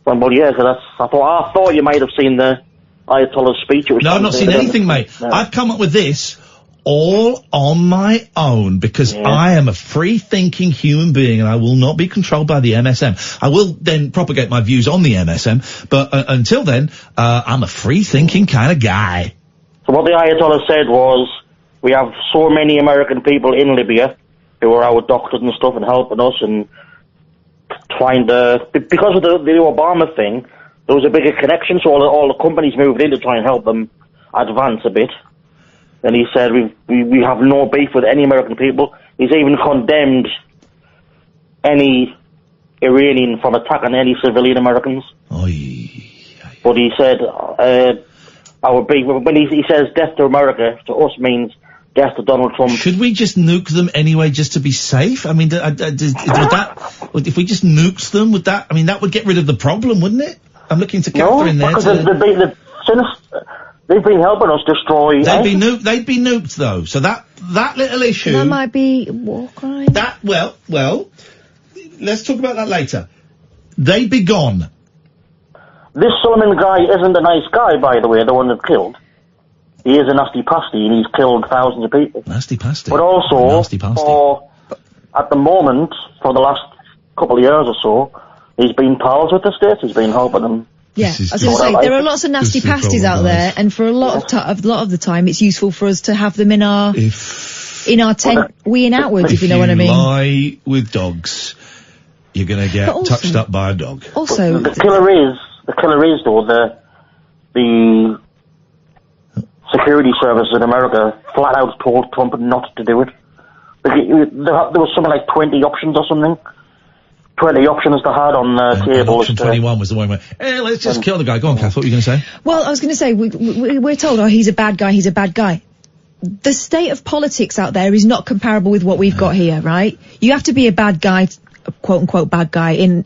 Well, yeah, because I thought you might have seen the Ayatollah's speech. No, I've not seen anything, mate. No. I've come up with this all on my own because I am a free-thinking human being and I will not be controlled by the MSM. I will then propagate my views on the MSM, but until then, I'm a free-thinking kind of guy. So what the Ayatollah said was, we have so many American people in Libya who are our doctors and stuff and helping us and trying to... Because of the Obama thing, there was a bigger connection, so all the companies moved in to try and help them advance a bit. And he said, we have no beef with any American people. He's even condemned any Iranian from attacking any civilian Americans. But he said, our beef, when he says death to America, to us means death to Donald Trump. Should we just nuke them anyway just to be safe? I mean, if we just nuked them, that would get rid of the problem, wouldn't it? I'm looking to Catherine there. Because they've been helping us destroy... They'd be nuked, though. So that little issue... That might be war crime. Well, let's talk about that later. They'd be gone. This Solomon guy isn't a nice guy, by the way, the one that killed. he is a nasty pasty and he's killed thousands of people. Nasty pasty. But also, at the moment, for the last couple of years or so, he's been pals with the state. He's been helping them. Yeah, I was going to say, there are lots of nasty pasties out there, and for a lot of the time, it's useful for us to have them in our tent, weeing outwards, if you know what I mean. Lie with dogs, you're going to get touched up by a dog. Also, the killer is though the security services in America flat out told Trump not to do it. There was something like 20 options or something. 20 options they had on the table. Option 21 was the one where, hey, let's just kill the guy. Go on, Kath, what were you going to say? Well, I was going to say, we're told, he's a bad guy, he's a bad guy. The state of politics out there is not comparable with what we've got here, right? You have to be a bad guy, quote-unquote bad guy, in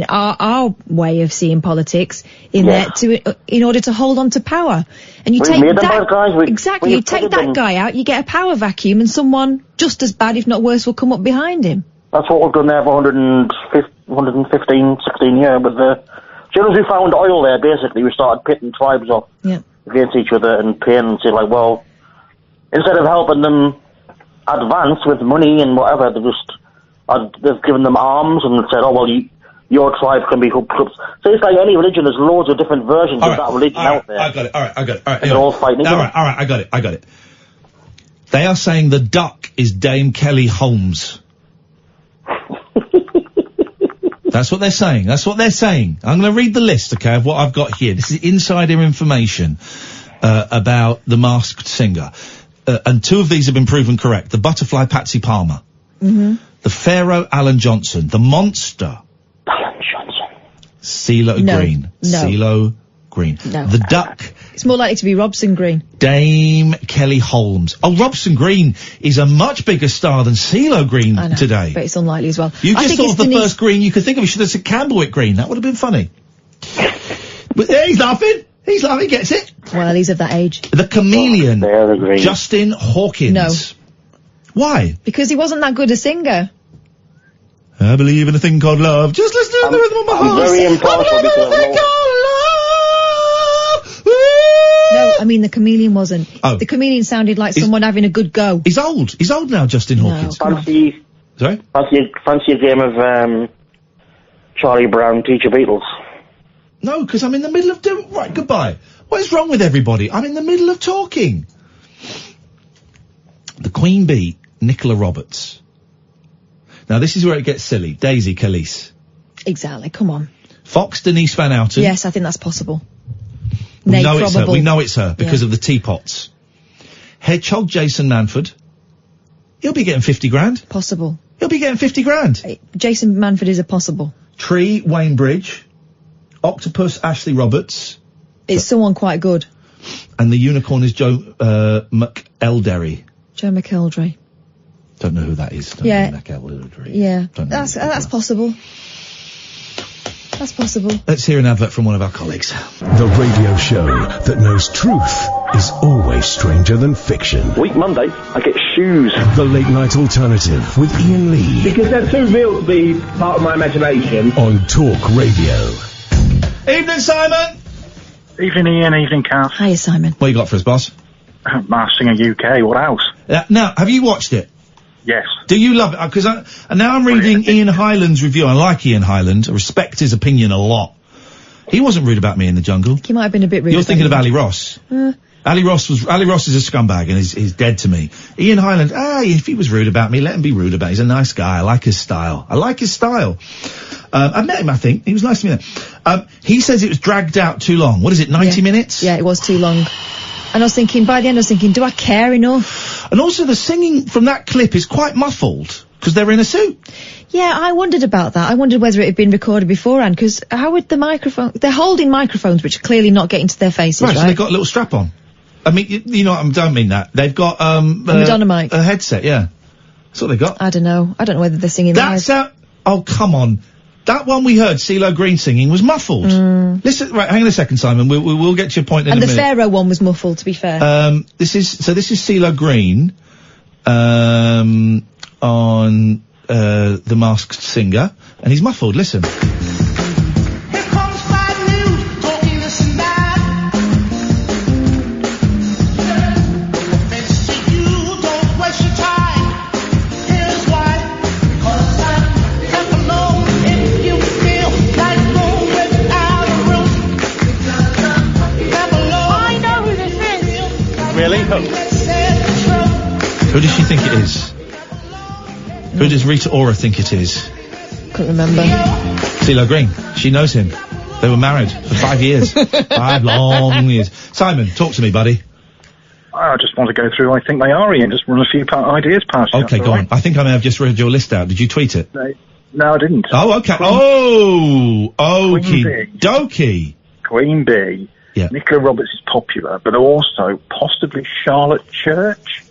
our way of seeing politics, in order to hold on to power. And you take that, you take that guy out, you get a power vacuum, and someone just as bad, if not worse, will come up behind him. That's what we've done there for 115, 16 years. But as soon as we found oil there, basically, we started pitting tribes off against each other and paying and say, like, well, instead of helping them advance with money and whatever, they've given them arms and said, oh, well, your tribe can be hooked up. So it's like any religion, there's loads of different versions of that religion out there. I got it. All right. And they're all fighting each other. All right, I got it. They are saying the duck is Dame Kelly Holmes. That's what they're saying. I'm going to read the list, okay, of what I've got here. This is insider information about the Masked Singer. And two of these have been proven correct. The butterfly Patsy Palmer. Mm-hmm. The Pharaoh Alan Johnson. The monster Alan Johnson. CeeLo Green. No. CeeLo Green. No. The duck. It's more likely to be Robson Green. Dame Kelly Holmes. Oh, Robson Green is a much bigger star than CeeLo Green today. But it's unlikely as well. You just thought of the first Green you could think of. You should have said Campbellwick Green. That would have been funny. But he's laughing. He gets it. Well, he's of that age. The Chameleon. Justin Hawkins. No. Why? Because he wasn't that good a singer. I believe in a thing called love. Just listen to the rhythm of my heart. Very impartial because No, I mean the Chameleon wasn't. The Chameleon sounded like someone having a good go. He's old. He's old now, Justin Hawkins. Fancy a game of Charlie Brown Teacher Beatles? No, because I'm in the middle of doing... Right, goodbye. What is wrong with everybody? I'm in the middle of talking. The Queen Bee, Nicola Roberts. Now, this is where it gets silly. Daisy Calise. Exactly, come on. Fox, Denise Van Outen. Yes, I think that's possible. We know it's her because of the teapots. Hedgehog Jason Manford. He'll be getting 50 grand. Possible. He'll be getting 50 grand. Jason Manford is a possible. Tree Wayne Bridge. Octopus Ashley Roberts. It's someone quite good. And the unicorn is Joe McElderry. Joe McElderry. Don't know who that is. Yeah, that's possible. That's possible. Let's hear an advert from one of our colleagues. The radio show that knows truth is always stranger than fiction. Week Monday, I get shoes. The Late Night Alternative with Iain Lee. Because they're too real to be part of my imagination. On Talk Radio. Evening, Simon. Evening, Ian. Evening, Kath. Hiya, Simon. What you got for us, boss? Masked Singer UK. What else? Now, have you watched it? Yes. Do you love it? Because now I'm reading Ian Hyland's review. I like Ian Hyland. I respect his opinion a lot. He wasn't rude about me in the jungle. He might have been a bit rude. You're thinking of Ali Ross. Ali Ross is a scumbag and he's dead to me. Ian Hyland, if he was rude about me, let him be rude about me. He's a nice guy. I like his style. I met him, I think. He was nice to me then. He says it was dragged out too long. What is it, 90 minutes? Yeah, it was too long. And by the end I was thinking, do I care enough? And also the singing from that clip is quite muffled, because they're in a suit. Yeah, I wondered about that. I wondered whether it had been recorded beforehand, because how would the microphone... They're holding microphones, which are clearly not getting to their faces, right? So they've got a little strap on. I mean, you know, I don't mean that. They've got, a Madonna mic. A headset, yeah. That's what they got. I don't know whether they're singing live. Oh, come on. That one we heard, CeeLo Green singing, was muffled. Listen, right, hang on a second, Simon. We'll get to your point in a minute. And the Pharaoh one was muffled, to be fair. This is CeeLo Green, on, The Masked Singer, and he's muffled. Listen. Friday host. Who does she think it is? Who does Rita Ora think it is? Couldn't remember. CeeLo Green. She knows him. They were married for 5 years. 5 long years. Simon, talk to me, buddy. I just want to go through, I think they are, Ian. Just run a few ideas past you. Okay, go on. I think I may have just read your list out. Did you tweet it? No, I didn't. Oh, okay. Okie dokie. Queen Bee. Yeah. Nicola Roberts is popular, but also possibly Charlotte Church.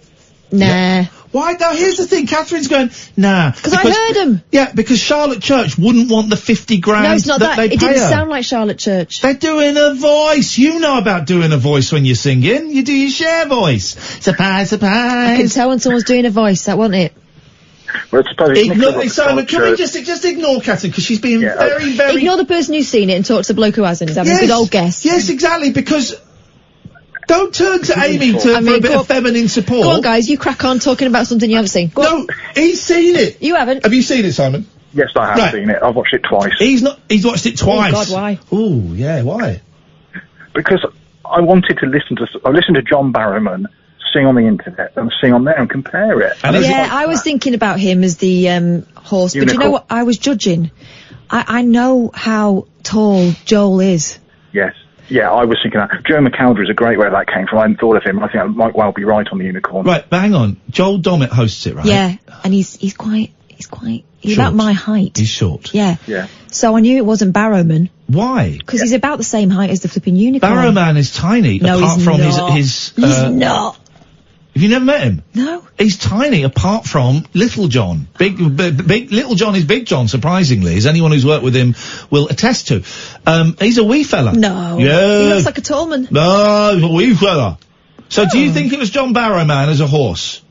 Nah. Why? Now, here's the thing. Catherine's going, nah. Because I heard him. Yeah, because Charlotte Church wouldn't want the 50 grand No, it's not that. they It pay didn't her. sound like Charlotte Church. They're doing a voice. You know about doing a voice when you're singing. You do your Cher voice. Surprise, surprise. I can tell when someone's doing a voice. That wasn't it. Well, suppose Simon, can we just ignore Catherine, because she's being very... Ignore the person who's seen it and talk to the bloke who hasn't. He's having a good old guess. Yes, exactly, because... Don't turn to Amy for a bit of feminine support. Go on, guys. You crack on talking about something you haven't seen. Go on. He's seen it. You haven't. Have you seen it, Simon? Yes, I have seen it. I've watched it twice. He's watched it twice. Oh, God, why? Ooh, yeah, why? Because I wanted to listen to John Barrowman sing on the internet and sing on there and compare it. And I was thinking about him as the horse, but you know what? I was judging. I know how tall Joel is. Yes. Yeah, I was thinking that. Joe McElder is a great where that came from. I hadn't thought of him. I think I might well be right on the unicorn. Right, but hang on. Joel Dommett hosts it, right? Yeah, and he's about my height. He's short. Yeah. Yeah. So I knew it wasn't Barrowman. Why? Because he's about the same height as the flipping unicorn. Barrowman is tiny, No, apart he's from not. his He's not. Have you never met him? No. He's tiny, apart from Little John. Big, Little John is Big John, surprisingly, as anyone who's worked with him will attest to. He's a wee fella. No. Yeah. He looks like a tall man. No, he's a wee fella. So do you think it was John Barrowman as a horse?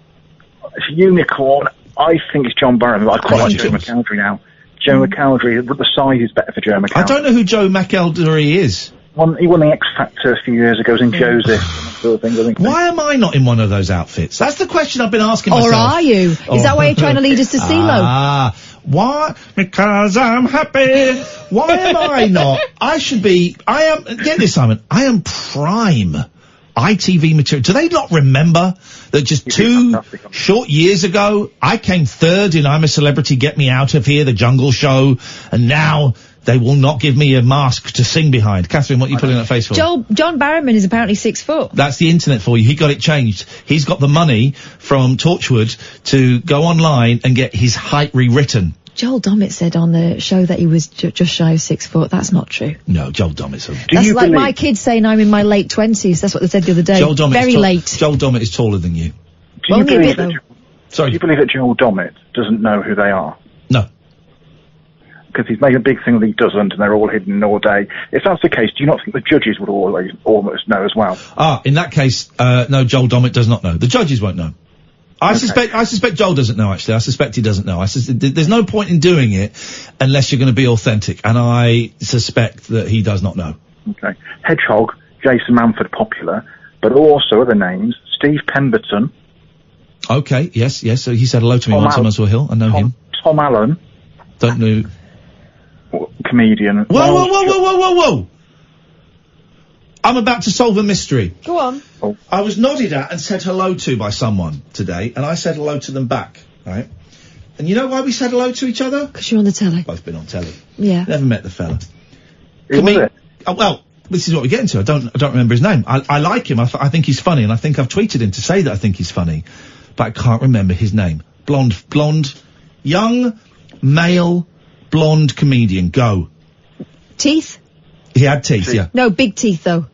It's a unicorn. I think it's John Barrowman. I quite like Joe McElderry now. Joe McElderry, the size is better for Joe McElderry. I don't know who Joe McElderry is. He won the X Factor a few years ago. He was in Joseph and sort of things, I think. Why am I not in one of those outfits? That's the question I've been asking myself. Or are you? Is that why you're trying to lead us to CeeLo? Why? Because I'm happy. Why am I not? I am, get this, Simon, I am prime ITV material. Do they not remember that just 2 short years ago, I came third in I'm a Celebrity, Get Me Out of Here, the Jungle Show, and now they will not give me a mask to sing behind. Catherine, what are you putting that face for? John Barrowman is apparently 6 foot. That's the internet for you. He got it changed. He's got the money from Torchwood to go online and get his height rewritten. Joel Dommett said on the show that he was just shy of 6 foot. That's not true. No, Joel Dommett's That's like my kids saying I'm in my late 20s. That's what they said the other day. Joel Dommett Very late. Joel Dommett is taller than you. Do you believe that Joel Dommett doesn't know who they are? No. Because he's made a big thing that he doesn't, and they're all hidden all day. If that's the case, do you not think the judges would almost know as well? In that case, no, Joel Dommett does not know. The judges won't know. I suspect Joel doesn't know, actually. I suspect he doesn't know. There's no point in doing it unless you're going to be authentic, and I suspect that he does not know. Okay. Hedgehog, Jason Manford, popular, but also other names, Steve Pemberton. Okay, yes, so he said hello to me once on Muswell Hill. I know him. Tom Allen. Don't know. Comedian. Whoa! I'm about to solve a mystery. Go on. Oh. I was nodded at and said hello to by someone today, and I said hello to them back, right? And you know why we said hello to each other? Because you're on the telly. Both been on telly. Yeah. Never met the fella. Who was it? Oh, well, this is what we're getting to. I don't remember his name. I like him. I think he's funny, and I think I've tweeted him to say that I think he's funny, but I can't remember his name. Blonde, young, male, blonde comedian. Go. Teeth? He had teeth, yeah. No, big teeth, though.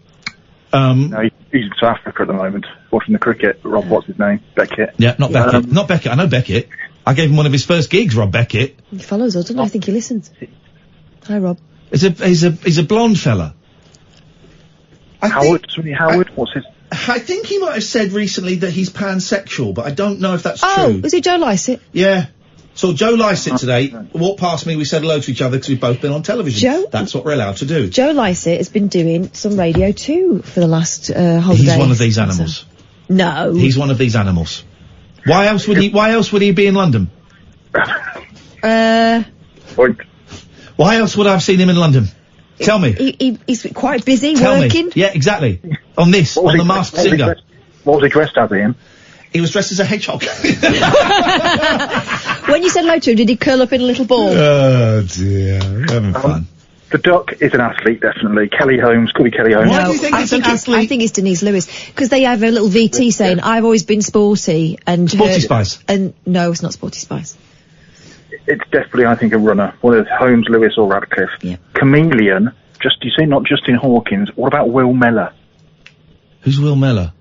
No, he's in South Africa at the moment, watching the cricket. Rob, what's his name? Beckett. Yeah, not Beckett. Not Beckett. I know Beckett. I gave him one of his first gigs, Rob Beckett. He follows us, doesn't he? I think he listens. Hi, Rob. He's a blonde fella. Howard? What's his... I think he might have said recently that he's pansexual, but I don't know if that's true. Oh, is it Joe Lycett? Yeah. So Joe Lycett today walked past me, we said hello to each other because we've both been on television. Joe? That's what we're allowed to do. Joe Lycett has been doing some radio too for the last whole day. He's one of these animals. No. He's one of these animals. Why else would he be in London? Why else would I have seen him in London? Tell me. He's quite busy Tell working. me. Yeah, exactly. On The Masked Singer. What was he dressed as, Ian? He was dressed as a hedgehog. When you said hello to him, did he curl up in a little ball? Oh dear, having fun. The duck is an athlete, definitely. Kelly Holmes, could be Kelly Holmes. Why do you think it's an athlete? I think it's Denise Lewis, because they have a little VT saying, I've always been sporty, and... Sporty Spice? And no, it's not Sporty Spice. It's definitely, I think, a runner. Whether it's Holmes, Lewis or Radcliffe. Yeah. Chameleon, you say not Justin Hawkins, what about Will Mellor? Who's Will Mellor?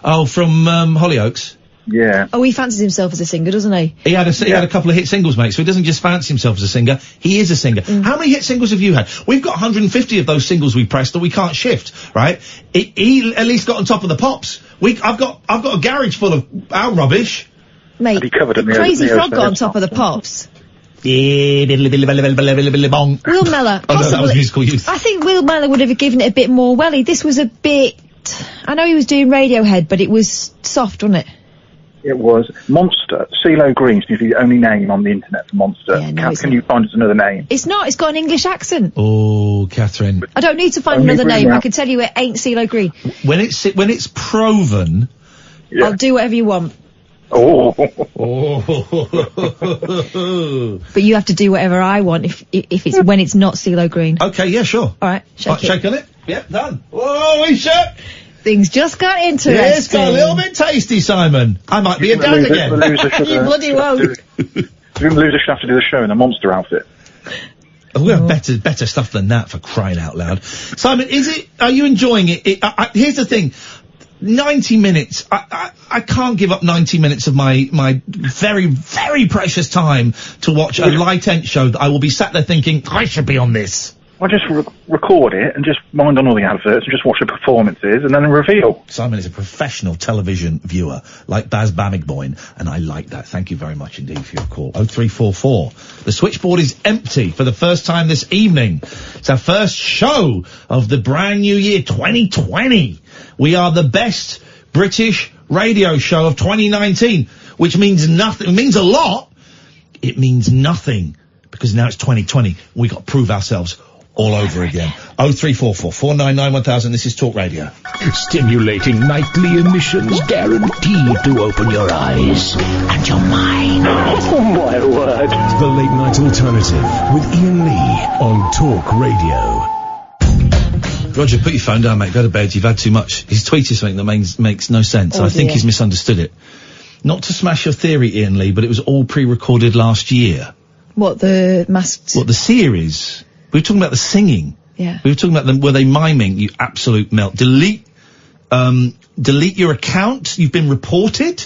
Oh, from Hollyoaks? Yeah. Oh, he fancies himself as a singer, doesn't he? He had a couple of hit singles, mate, so he doesn't just fancy himself as a singer, he is a singer. How many hit singles have you had? We've got 150 of those singles we pressed that we can't shift, right? He at least got on top of the pops. I've got a garage full of our rubbish. Mate, Crazy Frog got on top of the pops. Will Mellor, Oh no, that was Musical Youth. I think Will Mellor would have given it a bit more welly. This was a bit... I know he was doing Radiohead, but it was soft, wasn't it? It was. Monster. CeeLo Green is the only name on the internet for Monster. Yeah, Can you find us another name? It's not. It's got an English accent. Oh, Catherine. I don't need to find another name. I can tell you it ain't CeeLo Green. When it's proven... I'll do whatever you want. Oh. But you have to do whatever I want if it's when it's not CeeLo Green. Okay, yeah, sure. All right, shake on it. Yep, done. Whoa, we shook. Things just got interesting. Yeah, it's got a little bit tasty, Simon. I might be a dad again. You bloody won't. The loser should have to do the show in a monster outfit. Oh, we have better stuff than that, for crying out loud. Simon, are you enjoying it? Here's the thing. 90 minutes. I can't give up 90 minutes of my very, very precious time to watch a light-end show that I will be sat there thinking, I should be on this. I'll just record it and just mind on all the adverts and just watch the performances and then reveal. Simon is a professional television viewer, like Baz Bamigboyne, and I like that. Thank you very much indeed for your call. 0344. The switchboard is empty for the first time this evening. It's our first show of the brand new year, 2020. We are the best British radio show of 2019, which means nothing. It means a lot. It means nothing, because now it's 2020. We got to prove ourselves all over again. 0344 499 1000. This is Talk Radio. Stimulating nightly emissions guaranteed to open your eyes and your mind. Oh my word. The Late Night Alternative with Iain Lee on Talk Radio. Roger, put your phone down, mate. Go to bed. You've had too much. He's tweeted something that makes no sense. I think he's misunderstood it. Not to smash your theory, Iain Lee, but it was all pre-recorded last year. What, the masked... What, the series? We were talking about the singing. Yeah. We were talking about them. Were they miming? You absolute melt. Delete your account. You've been reported.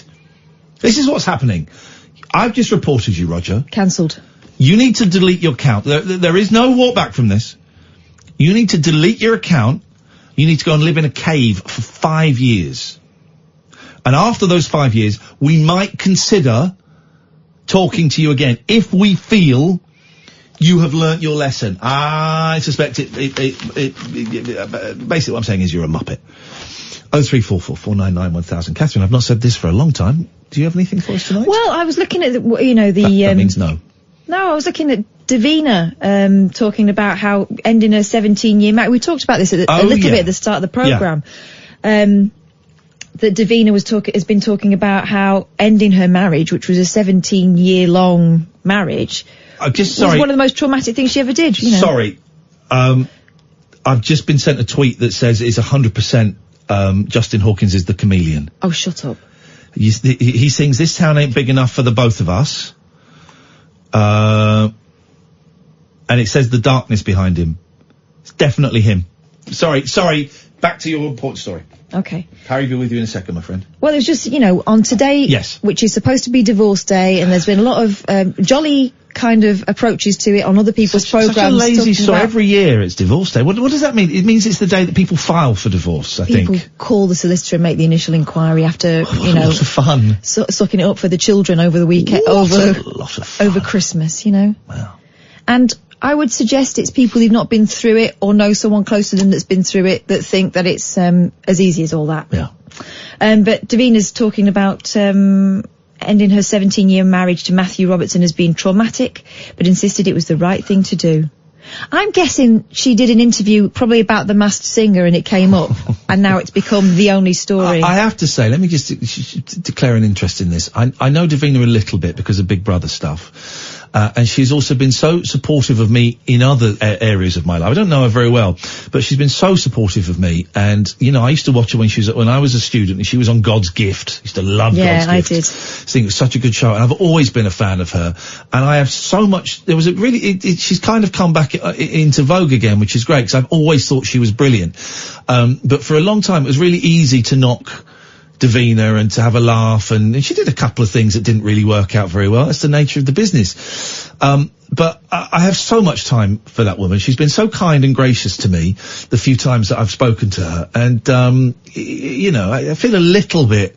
This is what's happening. I've just reported you, Roger. Cancelled. You need to delete your account. There is no walk back from this. You need to delete your account. You need to go and live in a cave for 5 years. And after those 5 years, we might consider talking to you again if we feel you have learnt your lesson. I suspect basically what I'm saying is you're a muppet. 0344 499 1000. Catherine, I've not said this for a long time. Do you have anything for us tonight? Well, I was looking at that means no. No, I was looking at Davina, talking about how ending a 17-year marriage. We talked about this a little bit at the start of the programme. Yeah. That Davina has been talking about how ending her marriage, which was a 17-year-long marriage, was one of the most traumatic things she ever did. You know? Sorry. I've just been sent a tweet that says it's 100% Justin Hawkins is the chameleon. Oh, shut up. He sings "This Town Ain't Big Enough for the Both of Us." And it says the darkness behind him. It's definitely him. Sorry. Back to your important story. Okay. Harry will be with you in a second, my friend. Well, it was just, on today, which is supposed to be divorce day, and there's been a lot of jolly kind of approaches to it on other people's programmes. Such a lazy story. Every year it's divorce day. What does that mean? It means it's the day that people file for divorce, I think. People call the solicitor and make the initial inquiry after, Lots of fun. Sucking it up for the children over the weekend, a lot of fun. over Christmas, Wow. And I would suggest it's people who've not been through it or know someone close to them that's been through it that think that it's as easy as all that. Yeah. But Davina's talking about ending her 17-year marriage to Matthew Robertson as being traumatic, but insisted it was the right thing to do. I'm guessing she did an interview probably about The Masked Singer and it came up, and now it's become the only story. I have to say, let me just declare an interest in this. I know Davina a little bit because of Big Brother stuff. And she's also been so supportive of me in other areas of my life. I don't know her very well, but she's been so supportive of me. And, you know, I used to watch her when I was a student, and she was on God's Gift. I used to love God's Gift. Yeah, I did. I think it was such a good show, and I've always been a fan of her. And I have so much, there was a really, she's kind of come back into vogue again, which is great, because I've always thought she was brilliant. But for a long time, it was really easy to knock Davina and to have a laugh, and she did a couple of things that didn't really work out very well. That's the nature of the business. But I have so much time for that woman. She's been so kind and gracious to me the few times that I've spoken to her. And, you know, I feel a little bit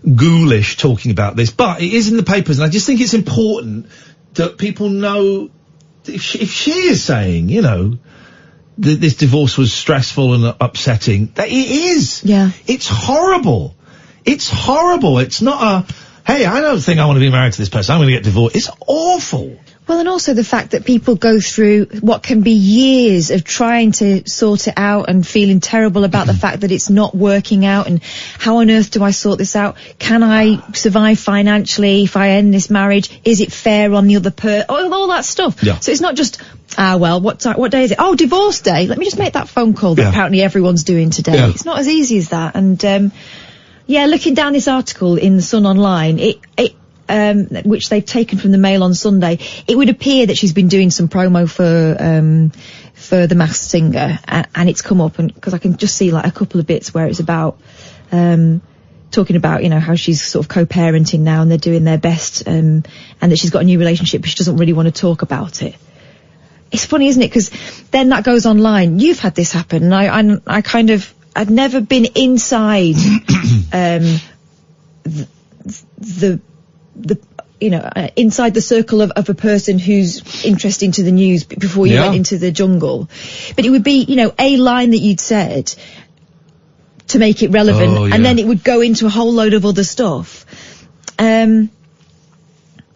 ghoulish talking about this, but it is in the papers, and I just think it's important that people know if she is saying, you know, this divorce was stressful and upsetting, that it is. Yeah. It's horrible. It's horrible. It's not a, hey, I don't think I want to be married to this person, I'm going to get divorced. It's awful. Well, and also the fact that people go through what can be years of trying to sort it out and feeling terrible about the fact that it's not working out, and how on earth do I sort this out? Can I survive financially if I end this marriage? Is it fair on the other all that stuff. Yeah. So it's not just, well, what day is it? Oh, divorce day. Let me just make that phone call that apparently everyone's doing today. Yeah. It's not as easy as that. And, yeah, looking down this article in the Sun Online, which they've taken from the Mail on Sunday, it would appear that she's been doing some promo for The Masked Singer, and it's come up, and because I can just see like a couple of bits where it's about talking about, you know, how she's sort of co-parenting now and they're doing their best, and that she's got a new relationship but she doesn't really want to talk about it. It's funny, isn't it? Because then that goes online. You've had this happen, and I'd never been inside inside the circle of a person who's interesting to the news before you went into the jungle. But it would be, you know, a line that you'd said to make it relevant, and then it would go into a whole load of other stuff. And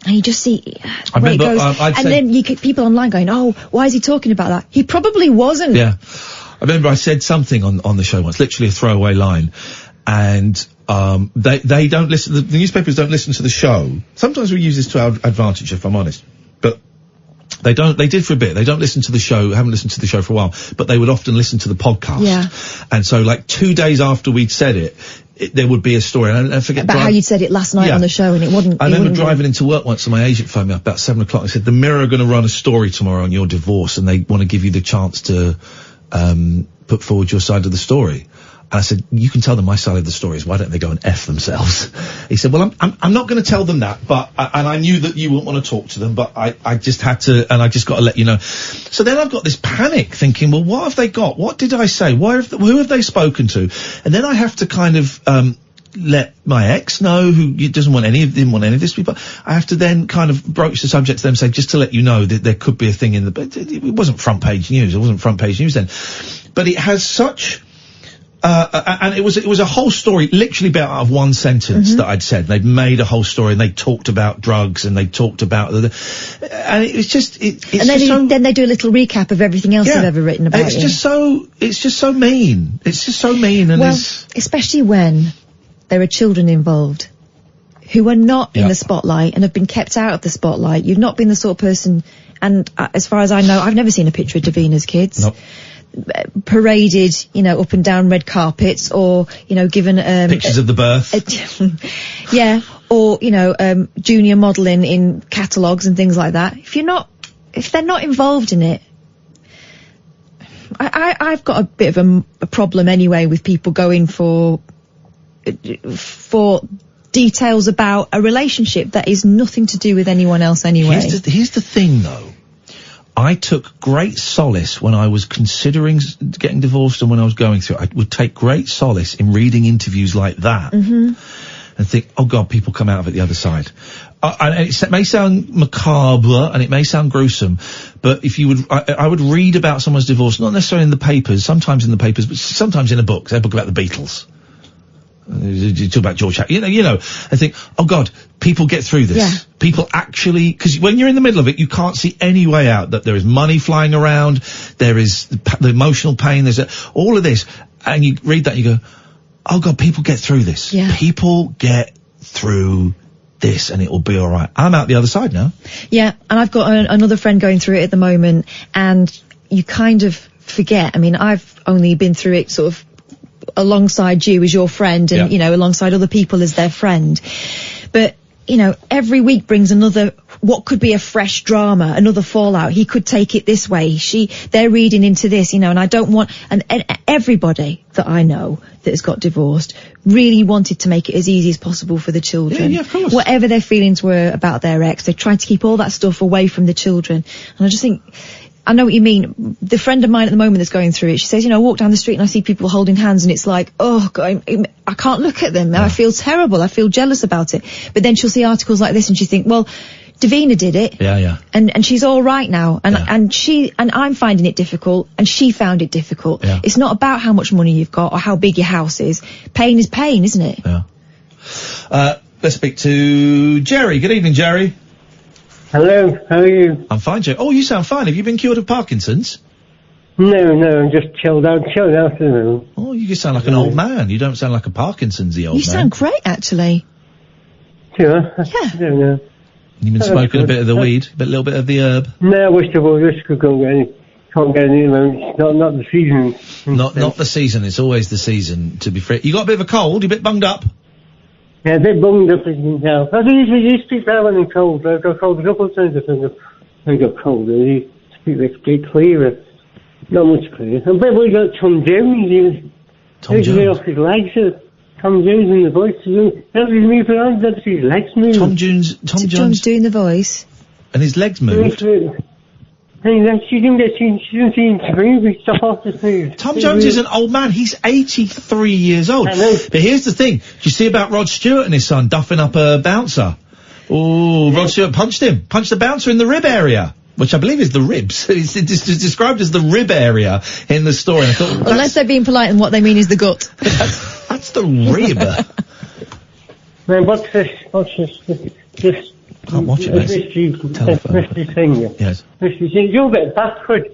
you just see where it goes. And then you get people online going, oh, why is he talking about that? He probably wasn't. Yeah. I remember I said something on the show once, literally a throwaway line, and they don't listen, the newspapers don't listen to the show. Sometimes we use this to our advantage, if I'm honest. But they did for a bit. They don't listen to the show, haven't listened to the show for a while, but they would often listen to the podcast. Yeah. And so, like, 2 days after we'd said it, there would be a story. And I forget about how you'd said it last night on the show, and it wouldn't. I remember driving into work once, and my agent phoned me up about 7 o'clock and said, the Mirror are going to run a story tomorrow on your divorce, and they want to give you the chance to put forward your side of the story. And I said, you can tell them my side of the story is, why don't they go and F themselves? He said, well, I'm not going to tell them that, but, and I knew that you wouldn't want to talk to them, but I just had to, and I just got to let you know. So then I've got this panic thinking, well, what have they got? What did I say? Who have they spoken to? And then I have to kind of, let my ex know, who didn't want any of this, but I have to then kind of broach the subject to them, say, just to let you know that there could be a thing but it wasn't front page news. It wasn't front page news then. But it has such, and it was a whole story, literally about out of one sentence that I'd said. They'd made a whole story, and they talked about drugs, and they talked about and it was just, then they do a little recap of everything else they've ever written about. It's just so mean. It's just so mean, and especially when there are children involved who are not in the spotlight and have been kept out of the spotlight. You've not been the sort of person, and as far as I know, I've never seen a picture of Davina's kids. Nope. Paraded, you know, up and down red carpets, or, you know, given pictures of the birth. Or, you know, junior modelling in catalogues and things like that. If they're not involved in it, I've got a bit of a problem anyway with people going for details about a relationship that is nothing to do with anyone else anyway. Here's the thing, though. I took great solace when I was considering getting divorced, and when I was going through it. I would take great solace in reading interviews like that and think, oh God, people come out of it the other side. And it may sound macabre and it may sound gruesome, but if you would, I would read about someone's divorce, not necessarily in the papers, sometimes in the papers, but sometimes in a book, say a book about the Beatles. You talk about George Harrison. You know, I think, oh God, people get through this. Yeah. People actually, because when you're in the middle of it, you can't see any way out, that there is money flying around, there is the emotional pain, there's all of this, and you read that and you go, oh God, people get through this. Yeah. People get through this and it will be alright. I'm out the other side now. Yeah, and I've got another friend going through it at the moment, and you kind of forget. I mean, I've only been through it sort of alongside you as your friend, and, you know, alongside other people as their friend. But, you know, every week brings another, what could be a fresh drama, another fallout. He could take it this way. They're reading into this, you know, and I don't want, and everybody that I know that has got divorced really wanted to make it as easy as possible for the children. Yeah, of course. Whatever their feelings were about their ex, they tried to keep all that stuff away from the children. And I just think, I know what you mean. The friend of mine at the moment that's going through it, she says, you know, I walk down the street and I see people holding hands, and it's like, oh God, I can't look at them. I feel terrible. I feel jealous about it. But then she'll see articles like this and she think, well, Davina did it. Yeah. And she's all right now. And I'm finding it difficult, and she found it difficult. Yeah. It's not about how much money you've got or how big your house is. Pain is pain, isn't it? Yeah. Let's speak to Jerry. Good evening, Jerry. Hello, how are you? I'm fine, Jerry. Oh, you sound fine. Have you been cured of Parkinson's? No, I'm just chilled out at the moment. Oh, you just sound like an old man. You don't sound like a Parkinson's-y old man. You sound great, actually. Yeah. I don't know. You've been smoking a bit of the weed, a little bit of the herb. No, I wish I was. Can't get any at the moment. Not the season. Not the season. It's always the season to be free. You got a bit of a cold? You a bit bunged up? Yeah, a bit bunged up, as you can tell. I used to speak better when I'm cold. I got cold a couple of times. I got cold. I used to speak a bit clearer. Not much clearer. I bet we got Tom Jones. Tom Jones? Off his legs. Tom Jones in the voice. That's his move around. That's his legs move. Tom Jones doing the voice. And his legs moved? She didn't seem to move. He stuff off the food. Tom Jones is an old man. He's 83 years old. I know. But here's the thing. Did you see about Rod Stewart and his son duffing up a bouncer? Oh, Rod Stewart punched the bouncer in the rib area, which I believe is the ribs. It's described as the rib area in the story. I thought, unless they're being polite and what they mean is the gut. That's the rib. Man, what's this? Can't watch it, Mystery thing. Yes. Mystery thing. You're a bit backward.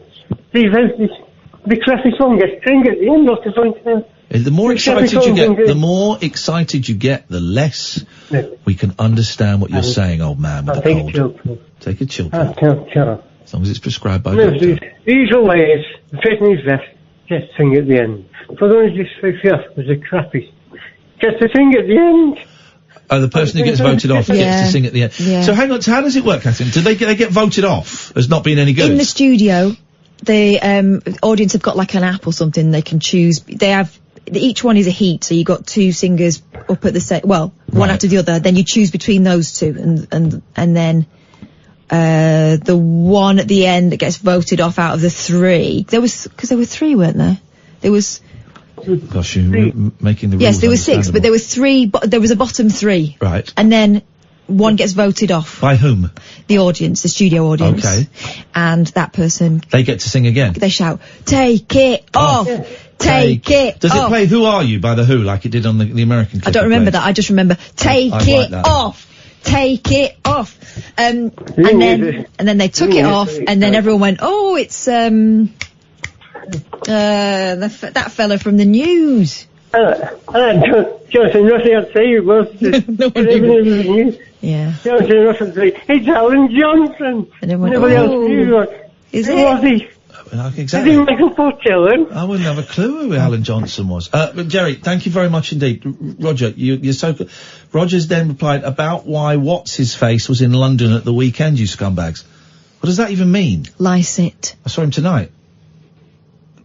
The crappy song gets string at the end of the point. The more excited you get, the less we can understand what you're saying, old man. With take a chill pill. Take a chill pill. As long as it's prescribed by no, doctor. These are ways. Fitting his vest. Just sing at the end. For those just off was a crappy. Just to sing at the end. Oh, the person who gets voted off gets to sing at the end. Yeah. So hang on, so how does it work, Catherine? Do they get voted off as not being any good? In the studio, the audience have got like an app or something they can choose. They have, each one is a heat, so you got two singers up at the one after the other, then you choose between those two, and then the one at the end that gets voted off out of the three, because there were three, weren't there? There was... Gosh, you're making the rules. Yes, there were six, but there were three, there was a bottom three. Right. And then one gets voted off. By whom? The audience, the studio audience. Okay. And that person... They get to sing again? They shout, take it off! Take it Does off! it play Who Are You by The Who like it did on the American clip? I don't remember that, I just remember, take it off! Take it off! And then they took it off, and then everyone went, oh, it's, that fella from the news. Jonathan Russell, I'd say it was. Yeah. Jonathan Russell, it's Alan Johnson. And everyone Nobody else knew. Is Who it? was he? Exactly. Is he Michael Portillo? I wouldn't have a clue who Alan Johnson was. But Jerry, thank you very much indeed. Roger, you're so good. Roger's then replied about why What's-His-Face was in London at the weekend, you scumbags. What does that even mean? Lycett. I saw him tonight.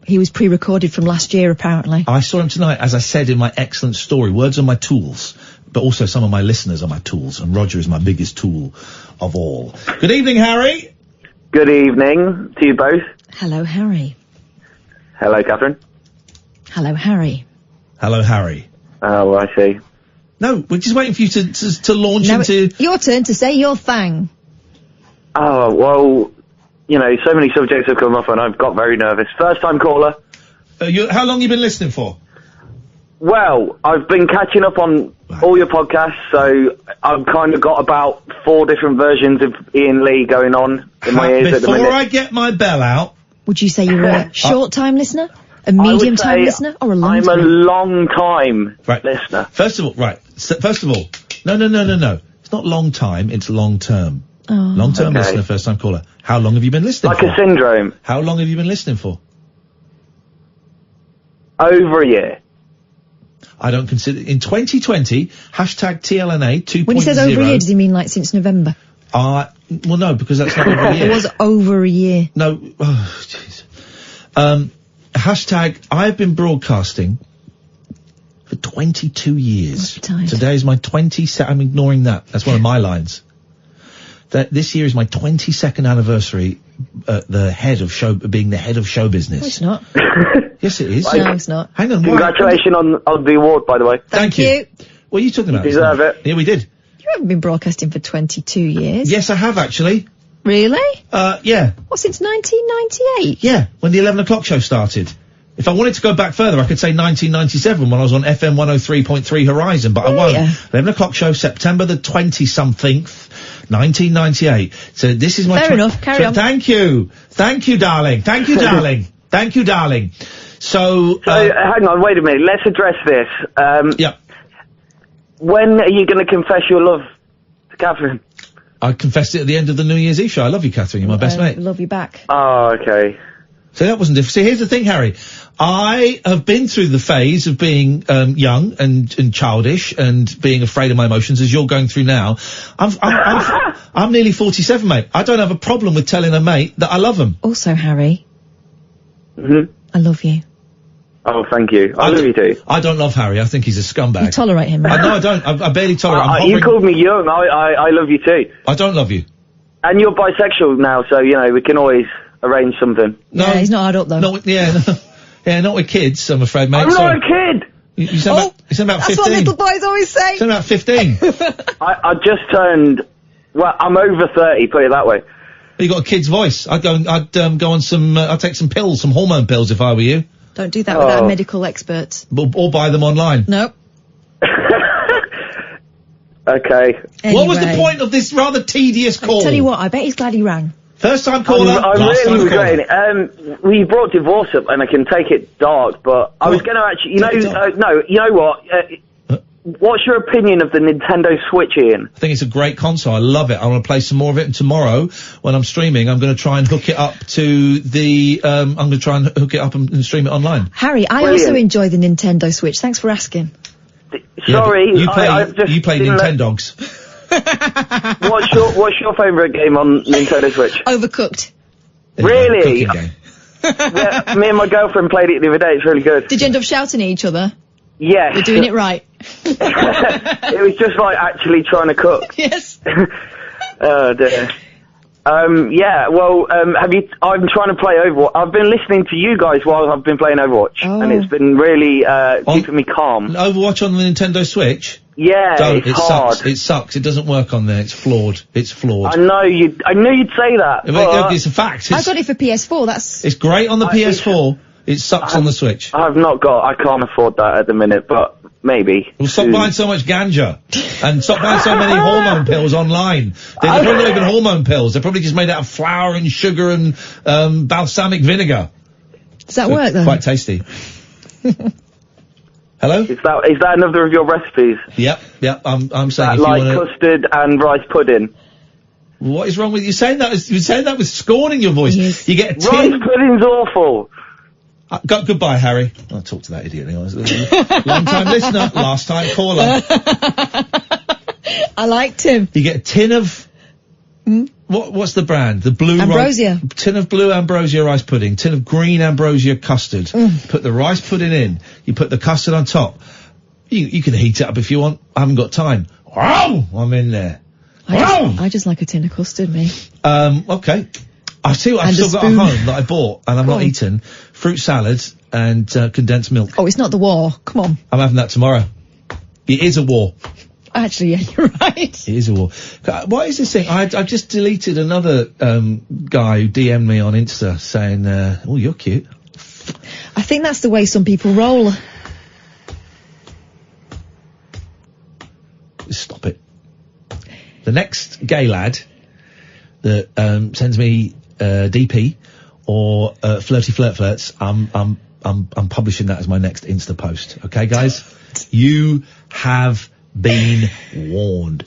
He was pre-recorded from last year, apparently. I saw him tonight, as I said in my excellent story. Words are my tools, but also some of my listeners are my tools, and Roger is my biggest tool of all. Good evening, Harry. Good evening to you both. Hello, Harry. Hello, Catherine. Hello, Harry. Hello, Harry. Oh, I see. No, we're just waiting for you to launch into... Your turn to say your thing. Oh, well... You know, so many subjects have come up and I've got very nervous. First time caller. How long you been listening for? Well, I've been catching up on all your podcasts, so I've kind of got about 4 different versions of Iain Lee going on in my ears at the minute. Before I get my bell out... Would you say you're a short-time listener? A medium-time listener? Or a long-time? I'm a long-time listener. First of all, no. It's not long time, it's long-term. Oh. Long-term listener, first-time caller. How long have you been listening for? Like a syndrome. How long have you been listening for? Over a year. I don't consider... In 2020, hashtag TLNA 2.0... When he says over a year, does he mean like since November? Well, no, because that's not over a year. It was over a year. No, jeez. Hashtag, I've been broadcasting for 22 years. Today's my 22nd... I'm ignoring that. That's one of my lines. This year is my 22nd anniversary being the head of show business. No, it's not. Yes, it is. No, it's not. Hang on. Congratulations on the award, by the way. Thank you. What are you talking about? You deserve it. Yeah, we did. You haven't been broadcasting for 22 years. Yes, I have, actually. Really? Yeah. What, since 1998? Yeah, when the 11 o'clock show started. If I wanted to go back further, I could say 1997 when I was on FM 103.3 Horizon, but I won't. Yeah. 11 o'clock show, September the 20-something, 1998. So this is my... Fair enough, carry on. Thank you. Thank you, darling. Thank you, darling. Thank you, darling. So hang on, wait a minute. Let's address this. Yeah. When are you going to confess your love to Catherine? I confessed it at the end of the New Year's Eve show. I love you, Catherine. You're my best mate. Love you back. Oh, okay. So that wasn't different. See, here's the thing, Harry. I have been through the phase of being young and childish and being afraid of my emotions, as you're going through now. I'm nearly 47, mate. I don't have a problem with telling a mate that I love him. Also, Harry. I love you. Oh, thank you. I love you too. I don't love Harry. I think he's a scumbag. You tolerate him, No, right? I don't. I barely tolerate him. You called me young. I love you too. I don't love you. And you're bisexual now, so, we can always arrange something. No, yeah, he's not adult though. Not with kids, I'm afraid, mate. I'm not a kid! You sound about 15. That's what little boys always say. You sound about 15. I just turned... Well, I'm over 30, put it that way. You got a kid's voice. I'd go on some... I'd take some pills, some hormone pills if I were you. Don't do that without a medical expert. Or buy them online. Nope. Okay. Anyway. What was the point of this rather tedious call? I'll tell you what, I bet he's glad he rang. First time caller, I'm really regretting it. We brought divorce up, and I can take it dark, but I was going to actually... you know what? What's your opinion of the Nintendo Switch, Ian? I think it's a great console. I love it. I want to play some more of it. And tomorrow, when I'm streaming, I'm going to try and hook it up to the... I'm going to try and hook it up and stream it online. Harry, I also enjoy the Nintendo Switch. Thanks for asking. Sorry, you play Nintendogs. What's your favourite game on Nintendo Switch? Overcooked. Really? Cooking game. Yeah, me and my girlfriend played it the other day. It's really good. Did you end up shouting at each other? Yes. You're doing it right. It was just like actually trying to cook. Yes. Oh dear. Yeah, well, I'm trying to play Overwatch. I've been listening to you guys while I've been playing Overwatch, and it's been really, keeping me calm. Overwatch on the Nintendo Switch? Yeah, it's hard. Sucks. It sucks. It doesn't work on there. It's flawed. I knew you'd say that. It's a fact. I got it for PS4, It's great on the PS4. It sucks on the Switch. I can't afford that at the minute, but maybe. Well, stop buying so much ganja. And stop buying so many hormone pills online. They're probably not even hormone pills. They're probably just made out of flour and sugar and, balsamic vinegar. Does that work, though? Quite tasty. Hello? Is that another of your recipes? Yep, I'm saying custard and rice pudding. What is wrong with you saying that? You're saying that with scorn in your voice. Yes. You get a tin... Rice pudding's awful. Goodbye, Harry. I'll talk to that idiot. Long time listener, last time caller. I liked him. You get a tin of... What's the brand? The blue... Ambrosia. Tin of blue ambrosia rice pudding. Tin of green ambrosia custard. Put the rice pudding in. You put the custard on top. You can heat it up if you want. I haven't got time. Wow! I'm in there. I just like a tin of custard, me. Okay. I see what I've still got at home that I bought and I'm not eating. Fruit salad and condensed milk. Oh, it's not the war. Come on. I'm having that tomorrow. It is a war. Actually, yeah, you're right. It is a war. What is this thing? I just deleted another guy who DM'd me on Insta saying, oh, you're cute. I think that's the way some people roll. Stop it. The next gay lad that sends me DP or flirty flirts, I'm publishing that as my next Insta post. Okay, guys, you have been warned.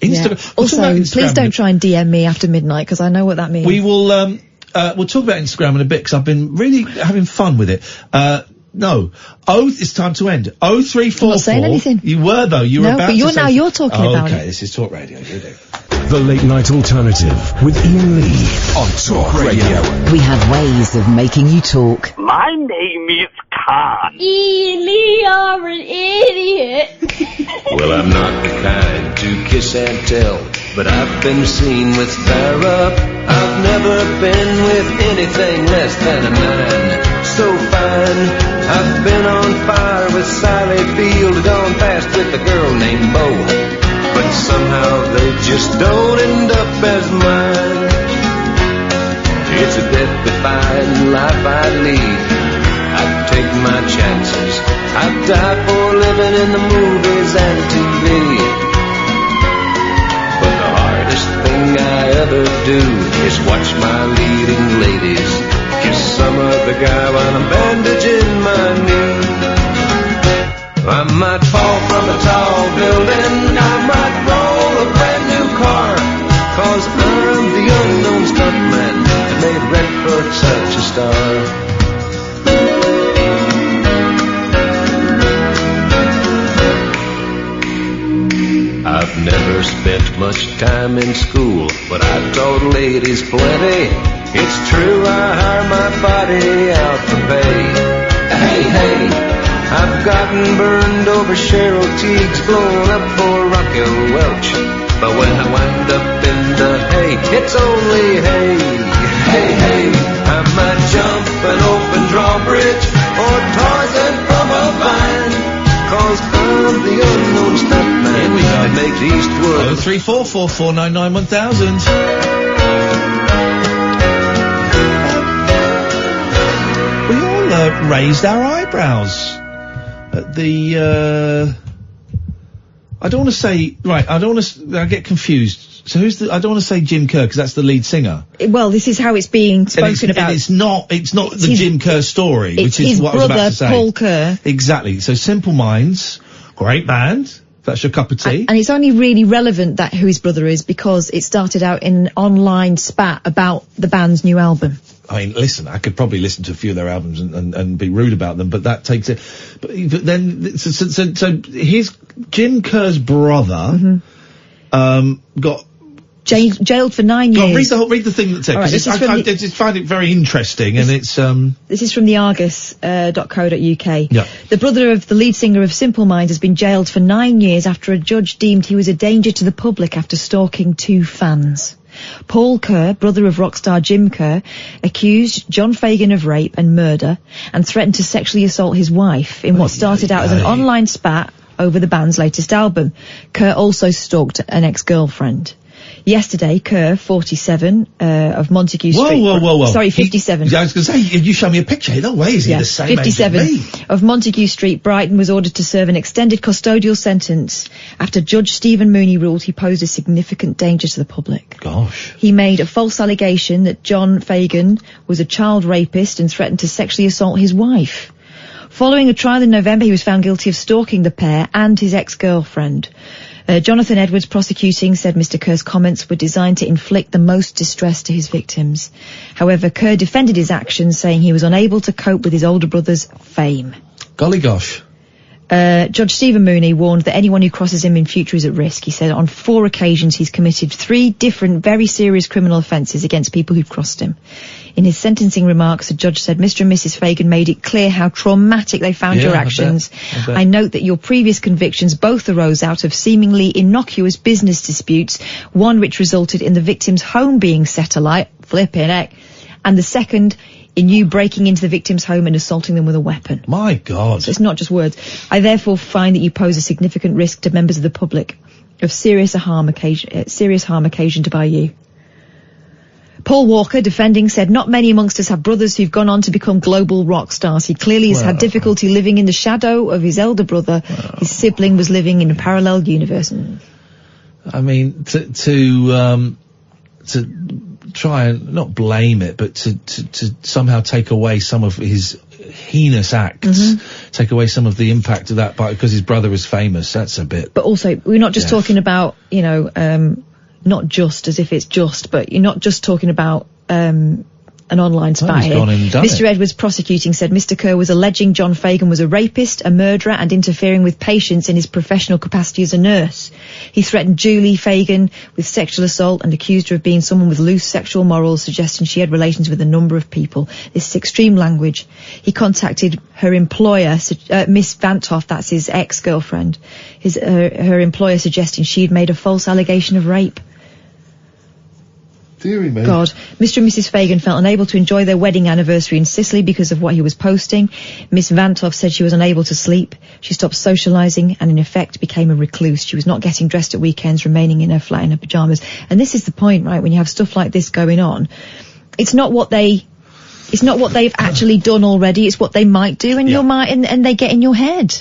Also, please don't try and DM me after midnight because I know what that means. We will. We'll talk about Instagram in a bit because I've been really having fun with it. No. It's time to end. 0344. I'm not saying anything. You were, though. You were about but to say... now you're talking about it. Okay, this is Talk Radio. You do. The Late Night Alternative with Iain Lee on Talk Radio. We have ways of making you talk. My name is Khan. Iain Lee, you're an idiot. Well, I'm not the kind to kiss and tell, but I've been seen with Farrah. I've never been with anything less than a 9. So fine, I've been on fire with Sally Field, gone fast with a girl named Bo, but somehow they just don't end up as mine. It's a death-defying life I lead. I take my chances. I die for living in the movies and TV. But the hardest thing I ever do is watch my leading ladies kiss some other guy while I'm bandaging my knee. I might fall from a tall building, I might roll a brand new car, 'cause I'm the unknown stuntman that made Redford such a star. I've never spent much time in school, but I've taught ladies plenty. It's true, I hire my body out for pay. Hey, I've gotten burned over Cheryl Teague's, blown up for Raquel Welch. But when I wind up in the hay, it's only hay. Hey, I might jump an open drawbridge or Tarzan from a vine, 'cause I'm the unknown stuntman that makes Eastwood. 03444991000. We all raised our eyebrows at the. I don't want to say I get confused. So who's the? I don't want to say Jim Kerr because that's the lead singer. Well, this is how it's being spoken about. And it's not the Jim Kerr story, which is what I was about to say. It's his brother, Paul Kerr. Exactly. So Simple Minds, great band. That's your cup of tea. And it's only really relevant that who his brother is because it started out in an online spat about the band's new album. I mean, listen, I could probably listen to a few of their albums and be rude about them, but that takes it. But then, so here's Jim Kerr's brother, got jailed for 9 years. Read the thing that's there, because I just find it very interesting, and it's, This is from the Argus.co.uk. Yeah. The brother of the lead singer of Simple Minds has been jailed for 9 years after a judge deemed he was a danger to the public after stalking 2 fans. Paul Kerr, brother of rock star Jim Kerr, accused John Fagan of rape and murder and threatened to sexually assault his wife in what started out as an online spat over the band's latest album. Kerr also stalked an ex-girlfriend. Yesterday, Kerr, 47, of Montague Street... Whoa. Sorry, 57. I was going to say, you show me a picture. No way is he the same 57 age as me. of Montague Street, Brighton, was ordered to serve an extended custodial sentence after Judge Stephen Mooney ruled he posed a significant danger to the public. Gosh. He made a false allegation that John Fagan was a child rapist and threatened to sexually assault his wife. Following a trial in November, he was found guilty of stalking the pair and his ex-girlfriend. Jonathan Edwards, prosecuting, said Mr. Kerr's comments were designed to inflict the most distress to his victims. However, Kerr defended his actions, saying he was unable to cope with his older brother's fame. Golly gosh. Judge Stephen Mooney warned that anyone who crosses him in future is at risk. He said on 4 occasions he's committed 3 different very serious criminal offences against people who've crossed him. In his sentencing remarks, the judge said Mr. and Mrs. Fagan made it clear how traumatic they found your actions. I bet. I note that your previous convictions both arose out of seemingly innocuous business disputes, one which resulted in the victim's home being set alight, flipping heck, and the second in you breaking into the victim's home and assaulting them with a weapon. My God. So it's not just words. I therefore find that you pose a significant risk to members of the public of serious harm occasioned by you. Paul Walker, defending, said not many amongst us have brothers who've gone on to become global rock stars. He clearly has had difficulty living in the shadow of his elder brother. His sibling was living in a parallel universe. I mean, to try and not blame it, but to somehow take away some of his heinous acts, take away some of the impact of that because his brother is famous. That's a bit. But also, we're not just talking about, you know, not just as if it's just, but you're not just talking about an online spy. Mr. Edwards prosecuting said Mr. Kerr was alleging John Fagan was a rapist, a murderer, and interfering with patients in his professional capacity as a nurse. He threatened Julie Fagan with sexual assault and accused her of being someone with loose sexual morals, suggesting she had relations with a number of people. This is extreme language. He contacted her employer, Miss Vantoff, that's his ex-girlfriend, her employer, suggesting she'd made a false allegation of rape. Deary me. God. Mr. and Mrs. Fagan felt unable to enjoy their wedding anniversary in Sicily because of what he was posting. Miss Vantoff said she was unable to sleep. She stopped socialising and in effect became a recluse. She was not getting dressed at weekends, remaining in her flat in her pyjamas. And this is the point, right, when you have stuff like this going on. It's not what they've actually done already, it's what they might do and and they get in your head.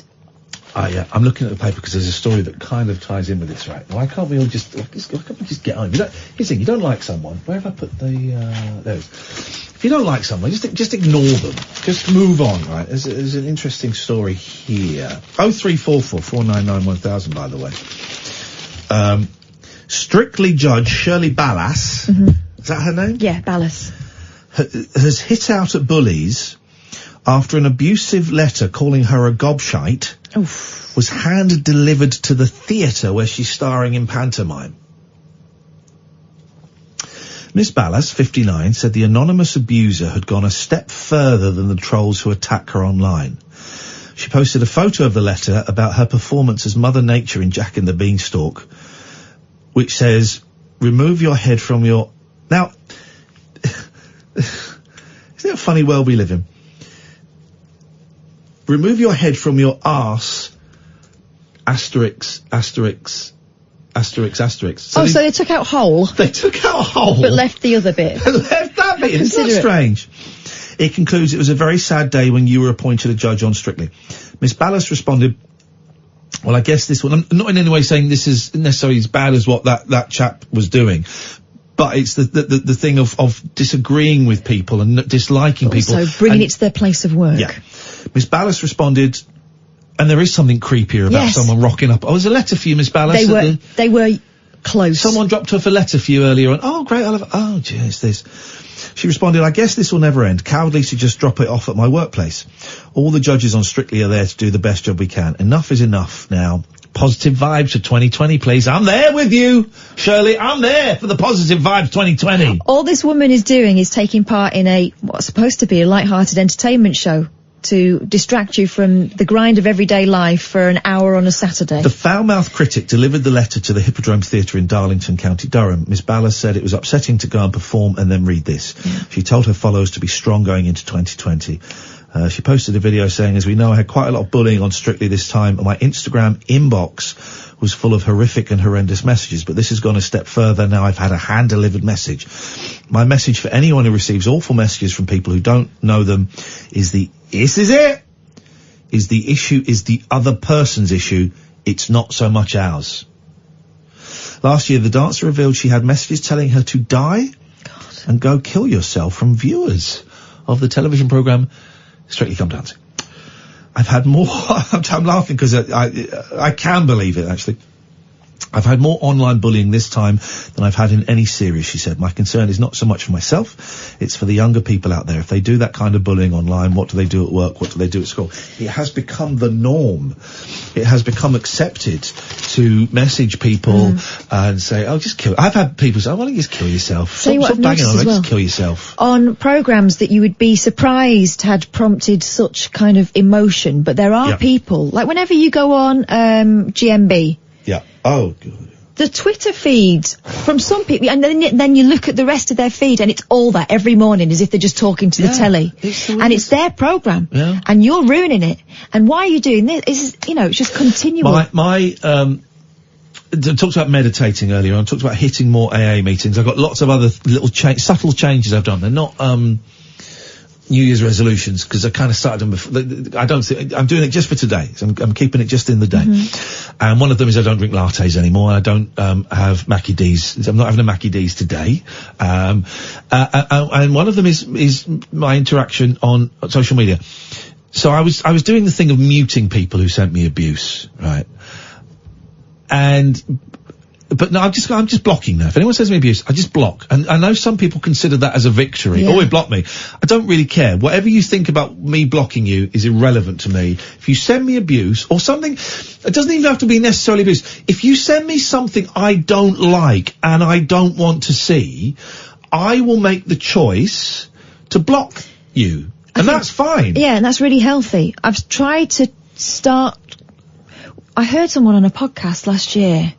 Yeah, I'm looking at the paper because there's a story that kind of ties in with this, right? Why can't we all just get on? Here's the thing, you don't like someone. Where have I put the, there it is. If you don't like someone, just ignore them. Just move on, right? There's an interesting story here. 0344 499 1000, by the way. Strictly Judge Shirley Ballas, is that her name? Yeah, Ballas. Has hit out at bullies after an abusive letter calling her a gobshite was hand-delivered to the theatre where she's starring in pantomime. Miss Ballas, 59, said the anonymous abuser had gone a step further than the trolls who attack her online. She posted a photo of the letter about her performance as Mother Nature in Jack and the Beanstalk, which says, remove your head from your... Now, isn't it a funny world we live in? Remove your head from your arse, asterisk, asterisk, asterisk, asterisk. So they took out whole? They took out whole. But left the other bit. Left that bit. Isn't that strange? It concludes, it was a very sad day when you were appointed a judge on Strictly. Miss Ballas responded, well, I guess this one, I'm not in any way saying this is necessarily as bad as what that chap was doing. But it's the thing of disagreeing with people and disliking people. Also bringing it to their place of work. Yeah. Miss Ballas responded, and there is something creepier about someone rocking up. Oh, there's a letter for you, Miss Ballas. They were close. Someone dropped off a letter for you earlier on. Oh, great, oh, jeez, this. She responded, I guess this will never end. Cowardly to just drop it off at my workplace. All the judges on Strictly are there to do the best job we can. Enough is enough now. Positive vibes for 2020, please. I'm there with you, Shirley. I'm there for the positive vibes 2020. All this woman is doing is taking part in what's supposed to be a light-hearted entertainment show to distract you from the grind of everyday life for an hour on a Saturday. The foul-mouthed critic delivered the letter to the Hippodrome Theatre in Darlington, County Durham. Miss Ballas said it was upsetting to go and perform and then read this. Yeah. She told her followers to be strong going into 2020. She posted a video saying, as we know, I had quite a lot of bullying on Strictly this time, and my Instagram inbox was full of horrific and horrendous messages, but this has gone a step further. Now I've had a hand-delivered message. My message for anyone who receives awful messages from people who don't know them is the issue is the other person's issue. It's not so much ours. Last year, the dancer revealed she had messages telling her to die and go kill yourself from viewers of the television programme Strictly Come Dancing. I've had more... I'm laughing because I can believe it, actually. I've had more online bullying this time than I've had in any series, she said. My concern is not so much for myself, it's for the younger people out there. If they do that kind of bullying online, what do they do at work? What do they do at school? It has become the norm. It has become accepted to message people and say, oh, just kill... I've had people say, oh, why don't you just kill yourself? Stop banging on it, just kill yourself. On programmes that you would be surprised had prompted such kind of emotion, but there are people, like whenever you go on GMB... Yeah. Oh, good. The Twitter feeds from some people, and then you look at the rest of their feed, and it's all that every morning, as if they're just talking to the telly, and it's their programme, and you're ruining it. And why are you doing this? It's just continual. I talked about meditating earlier. I talked about hitting more AA meetings. I've got lots of other little subtle changes I've done. They're not New Year's resolutions, because I kind of started them before. I'm doing it just for today. So I'm keeping it just in the day. And one of them is I don't drink lattes anymore. I don't have Mackie D's. I'm not having a Mackie D's today. And one of them is my interaction on social media. So I was doing the thing of muting people who sent me abuse, right? But no, I'm just blocking now. If anyone sends me abuse, I just block. And I know some people consider that as a victory. Yeah. Oh, he blocked me. I don't really care. Whatever you think about me blocking you is irrelevant to me. If you send me abuse or something, it doesn't even have to be necessarily abuse. If you send me something I don't like and I don't want to see, I will make the choice to block you. And that's fine. Yeah, and that's really healthy. I've tried to start... I heard someone on a podcast last year.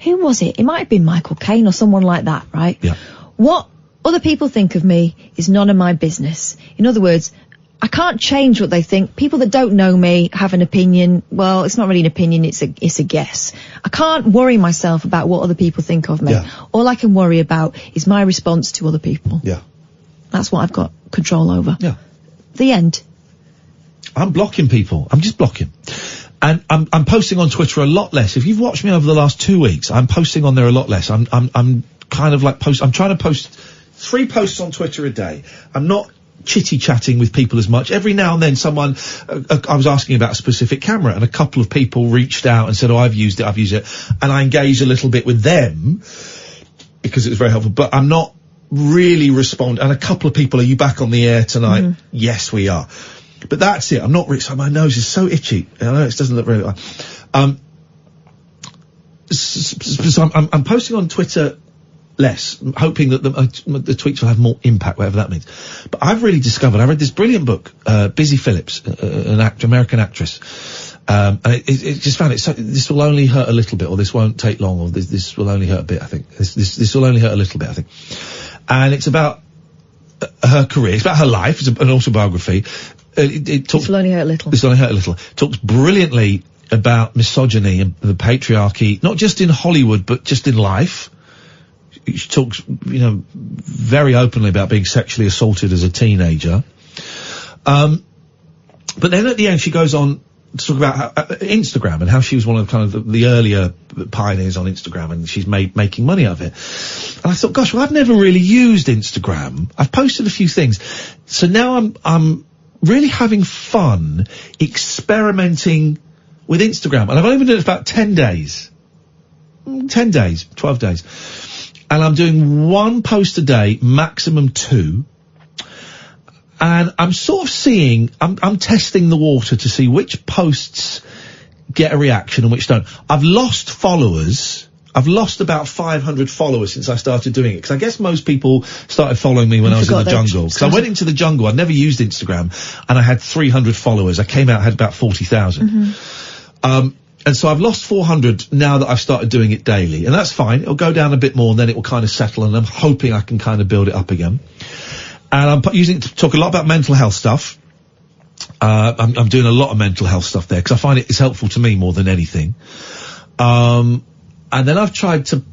Who was it? It might have been Michael Caine or someone like that, right? Yeah. What other people think of me is none of my business. In other words, I can't change what they think. People that don't know me have an opinion. Well, it's not really an opinion, it's a guess. I can't worry myself about what other people think of me. Yeah. All I can worry about is my response to other people. Yeah. That's what I've got control over. Yeah. The end. I'm blocking people. I'm just blocking. And I'm posting on Twitter a lot less. If you've watched me over the last 2 weeks, I'm posting on there a lot less. I'm kind of like I'm trying to post 3 posts on Twitter a day. I'm not chitty-chatting with people as much. Every now and then someone, I was asking about a specific camera and a couple of people reached out and said, oh, I've used it. And I engaged a little bit with them because it was very helpful, but I'm not really responding. And a couple of people, are you back on the air tonight? Yes, we are. But that's it. I'm not really, so my nose is so itchy. I know it doesn't look very well. So I'm posting on Twitter less, hoping that the tweets will have more impact, whatever that means. But I've really discovered, I read this brilliant book, Busy Phillips, an American actress. And it just found it, so this will only hurt a little bit, or this won't take long, or this will only hurt a bit, I think. This will only hurt a little bit, I think. And it's about her career, it's about her life, it's an autobiography. It talks, this will only hurt a little. This will only hurt a little. Talks brilliantly about misogyny and the patriarchy, not just in Hollywood, but just in life. She talks, very openly about being sexually assaulted as a teenager. But then at the end she goes on to talk about Instagram and how she was one of the earlier pioneers on Instagram, and she's making money out of it. And I thought, gosh, well, I've never really used Instagram. I've posted a few things. So now I'm really having fun experimenting with Instagram. And I've only been doing it for about 10 days. 10 days, 12 days. And I'm doing 1 post a day, maximum 2. And I'm sort of seeing, I'm testing the water to see which posts get a reaction and which don't. I've lost followers. I've lost about 500 followers since I started doing it, because I guess most people started following me when I was in the jungle. Because I went into the jungle, I'd never used Instagram, and I had 300 followers. I came out, had about 40,000. And so I've lost 400 now that I've started doing it daily, and that's fine. It'll go down a bit more, and then it will kind of settle, and I'm hoping I can kind of build it up again. And I'm using it to talk a lot about mental health stuff. I'm doing a lot of mental health stuff there, because I find it is helpful to me more than anything. And then I've tried to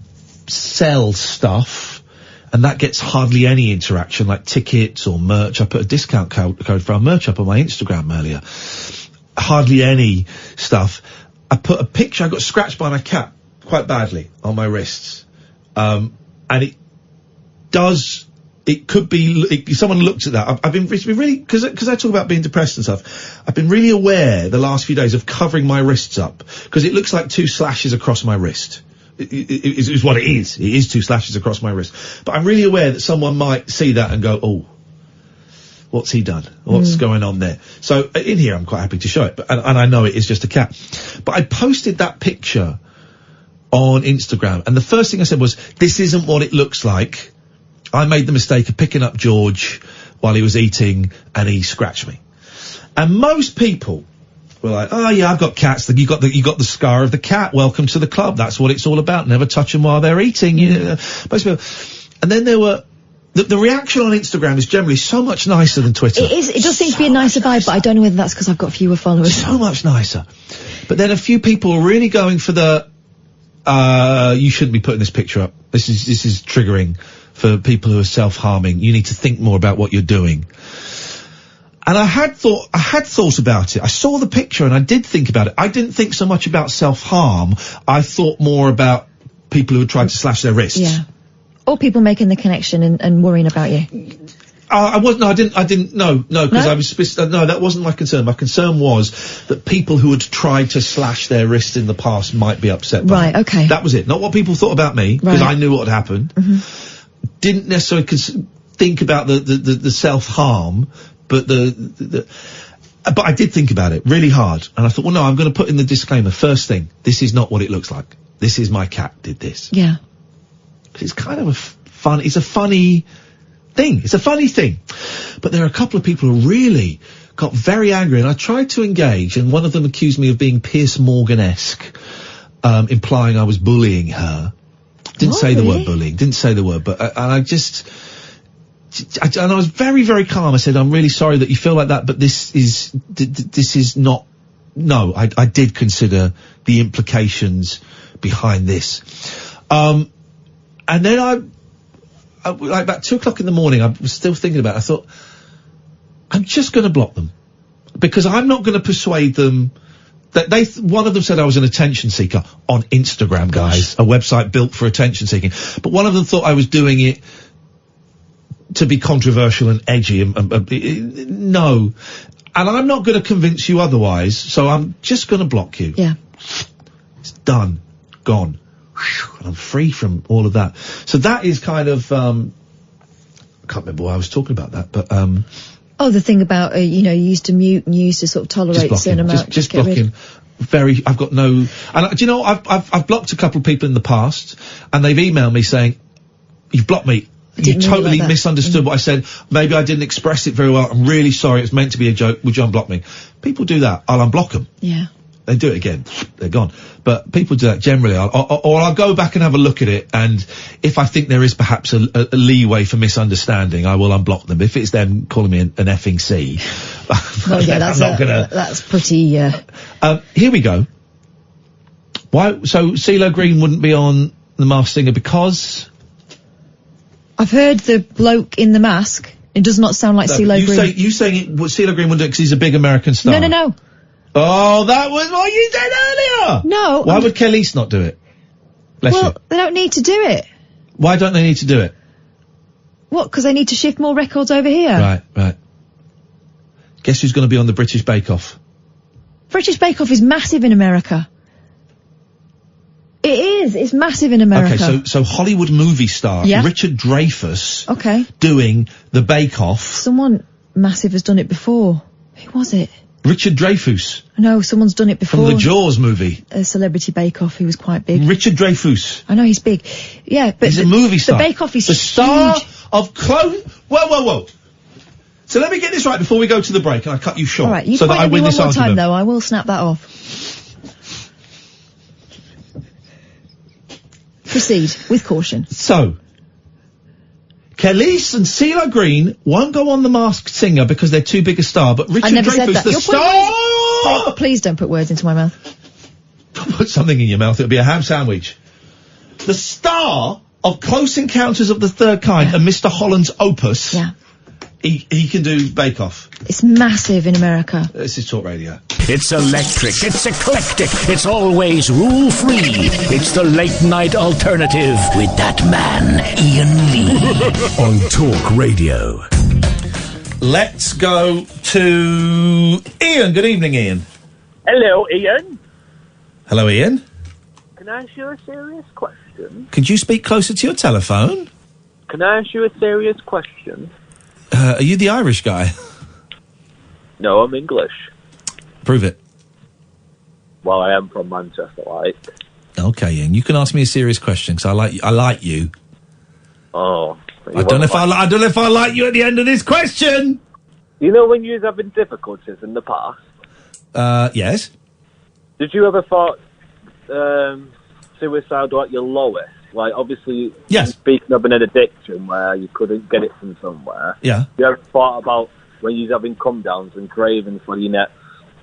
sell stuff, and that gets hardly any interaction, like tickets or merch. I put a discount code for our merch up on my Instagram earlier. Hardly any stuff. I put a picture, I got scratched by my cat quite badly on my wrists. And it could be, someone looked at that. I've been really, because I talk about being depressed and stuff, I've been really aware the last few days of covering my wrists up, because it looks like 2 slashes across my wrist. It is what it is. It is 2 slashes across my wrist. But I'm really aware that someone might see that and go, oh, what's he done? What's going on there? So in here I'm quite happy to show it, and I know it is just a cat. But I posted that picture on Instagram, and the first thing I said was, this isn't what it looks like. I made the mistake of picking up George while he was eating, and he scratched me. And most people were like, oh yeah, I've got cats. You got the scar of the cat. Welcome to the club. That's what it's all about. Never touch them while they're eating. Most people. And then there were, the reaction on Instagram is generally so much nicer than Twitter. It is. It does seem to be a nicer vibe, but I don't know whether that's because I've got fewer followers. So much nicer. But then a few people are really going for the, you shouldn't be putting this picture up. This is triggering for people who are self-harming. You need to think more about what you're doing. And I had thought about it. I saw the picture and I did think about it. I didn't think so much about self-harm. I thought more about people who had tried to slash their wrists. Yeah. Or people making the connection and worrying about you. I didn't, no, because I was, no, that wasn't my concern. My concern was that people who had tried to slash their wrists in the past might be upset by Right, okay. That was it. Not what people thought about me, because I knew what had happened. Mm-hmm. Didn't necessarily think about the self-harm, but but I did think about it really hard. And I thought, well, no, I'm going to put in the disclaimer. First thing, this is not what it looks like. This is my cat did this. Yeah. It's kind of it's a funny thing. It's a funny thing. But there are a couple of people who really got very angry, and I tried to engage, and one of them accused me of being Piers Morgan-esque, implying I was bullying her. Didn't say the word bullying, didn't say the word, but, and I was very, very calm. I said, I'm really sorry that you feel like that, but this is not, no, I did consider the implications behind this. And then like about 2 o'clock in the morning, I was still thinking about it. I thought, I'm just going to block them. Because I'm not going to persuade them that one of them said I was an attention seeker on Instagram, guys. A website built for attention seeking. But one of them thought I was doing it to be controversial and edgy no. And I'm not going to convince you otherwise, so I'm just going to block you. Yeah. It's done. Gone. And I'm free from all of that. So that is kind of, I can't remember why I was talking about that, but, Oh, the thing about, you used to mute and you used to sort of tolerate a certain amount. Just blocking. I've got no, and do you know, I've blocked a couple of people in the past, and they've emailed me saying, you've blocked me. You totally misunderstood what I said. Maybe I didn't express it very well. I'm really sorry. It was meant to be a joke. Would you unblock me? People do that. I'll unblock them. Yeah. They do it again. They're gone. But people do that generally. Or I'll go back and have a look at it, and if I think there is perhaps a leeway for misunderstanding, I will unblock them. If it's them calling me an effing C. Well, yeah, that's pretty, here we go. Why, so CeeLo Green wouldn't be on The Masked Singer because? I've heard the bloke in the mask. It does not sound like CeeLo Green. You saying CeeLo Green wouldn't do it because he's a big American star? No. Oh, that was what you said earlier! No. Why would Khalees not do it? Bless you. They don't need to do it. Why don't they need to do it? What, because they need to shift more records over here? Right. Guess who's going to be on the British Bake Off? British Bake Off is massive in America. It is. It's massive in America. Okay, so Hollywood movie star Richard Dreyfuss doing the Bake Off. Someone massive has done it before. Who was it? Richard Dreyfuss. No, someone's done it before. From the Jaws movie. A Celebrity Bake Off, he was quite big. Richard Dreyfuss. I know, he's big. Yeah, but he's a movie star. The Bake Off is the star of Whoa. So let me get this right before we go to the break, and I cut you short. All right, you so that I win this argument. One more time, though, I will snap that off. Proceed, with caution. So, Khalees and CeeLo Green won't go on The Masked Singer because they're too big a star, but Richard Dreyfuss, the star... Please don't put words into my mouth. Put something in your mouth, it'll be a ham sandwich. The star of Close Encounters of the Third Kind and Mr. Holland's Opus... Yeah. He can do Bake Off. It's massive in America. This is Talk Radio. It's electric, it's eclectic, it's always rule-free. It's the late-night alternative with that man, Iain Lee. On Talk Radio. Let's go to Iain. Good evening, Iain. Hello, Iain. Hello, Iain. Can I ask you a serious question? Could you speak closer to your telephone? Can I ask you a serious question? Are you the Irish guy? No, I'm English. Prove it. Well, I am from Manchester, like. Okay, Iain, you can ask me a serious question, because I like you. Oh. I don't know if I like you at the end of this question! You know when you was having difficulties in the past? Yes. Did you ever thought, suicide at your lowest? Like, obviously, speaking of an addiction where you couldn't get it from somewhere. Yeah. You ever thought about when you're having come-downs and cravings for your next,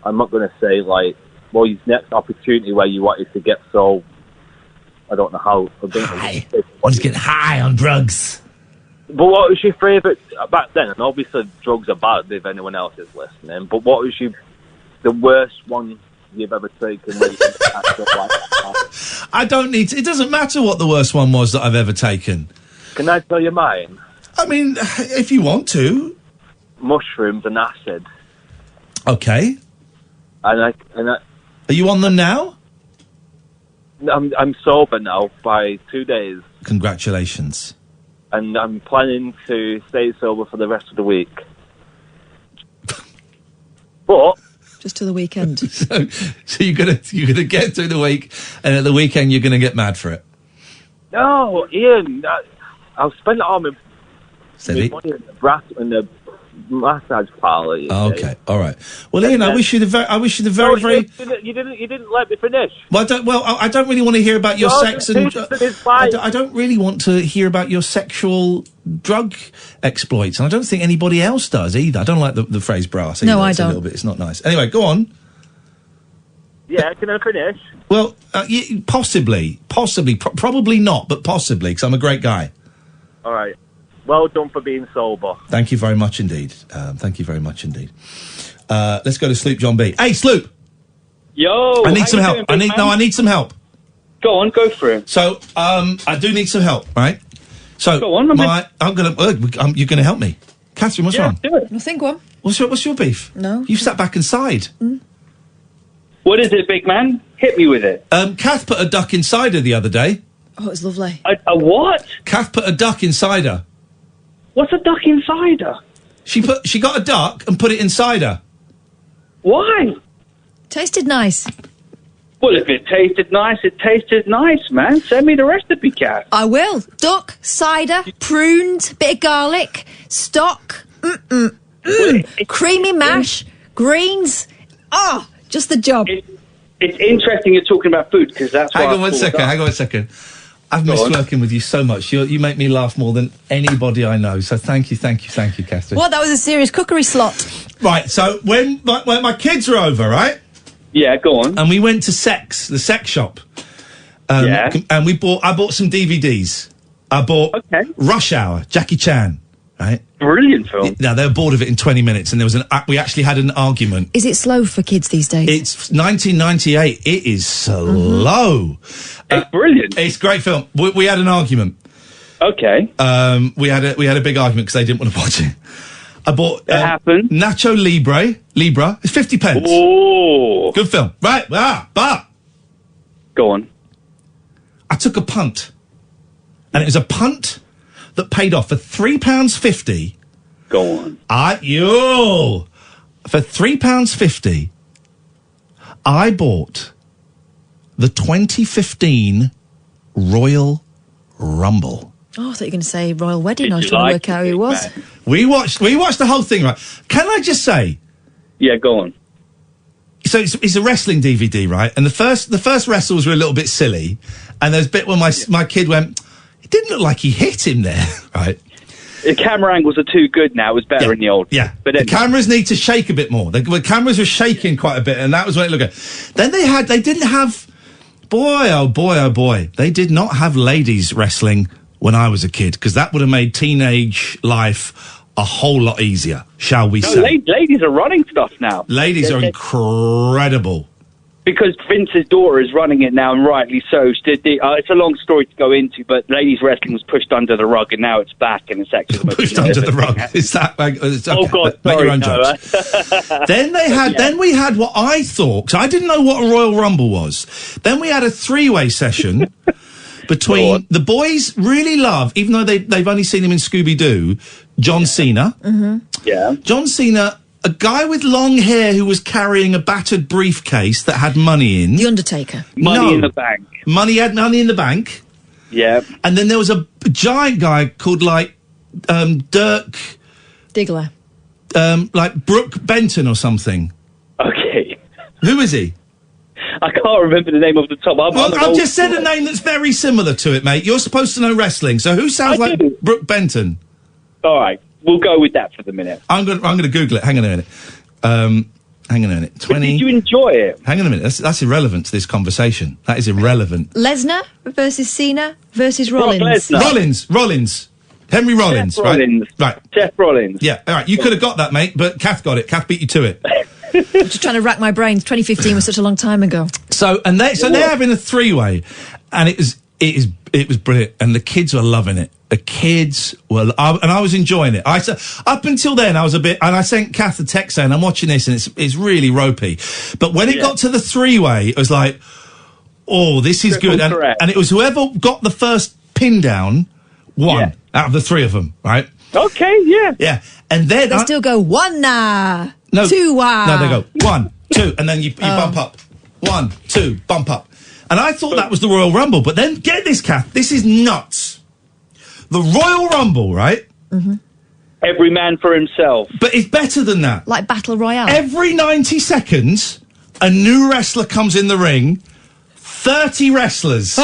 I'm not going to say, like, well, your next opportunity where you wanted to get so, I don't know how. High. Want to get high on drugs. But what was your favourite back then? And obviously drugs are bad if anyone else is listening, but what was the worst one you've ever taken where you can catch up like that? I don't need to. It doesn't matter what the worst one was that I've ever taken. Can I tell you mine? I mean, if you want to. Mushrooms and acid. Okay. And are you on them now? I'm sober now by 2 days. Congratulations. And I'm planning to stay sober for the rest of the week. But just to the weekend. so you're gonna get through the week, and at the weekend you're gonna get mad for it. No, Ian, I'll spend it on my money in the massage parlour. Okay, all right. Well, Ian, I wish you the very. You didn't let me finish. Well, I don't really want to hear about your sex and. I don't really want to hear about your sexual drug exploits, and I don't think anybody else does either. I don't like the phrase brass. Either. No, I it's don't. A little bit. It's not nice. Anyway, go on. Yeah, can I finish? Well, possibly, probably not, but possibly, because I'm a great guy. All right. Well done for being sober. Thank you very much indeed. Let's go to Sloop John B. Hey, Sloop. Yo. I need some help. I need some help. Go on, go for it. So, I do need some help, right? So, go on. you're gonna help me, Catherine. What's wrong? Do it. Nothing. Go on. What's your beef? No. You sat back and sighed. What is it, big man? Hit me with it. Kath put a duck inside her the other day. Oh, it was lovely. A what? Kath put a duck inside her. What's a duck inside her? She got a duck and put it inside her. Why? Tasted nice. Well, if it tasted nice, man. Send me the recipe, Kath. I will. Duck, cider, pruned, bit of garlic, stock, creamy mash, greens. Oh, just the job. It's interesting you're talking about food, because that's why Hang on one second. I've missed working with you so much. You make me laugh more than anybody I know. So thank you, Catherine. Well, that was a serious cookery slot. Right, so when my kids were over, right? Yeah, go on. And we went to the sex shop. And I bought some DVDs. I bought Rush Hour, Jackie Chan, right? Brilliant film. Now, they were bored of it in 20 minutes, and we actually had an argument. Is it slow for kids these days? It's 1998. It is slow. It's brilliant. It's a great film. We had an argument. Okay. We had a big argument because they didn't want to watch it. I bought Nacho Libre. It's 50 pence. Oh, good film, right? But go on. I took a punt, and it was a punt that paid off for £3.50. Go on. For £3.50, I bought the 2015 Royal Rumble. Oh, I thought you were going to say Royal Wedding. I was trying to work out who it was. We watched the whole thing, right? Can I just say? Yeah, go on. So it's a wrestling DVD, right? And the first wrestles were a little bit silly, and there's a bit where my kid went, it didn't look like he hit him there, right? The camera angles are too good now. It was better in the old. Yeah, but the cameras need to shake a bit more. The cameras were shaking quite a bit, and that was what it looked like. Then they didn't have, boy, they did not have ladies wrestling when I was a kid, because that would have made teenage life a whole lot easier, shall we say. Ladies are running stuff now. Ladies are incredible. Because Vince's daughter is running it now, and rightly so. It's a long story to go into, but ladies wrestling was pushed under the rug, and now it's back, and it's actually pushed under the rug. Is that? Okay. Oh God! Make Sorry, your own jokes. Then we had what I thought, because I didn't know what a Royal Rumble was. Then we had a three-way session between the boys. Really love, even though they've only seen him in Scooby-Doo, John Cena. Mm-hmm. Yeah, John Cena. A guy with long hair who was carrying a battered briefcase that had money in. The Undertaker. Money in the bank. Had money in the bank. Yeah. And then there was a giant guy called, like, Dirk... Diggler. Like Brooke Benton or something. Okay. Who is he? I can't remember the name off the top. I've just said a name that's very similar to it, mate. You're supposed to know wrestling, so who sounds like Brooke Benton? All right. We'll go with that for the minute. I'm going to Google it. Hang on a minute. 20. Did you enjoy it? Hang on a minute. That's irrelevant to this conversation. That is irrelevant. Lesnar versus Cena versus Rollins. Rollins. Henry Rollins, Seth Rollins. Right. Seth Rollins. Yeah, all right. You could have got that, mate, but Kath got it. Kath beat you to it. I'm just trying to rack my brains. 2015 was such a long time ago. So they're having a three-way, and it was brilliant, and the kids were loving it. The kids were, and I was enjoying it. Up until then, I was a bit, and I sent Kath a text saying, I'm watching this, and it's really ropey. But when it got to the three-way, it was like, oh, this is good. And it was whoever got the first pin down won out of the three of them, right? Okay, yeah. Yeah. And then They still go one-nah, no, two-wah. No, they go 1, 2, and then you bump up. 1, 2, bump up. And I thought that was the Royal Rumble, but then get this, Kath, this is nuts. The Royal Rumble, right? Mm-hmm. Every man for himself. But it's better than that. Like Battle Royale. Every 90 seconds, a new wrestler comes in the ring. 30 wrestlers.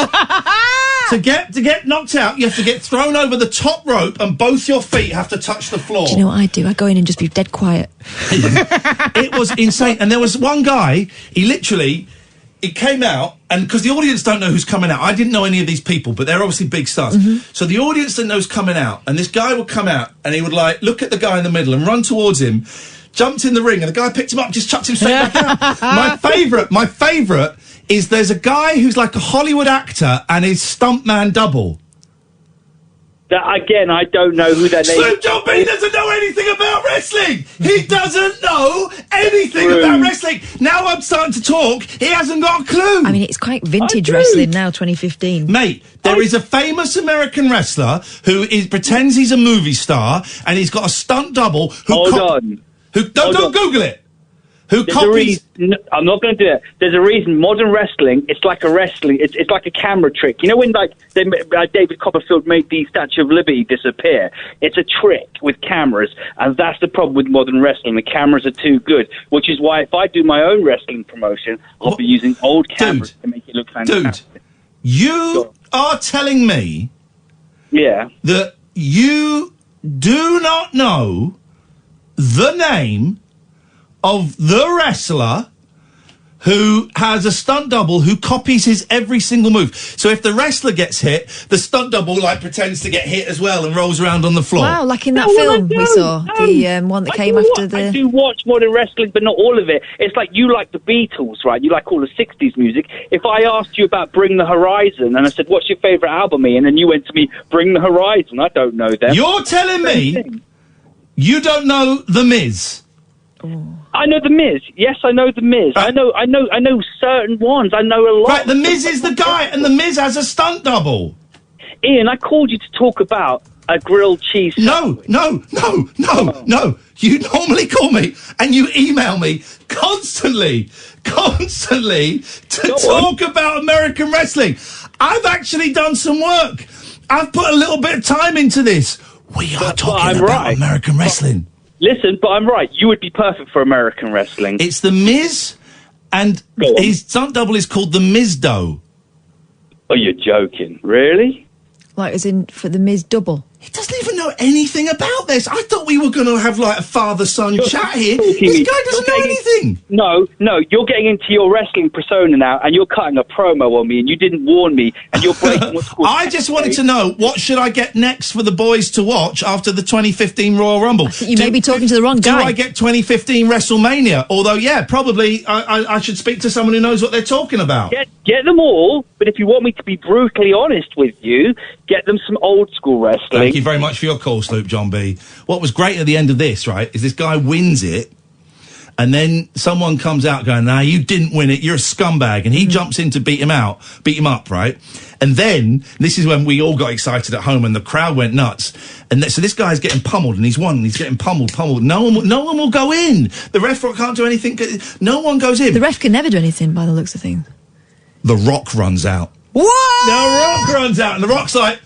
To get knocked out, you have to get thrown over the top rope and both your feet have to touch the floor. Do you know what I do? I go in and just be dead quiet. It was insane. And there was one guy, he came out, and because the audience don't know who's coming out, I didn't know any of these people, but they're obviously big stars. Mm-hmm. So the audience didn't know who's coming out, and this guy would come out, and he would look at the guy in the middle and run towards him, jumped in the ring, and the guy picked him up, just chucked him straight back out. My favourite is there's a guy who's like a Hollywood actor and his stuntman double. Again, I don't know who that name is. Slim John B doesn't know anything about wrestling. He doesn't know anything about wrestling. Now I'm starting to talk. He hasn't got a clue. I mean, it's quite vintage wrestling now, 2015. Mate, there is a famous American wrestler who pretends he's a movie star, and he's got a stunt double who... Hold on. Don't Google it. Who There's copies... I'm not going to do it. There's a reason modern wrestling, it's like a wrestling, it's like a camera trick. You know when David Copperfield made the Statue of Liberty disappear? It's a trick with cameras, and that's the problem with modern wrestling. The cameras are too good, which is why if I do my own wrestling promotion, I'll be using old cameras to make it look fantastic. Dude, you are telling me that you do not know the name of the wrestler who has a stunt double who copies his every single move. So if the wrestler gets hit, the stunt double pretends to get hit as well and rolls around on the floor. Wow, like in that film we saw, the one that came after the... I do watch modern wrestling, but not all of it. It's like you like the Beatles, right? You like all the 60s music. If I asked you about Bring the Horizon, and I said, what's your favourite album, Ian? And you went to me, Bring the Horizon. I don't know them. You're telling me you don't know The Miz? I know The Miz. Yes, I know The Miz. I know certain ones. I know a lot. Right, The Miz is the guy, and The Miz has a stunt double. Ian, I called you to talk about a grilled cheese sandwich. No. You normally call me, and you email me constantly to talk about American wrestling. I've actually done some work. I've put a little bit of time into this. We are talking about American wrestling. Listen, but I'm right. You would be perfect for American wrestling. It's The Miz, and his stunt double is called The Mizdo. Oh, you're joking. Really? Like, as in, for The Miz double? He doesn't even know anything about this. I thought we were going to have, a father-son chat here. This guy doesn't know anything. No, you're getting into your wrestling persona now, and you're cutting a promo on me, and you didn't warn me, and you're breaking what's called... I just wanted to know, what should I get next for the boys to watch after the 2015 Royal Rumble? I think you may be talking to the wrong guy. Do I get 2015 WrestleMania? Although, probably I should speak to someone who knows what they're talking about. Get them all, but if you want me to be brutally honest with you, get them some old-school wrestling. Thank you very much for your call, Sloop John B. What was great at the end of this, right, is this guy wins it, and then someone comes out going, nah, you didn't win it, you're a scumbag, and he jumps in to beat him up, right? And then, this is when we all got excited at home, and the crowd went nuts. And so this guy's getting pummeled, and he's won, and he's getting pummeled. No one will go in. The ref can't do anything. No one goes in. The ref can never do anything, by the looks of things. The Rock runs out. What? The Rock runs out, and The Rock's like,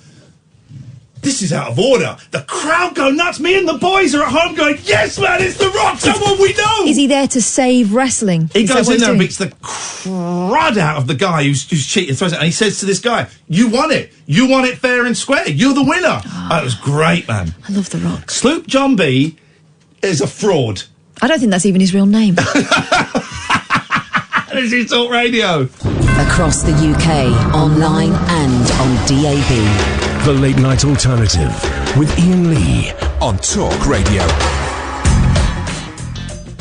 this is out of order. The crowd go nuts. Me and the boys are at home going, yes, man, it's The Rock, someone we know. Is he there to save wrestling? He goes in there and beats the crud out of the guy who's cheated. And he says to this guy, you won it. You won it fair and square. You're the winner. It was great, man. I love The Rock. Sloop John B is a fraud. I don't think that's even his real name. This is Talk Radio. Across the UK, online and on DAB. The Late Night Alternative with Iain Lee on Talk Radio.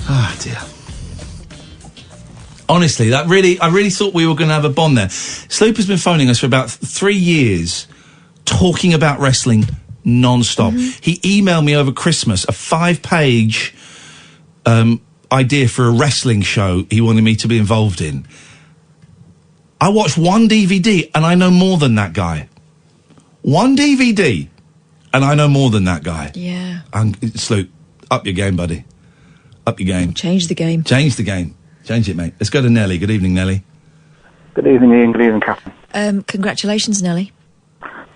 Ah, dear. Honestly, I really thought we were going to have a bond there. Sloop has been phoning us for about 3 years, talking about wrestling non-stop. He emailed me over Christmas a 5-page idea for a wrestling show he wanted me to be involved in. I watched one DVD and I know more than that guy. One DVD and I know more than that guy. Yeah. Sloop, up your game, buddy. Up your game. Change the game. Change the game. Change it, mate. Let's go to Nelly. Good evening, Nelly. Good evening, Ian. Good evening, Catherine. Congratulations, Nelly.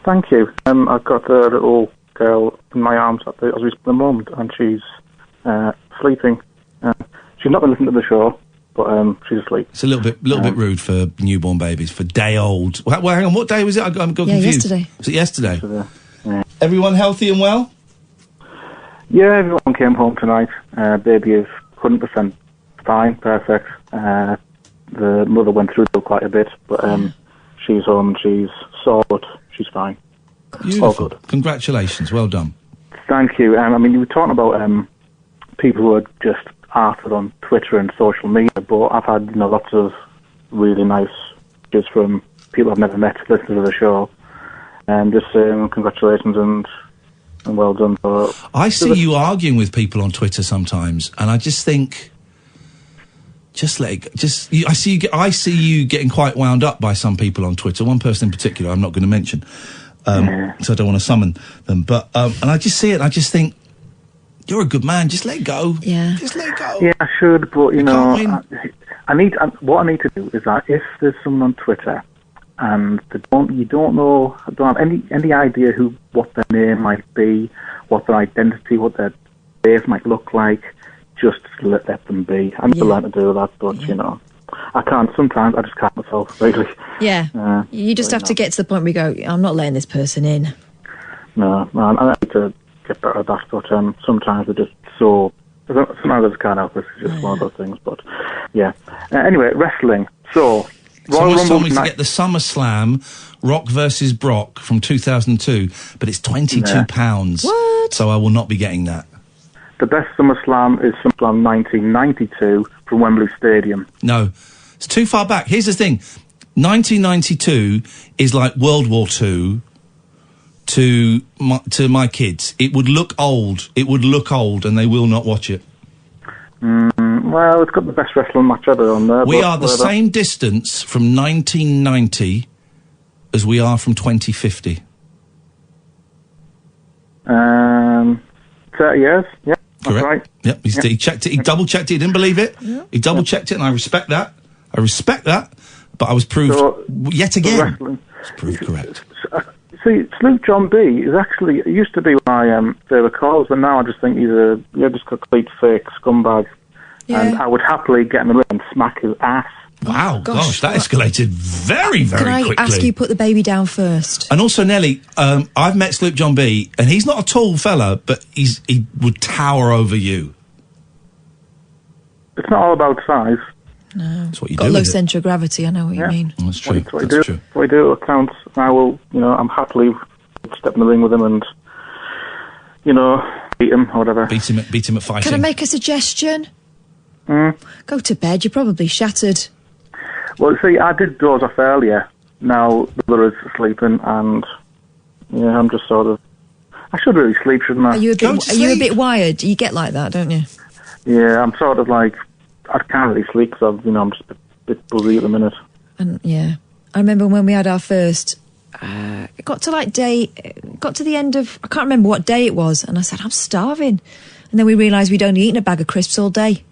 Thank you. I've got a little girl in my arms as we speak at the moment, and she's sleeping. She's not been listening to the show, but she's asleep. It's a little bit rude for newborn babies, for day old. Well, hang on, what day was it? I got confused. Yesterday. Was it yesterday? Yeah. Everyone healthy and well? Yeah, everyone came home tonight. Baby is 100% fine, perfect. The mother went through quite a bit, but she's home, she's sorted, she's fine. Beautiful. All good. Congratulations, well done. Thank you. I mean, you were talking about people who are just after on Twitter and social media, but I've had lots of really nice just from people I've never met listening to the show, and just saying congratulations and well done. I see you arguing with people on Twitter sometimes, and I just think, just let it go. I see you getting quite wound up by some people on Twitter. One person in particular, I'm not going to mention, so I don't want to summon them. But and I just see it, and I just think, you're a good man. Just let go. Yeah. Just let go. Yeah, I should, but I need. What I need to do is that if there's someone on Twitter and you don't have any idea what their name might be, what their identity, what their face might look like, just let them be. I'm not allowed to do that, but I can't. Sometimes I just can't myself, really. Yeah. You just have to get to the point where you go, I'm not letting this person in. No, I need to get better at that, but sometimes they're just so. Sometimes I just can't help it. It's just one of those things, but yeah. Anyway, wrestling. So, someone's told me to get the SummerSlam Rock versus Brock from 2002, but it's £22. What? So I will not be getting that. The best SummerSlam is SummerSlam 1992 from Wembley Stadium. No, it's too far back. Here's the thing: 1992 is like World War II to my kids. It would look old. It would look old, and they will not watch it. Well, it's got the best wrestling match ever on there. We are the same distance from 1990 as we are from 2050. 30 years, yeah. Correct. That's right. Yep, he checked it. He double-checked it. He didn't believe it. Yeah. He double-checked it, and I respect that. But I was proved yet again. It's proved correct. See, Sloop John B is actually, it used to be my favourite calls, but now I just think he's just a complete fake scumbag. Yeah. And I would happily get in the ring and smack his ass. Wow, gosh, that escalated very, very quickly. Can I ask you put the baby down first? And also, Nelly, I've met Sloop John B, and he's not a tall fella, but he would tower over you. It's not all about size. No. That's what you Got do. low centre of gravity, I know what you mean. That's true. That's true. What I do accounts. I will, I'm happily step in the ring with him and, beat him or whatever. Beat him at fighting. Can I make a suggestion? Go to bed, you're probably shattered. Well, see, I did doze off earlier. Now the mother is sleeping, and I'm just sort of. I should really sleep, shouldn't I? Are you a bit wired? You get like that, don't you? Yeah, I'm sort of like I can't really sleep because I'm just a bit buzzy at the minute. And yeah, I remember when we had our first. It got to the end of I can't remember what day it was, and I said I'm starving, and then we realised we'd only eaten a bag of crisps all day.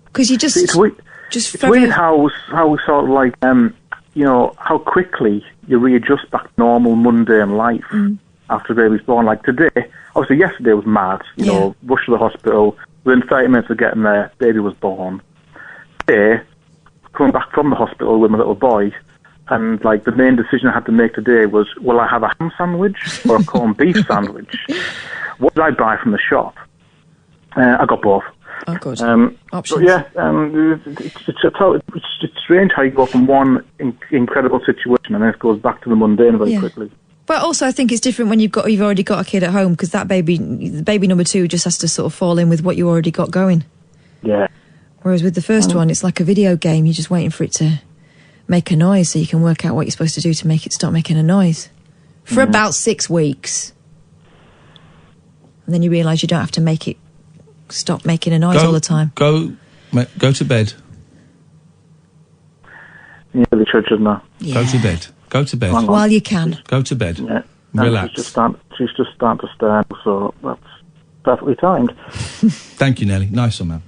Because you just. It's weird how sort of like, how quickly you readjust back to normal, mundane life after the baby's born. Like today, obviously yesterday was mad, rushed to the hospital, within 30 minutes of getting there, baby was born. Today, coming back from the hospital with my little boy, and like the main decision I had to make today was, will I have a ham sandwich or a corned beef sandwich? What did I buy from the shop? I got both. Oh, good. Options. But yeah, it's strange how you go from one incredible situation and then it goes back to the mundane very quickly. But also, I think it's different when you've already got a kid at home, because that baby number 2 just has to sort of fall in with what you already got going. Yeah. Whereas with the first one, it's like a video game. You're just waiting for it to make a noise so you can work out what you're supposed to do to make it stop making a noise. For about 6 weeks. And then you realise you don't have to make it stop making a noise all the time. Go to bed. Yeah, the church is now. Yeah. Go to bed. Go to bed. While you can. Go to bed. Yeah. Relax. She's just starting to stand, so that's perfectly timed. Thank you, Nelly. Nice one, man.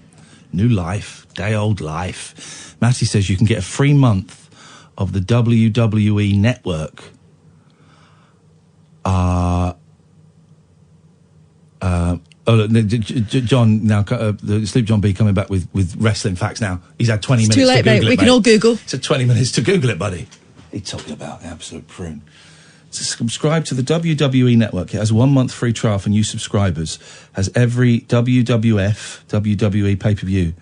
New life. Day-old life. Matty says you can get a free month of the WWE Network. John, now, the Sleep John B coming back with wrestling facts now. He's had 20 minutes too late, to Google mate. it, We can all Google. It's had 20 minutes to Google it, buddy. He told you about absolute prune. So subscribe to the WWE Network. It has a 1 month free trial for new subscribers. Has every WWE pay-per-view.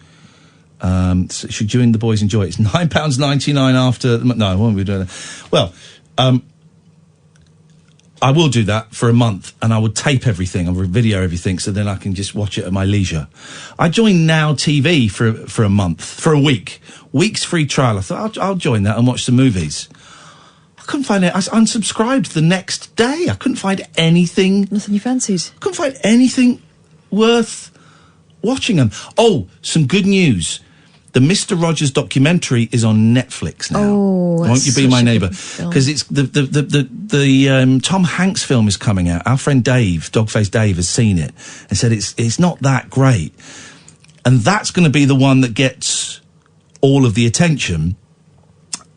So should you and the boys enjoy it? It's £9.99 after... No, I won't be doing that. Well, I will do that for a month, and I would tape everything, I would video everything, so then I can just watch it at my leisure. I joined Now TV for a month, for a week. Week's free trial. I thought, I'll join that and watch some movies. I couldn't find it. I unsubscribed the next day. I couldn't find anything. Nothing you fancied? Couldn't find anything worth watching them. Oh, some good news. The Mr. Rogers documentary is on Netflix now. Oh, Won't You Be My Neighbour? Because it's the Tom Hanks film is coming out. Our friend Dave, Dogface Dave, has seen it and said it's not that great. And that's going to be the one that gets all of the attention.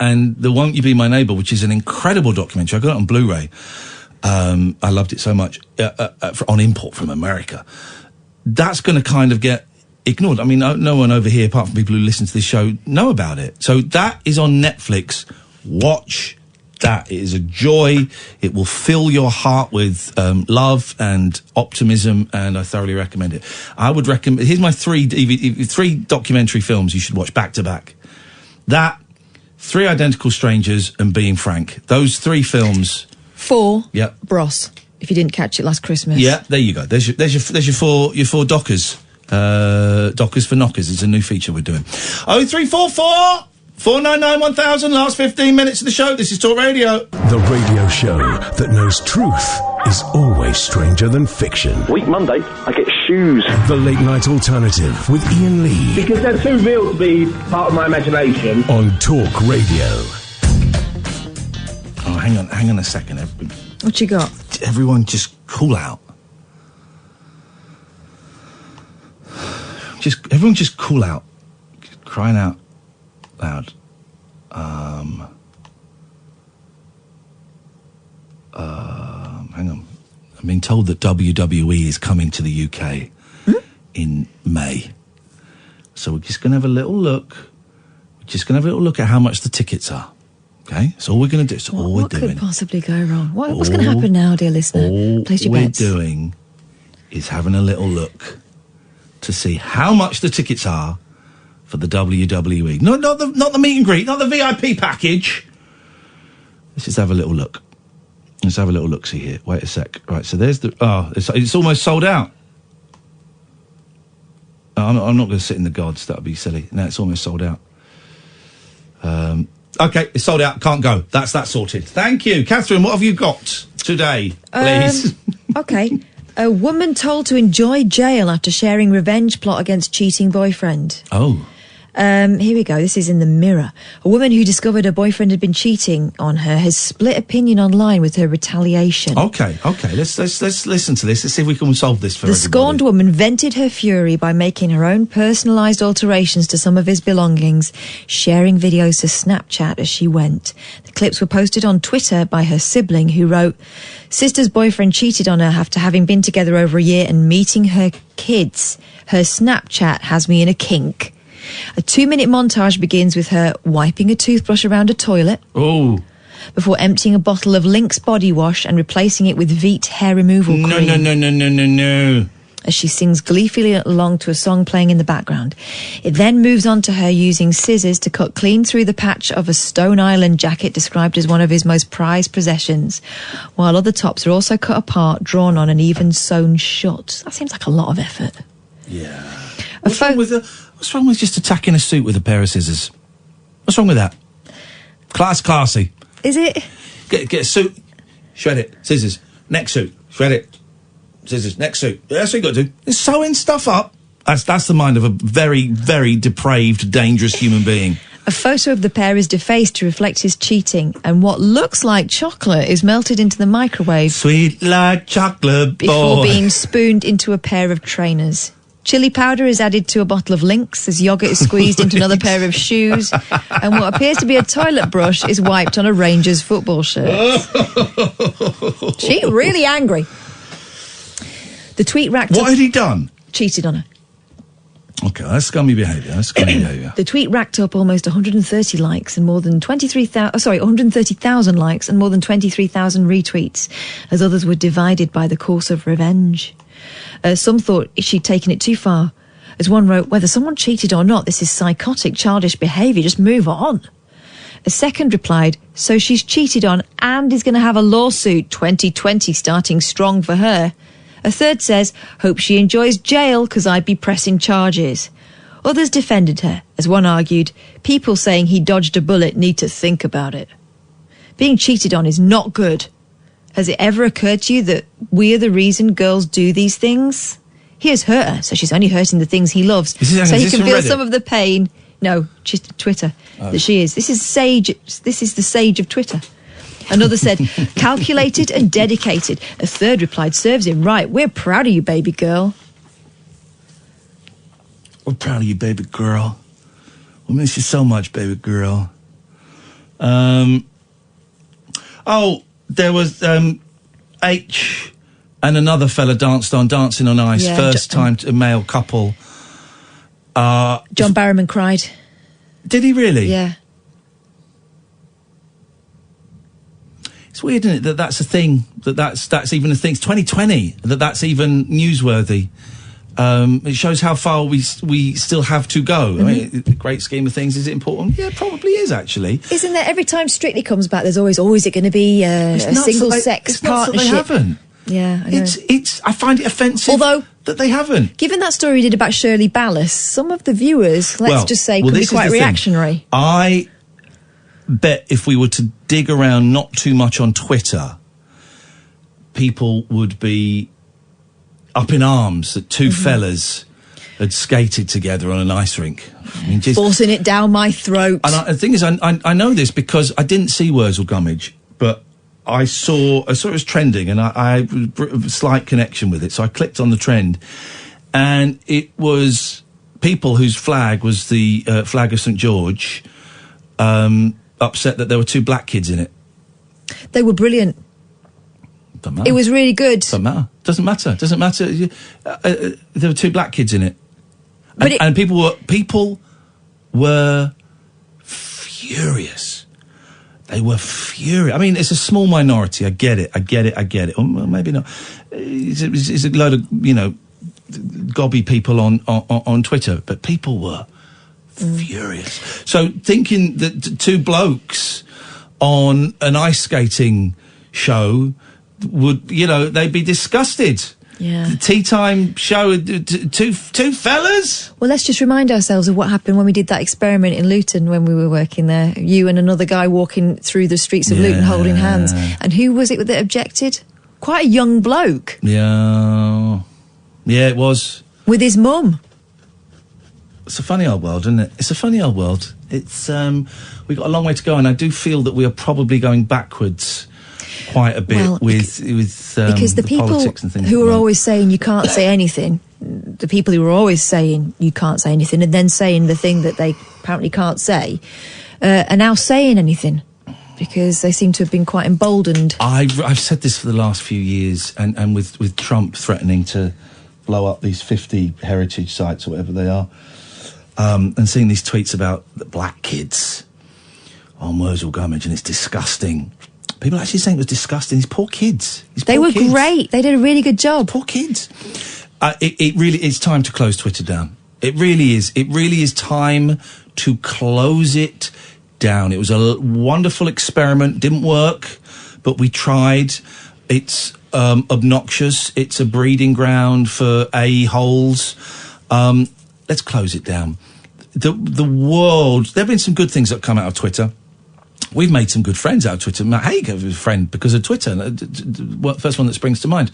And the Won't You Be My Neighbour, which is an incredible documentary. I got it on Blu-ray. I loved it so much. On import from America. That's going to kind of get ignored. I mean, no one over here, apart from people who listen to this show, know about it. So that is on Netflix. Watch that. It is a joy. It will fill your heart with love and optimism, and I thoroughly recommend it. I would recommend... Here's my three documentary films you should watch back to back. That, Three Identical Strangers, and Being Frank. Those 3 films... 4. Yep. Bros. If you didn't catch it last Christmas. Yeah, there you go. There's your four Dockers. Dockers for Knockers is a new feature we're doing. 0344 499 1000. Last 15 minutes of the show. This is Talk Radio. The radio show that knows truth is always stranger than fiction. Week Monday, I get shoes. The Late Night Alternative with Iain Lee. Because they're too real to be part of my imagination. On Talk Radio. Oh, hang on a second. What you got? Everyone just cool out. Everyone just cool out. Crying out loud. Hang on. I'm being told that WWE is coming to the UK in May. So we're just going to have a little look. We're just going to have a little look at how much the tickets are. Okay? That's all we're going to do. That's all we're doing. What could possibly go wrong? What's going to happen now, dear listener? Place your bets. All we're doing is having a little look to see how much the tickets are for the WWE. Not the meet and greet, not the VIP package. Let's just have a little look. Let's have a little look. See here. Wait a sec. Right. So there's the. Oh, it's almost sold out. I'm not going to sit in the gods. That would be silly. No, it's almost sold out. Okay, it's sold out. Can't go. That's that sorted. Thank you, Catherine. What have you got today, please? Okay. A woman told to enjoy jail after sharing revenge plot against cheating boyfriend. Oh. Here we go. This is in the Mirror. A woman who discovered her boyfriend had been cheating on her has split opinion online with her retaliation. Okay. Let's listen to this. Let's see if we can solve this for everybody. The scorned woman vented her fury by making her own personalised alterations to some of his belongings, sharing videos to Snapchat as she went. The clips were posted on Twitter by her sibling, who wrote, "Sister's boyfriend cheated on her after having been together over a year and meeting her kids. Her Snapchat has me in a kink." A 2-minute montage begins with her wiping a toothbrush around a toilet. Oh. Before emptying a bottle of Lynx body wash and replacing it with Veet hair removal cream. No. as she sings gleefully along to a song playing in the background. It then moves on to her using scissors to cut clean through the patch of a Stone Island jacket described as one of his most prized possessions, while other tops are also cut apart, drawn on and even sewn shut. That seems like a lot of effort. Yeah. What's wrong with just attacking a suit with a pair of scissors? What's wrong with that? Classy. Is it? Get a suit, shred it, scissors. Next suit, shred it, scissors. Next suit. Yeah, that's what you got to do. It's sewing stuff up. That's the mind of a very, very depraved, dangerous human being. A photo of the pair is defaced to reflect his cheating, and what looks like chocolate is melted into the microwave. Sweet like chocolate, boy. Before being spooned into a pair of trainers. Chili powder is added to a bottle of Lynx as yoghurt is squeezed into another pair of shoes, and what appears to be a toilet brush is wiped on a Rangers football shirt. She really angry. The tweet racked up... What had he done? Cheated on her. Okay, that's scummy behaviour. The tweet racked up almost 130 likes and more than 130,000 likes and more than 23,000 retweets, as others were divided by the course of revenge. Some thought she'd taken it too far. As one wrote, whether someone cheated or not, this is psychotic, childish behaviour, just move on. A second replied, so she's cheated on and is going to have a lawsuit, 2020 starting strong for her. A third says, hope she enjoys jail because I'd be pressing charges. Others defended her, as one argued, people saying he dodged a bullet need to think about it. Being cheated on is not good. Has it ever occurred to you that we are the reason girls do these things? He has hurt her, so she's only hurting the things he loves. So he can feel some of the pain. No, just Twitter. That she is. This is the sage of Twitter. Another said, calculated and dedicated. A third replied, serves him right. We're proud of you, baby girl. We're proud of you, baby girl. We miss you so much, baby girl. There was H and another fella Dancing on Ice. First time a male couple. John Barrowman cried. Did he really? Yeah. It's weird, isn't it, that's a thing, that's even a thing. It's 2020, that's even newsworthy. It shows how far we still have to go. Mm-hmm. I mean, the great scheme of things, is it important? Yeah, it probably is, actually. Isn't there, every time Strictly comes back, there's always, is it going to be a single-sex partnership? They haven't. Yeah, I know. I find it offensive that they haven't. Given that story we did about Shirley Ballas, some of the viewers, could be quite reactionary. I bet if we were to dig around not too much on Twitter, people would be up in arms that two fellas had skated together on an ice rink. I mean, forcing it down my throat. And the thing is, I know this because I didn't see Wurzel Gummidge, but I saw it was trending, and I had a slight connection with it, so I clicked on the trend, and it was people whose flag was the flag of St George, upset that there were two black kids in it. They were brilliant. Doesn't matter. It was really good. Doesn't matter. There were two black kids in it, and people were furious. They were furious. I mean, it's a small minority. I get it. Well, maybe not. It's a load of gobby people on Twitter, but people were furious. So thinking that two blokes on an ice skating show would, they'd be disgusted. Yeah. The tea time show, two fellas? Well, let's just remind ourselves of what happened when we did that experiment in Luton when we were working there. You and another guy walking through the streets of Luton holding hands. And who was it that objected? Quite a young bloke. Yeah. Yeah, it was. With his mum. It's a funny old world, isn't it? It's a funny old world. It's, we've got a long way to go, and I do feel that we are probably going backwards quite a bit with because the people politics and things who are always saying you can't say anything, the people who are always saying you can't say anything and then saying the thing that they apparently can't say, are now saying anything because they seem to have been quite emboldened. I've said this for the last few years, and with Trump threatening to blow up these 50 heritage sites or whatever they are, and seeing these tweets about the black kids on Wurzel Gummidge, and it's disgusting. People actually saying it was disgusting. These poor kids. They were great. They did a really good job. Poor kids. It really is time to close Twitter down. It really is. It really is time to close it down. It was a wonderful experiment. Didn't work, but we tried. It's obnoxious. It's a breeding ground for a-holes. Let's close it down. The world. There have been some good things that have come out of Twitter. We've made some good friends out of Twitter. Matt Haig was a friend because of Twitter. First one that springs to mind.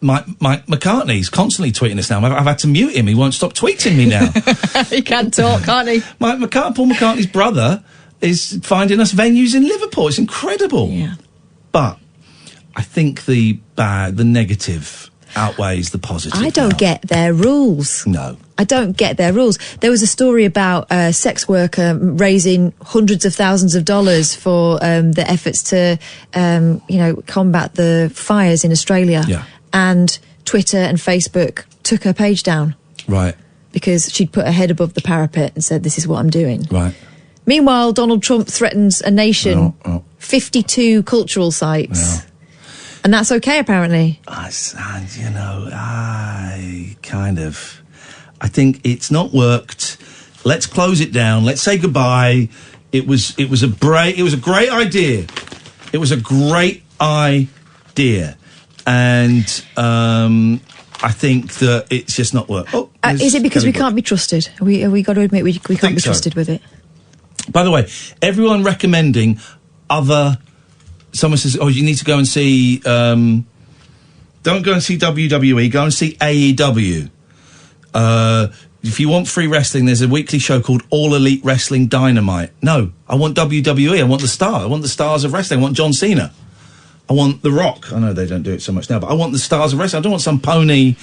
Mike McCartney's constantly tweeting us now. I've had to mute him. He won't stop tweeting me now. He can talk, can't he? Paul McCartney's brother is finding us venues in Liverpool. It's incredible. Yeah. But I think the negative outweighs the positive. I don't get their rules. No. I don't get their rules. There was a story about a sex worker raising hundreds of thousands of dollars for the efforts to, combat the fires in Australia. Yeah. And Twitter and Facebook took her page down. Right. Because she'd put her head above the parapet and said, this is what I'm doing. Right. Meanwhile, Donald Trump threatens a nation, 52 cultural sites. Yeah. And that's okay, apparently. I think it's not worked. Let's close it down. Let's say goodbye. It was a great idea. It was a great idea. And I think that it's just not worked. Is it because we can't be trusted? We got to admit we can't be trusted with it. By the way, everyone recommending other... Someone says, you need to go and see... don't go and see WWE, go and see AEW. If you want free wrestling, there's a weekly show called All Elite Wrestling Dynamite. No, I want WWE. I want the star. I want the stars of wrestling. I want John Cena. I want The Rock. I know they don't do it so much now, but I want the stars of wrestling. I don't want some pony.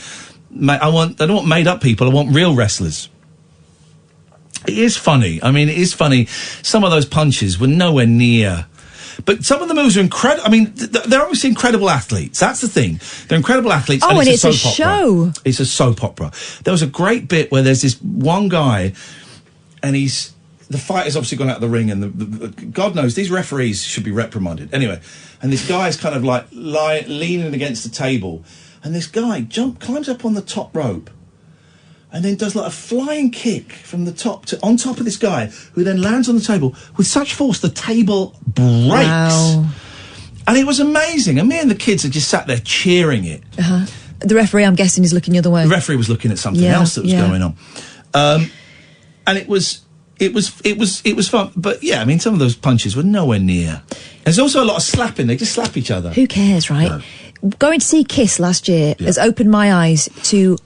I don't want made up people. I want real wrestlers. It is funny. I mean, it is funny. Some of those punches were nowhere near. But some of the moves are incredible. I mean, they're obviously incredible athletes. That's the thing. They're incredible athletes. Oh, and it's a show. It's a soap opera. There was a great bit where there's this one guy, and the fight has obviously gone out of the ring, and God knows, these referees should be reprimanded. Anyway, and this guy's kind of like leaning against the table, and this guy climbs up on the top rope, and then does like a flying kick from the top on top of this guy, who then lands on the table with such force the table breaks. Wow. And it was amazing. And me and the kids had just sat there cheering it. Uh-huh. The referee, I'm guessing, is looking the other way. The referee was looking at something else that was going on. And it was fun. But yeah, I mean, some of those punches were nowhere near. There's also a lot of slapping. They just slap each other. Who cares, right? No. Going to see Kiss last year has opened my eyes to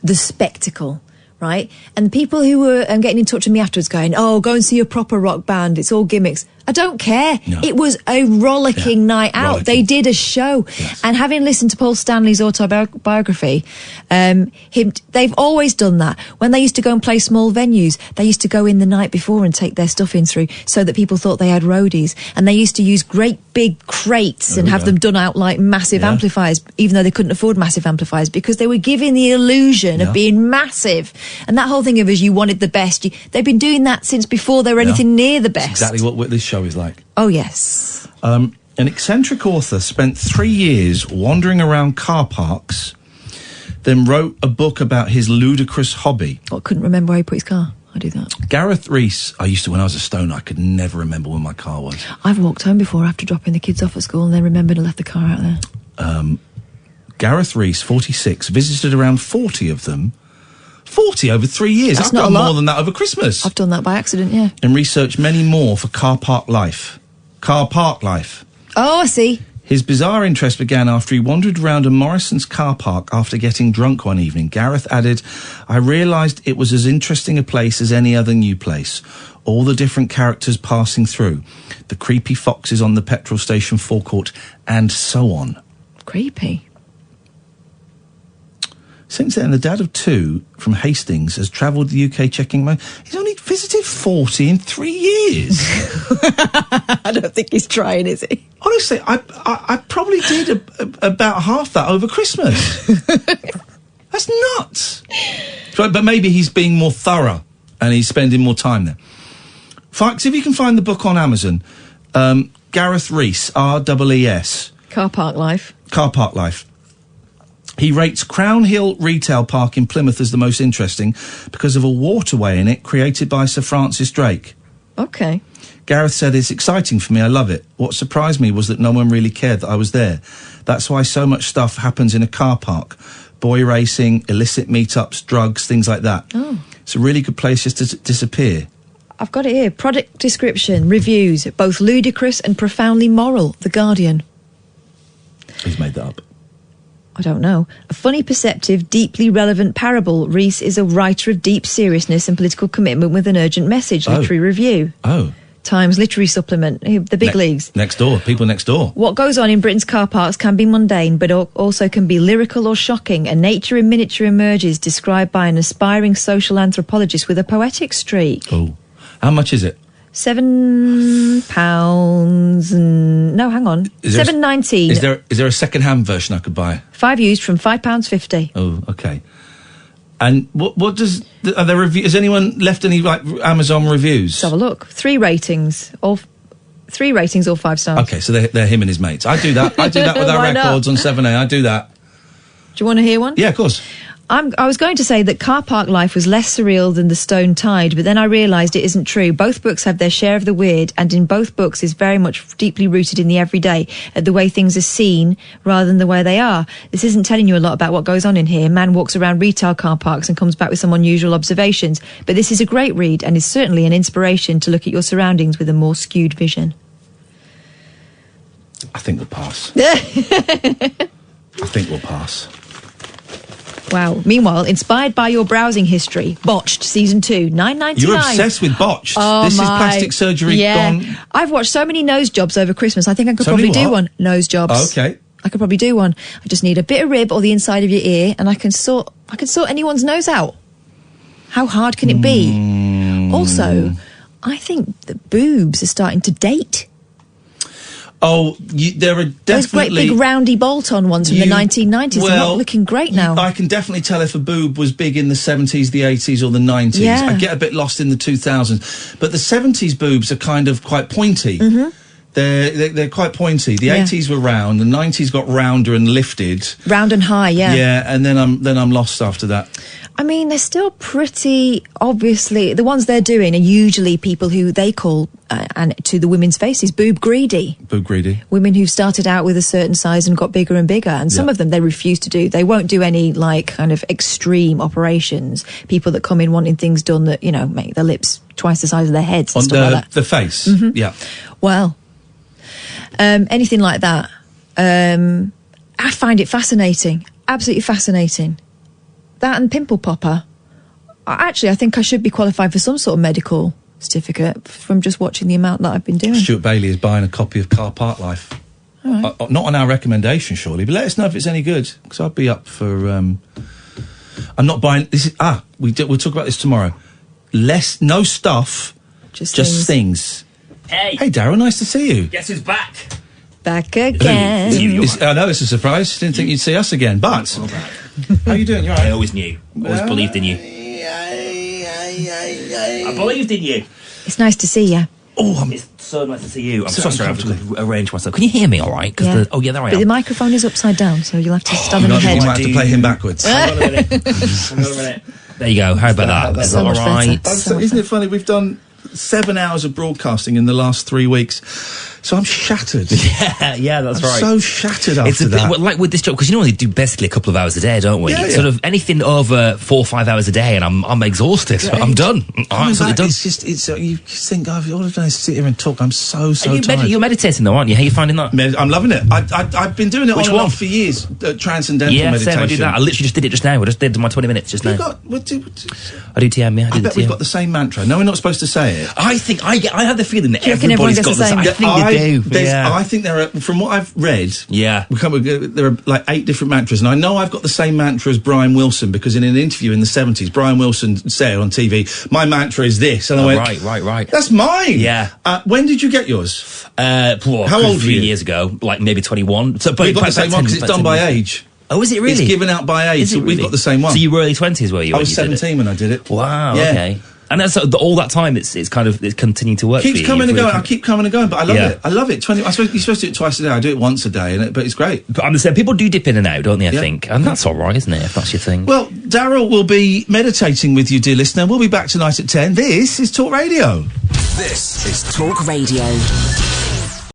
the spectacle, right? And people who were getting in touch with me afterwards going, go and see a proper rock band, it's all gimmicks. I don't care. No. It was a rollicking night out. They did a show. Yes. And having listened to Paul Stanley's autobiography, they've always done that. When they used to go and play small venues, they used to go in the night before and take their stuff in through so that people thought they had roadies. And they used to use great big crates and have them done out like massive amplifiers, even though they couldn't afford massive amplifiers, because they were giving the illusion of being massive. And that whole thing of you wanted the best, they've been doing that since before they were anything near the best. That's exactly what this show is like. Oh, yes. An eccentric author spent 3 years wandering around car parks, then wrote a book about his ludicrous hobby. I couldn't remember where he put his car. I do that. Gareth Rees, when I was a stoner, I could never remember where my car was. I've walked home before after dropping the kids off at school and then remembered I left the car out there. Gareth Rees, 46, visited around 40 of them. 40 over 3 years. That's I've not done a lot. more than that over Christmas. I've done that by accident, yeah. And researched many more for Car Park Life. Car Park Life. Oh, I see. His bizarre interest began after he wandered around a Morrison's car park after getting drunk one evening. Gareth added, I realised it was as interesting a place as any other new place. All the different characters passing through. The creepy foxes on the petrol station forecourt, and so on. Creepy. Since then, the dad of two from Hastings has travelled the UK checking... He's only visited 40 in 3 years. I don't think he's trying, is he? Honestly, I probably did about half that over Christmas. That's nuts. But maybe he's being more thorough and he's spending more time there. See if you can find the book on Amazon. Gareth Rees, R-E-E-S. Car Park Life. Car Park Life. He rates Crown Hill Retail Park in Plymouth as the most interesting because of a waterway in it created by Sir Francis Drake. Okay. Gareth said, it's exciting for me, I love it. What surprised me was that no one really cared that I was there. That's why so much stuff happens in a car park. Boy racing, illicit meetups, drugs, things like that. Oh. It's a really good place just to disappear. I've got it here. Product description, reviews, both ludicrous and profoundly moral. The Guardian. Who's made that up? I don't know. A funny, perceptive, deeply relevant parable. Rees is a writer of deep seriousness and political commitment with an urgent message. Literary review. Oh. Times Literary Supplement. The big leagues. Next door. People next door. What goes on in Britain's car parks can be mundane, but also can be lyrical or shocking. A nature in miniature emerges, described by an aspiring social anthropologist with a poetic streak. Oh. How much is it? £7 and... No, hang on. $7.19. Is there a second-hand version I could buy? 5 used from £5.50. Oh, okay. And what does... Are there has anyone left any, like, Amazon reviews? Let's have a look. 3 ratings. All 3 ratings, all 5 stars. Okay, so they're him and his mates. I do that. I do that with our Why records not? on 7A. I do that. Do you want to hear one? Yeah, of course. I was going to say that car park life was less surreal than the Stone Tide, but then I realised it isn't true. Both books have their share of the weird, and in both books is very much deeply rooted in the everyday, at the way things are seen rather than the way they are. This isn't telling you a lot about what goes on in here. Man walks around retail car parks and comes back with some unusual observations. But this is a great read and is certainly an inspiration to look at your surroundings with a more skewed vision. I think we'll pass. I think we'll pass. Wow. Meanwhile, inspired by your browsing history, Botched Season 2, $9.99. You're obsessed with Botched. Oh, this is plastic surgery gone... I've watched so many nose jobs over Christmas. I think I could probably do one. Nose jobs. Oh, okay. I could probably do one. I just need a bit of rib or the inside of your ear, and I can sort anyone's nose out. How hard can it be? Also, I think that boobs are starting to date. Oh, there are definitely... Those great big roundy bolt-on ones from the 1990s. They're not looking great now. I can definitely tell if a boob was big in the 70s, the 80s or the 90s. Yeah. I get a bit lost in the 2000s. But the 70s boobs are kind of quite pointy. Mm-hmm. They're quite pointy. The 80s were round, the 90s got rounder and lifted. Round and high, yeah. Yeah, and then I'm lost after that. I mean, they're still pretty, obviously, the ones they're doing are usually people who they call, and to the women's faces, boob greedy. Boob greedy. Women who've started out with a certain size and got bigger and bigger. And some of them they refuse to do. They won't do any, like, kind of extreme operations. People that come in wanting things done that, you know, make their lips twice the size of their heads and stuff like that. The face, yeah. Well, anything like that. I find it fascinating. Absolutely fascinating. That and pimple popper. Actually, I think I should be qualified for some sort of medical certificate from just watching the amount that I've been doing. Stuart Bailey is buying a copy of Car Park Life. All right. Not on our recommendation, surely, but let us know if it's any good, because I'd be up for... I'm not buying... We'll talk about this tomorrow. No stuff, just things. Hey, Darryl, nice to see you. Guess who's back? Back again. I know, it's a surprise. Didn't think you'd see us again, but... How you doing? You all right? I always knew. Always believed in you. I believed in you. It's nice to see you. Oh, it's so nice to see you. I'm so sorry I have to arrange myself. Can you hear me all right? Yeah. There I But am. the microphone is upside down, so you'll have to stand on your head. You might have to play him backwards. Hang on a minute. There you go. How about that? That's so all much right. better. Isn't it funny? We've done 7 hours of broadcasting in the last 3 weeks, so I'm shattered. Yeah, that's right. So shattered after It's a that. bit like with this job, because you know we do basically a couple of hours a day, don't we? Yeah, Sort of anything over 4 or 5 hours a day, and I'm exhausted. Yeah, I'm done. I'm absolutely done. It's just you just think, all I've done is sit here and talk. I'm so tired. You're meditating though, aren't you? How are you finding that? I'm loving it. I've been doing it Which on and one? off for years. Transcendental meditation. Same. I do that. I literally just did it just now. I just did my 20 minutes just now. I do TM. Yeah, I bet we've got the same mantra. No, we're not supposed to say it. I think I have the feeling that Do you reckon everybody's everyone got gets the the same. same? I think they do. Yeah. I think there are, from what I've read, yeah, there are like 8 different mantras, and I know I've got the same mantra as Brian Wilson, because in an interview in the 70s, Brian Wilson said on TV, "My mantra is this," and I went, right. That's mine. Yeah. When did you get yours? How old were you? 3 years ago, like maybe 21. So, We've got the same one because it's done by age. Oh, is it really? It's given out by age. So we've got the same one. So you were early 20s, were you? I was 17 when I did it. Wow. Yeah. Okay. And that's all that time. It's continuing to work. Keeps for you. coming and going. I keep coming and going, but I love it. I love it. You're supposed to do it twice a day. I do it once a day, but it's great. But I'm saying people do dip in and out, don't they? I think, and that's all right, isn't it? If that's your thing. Well, Daryl will be meditating with you, dear listener. We'll be back tonight at 10. This is Talk Radio. This is Talk Radio.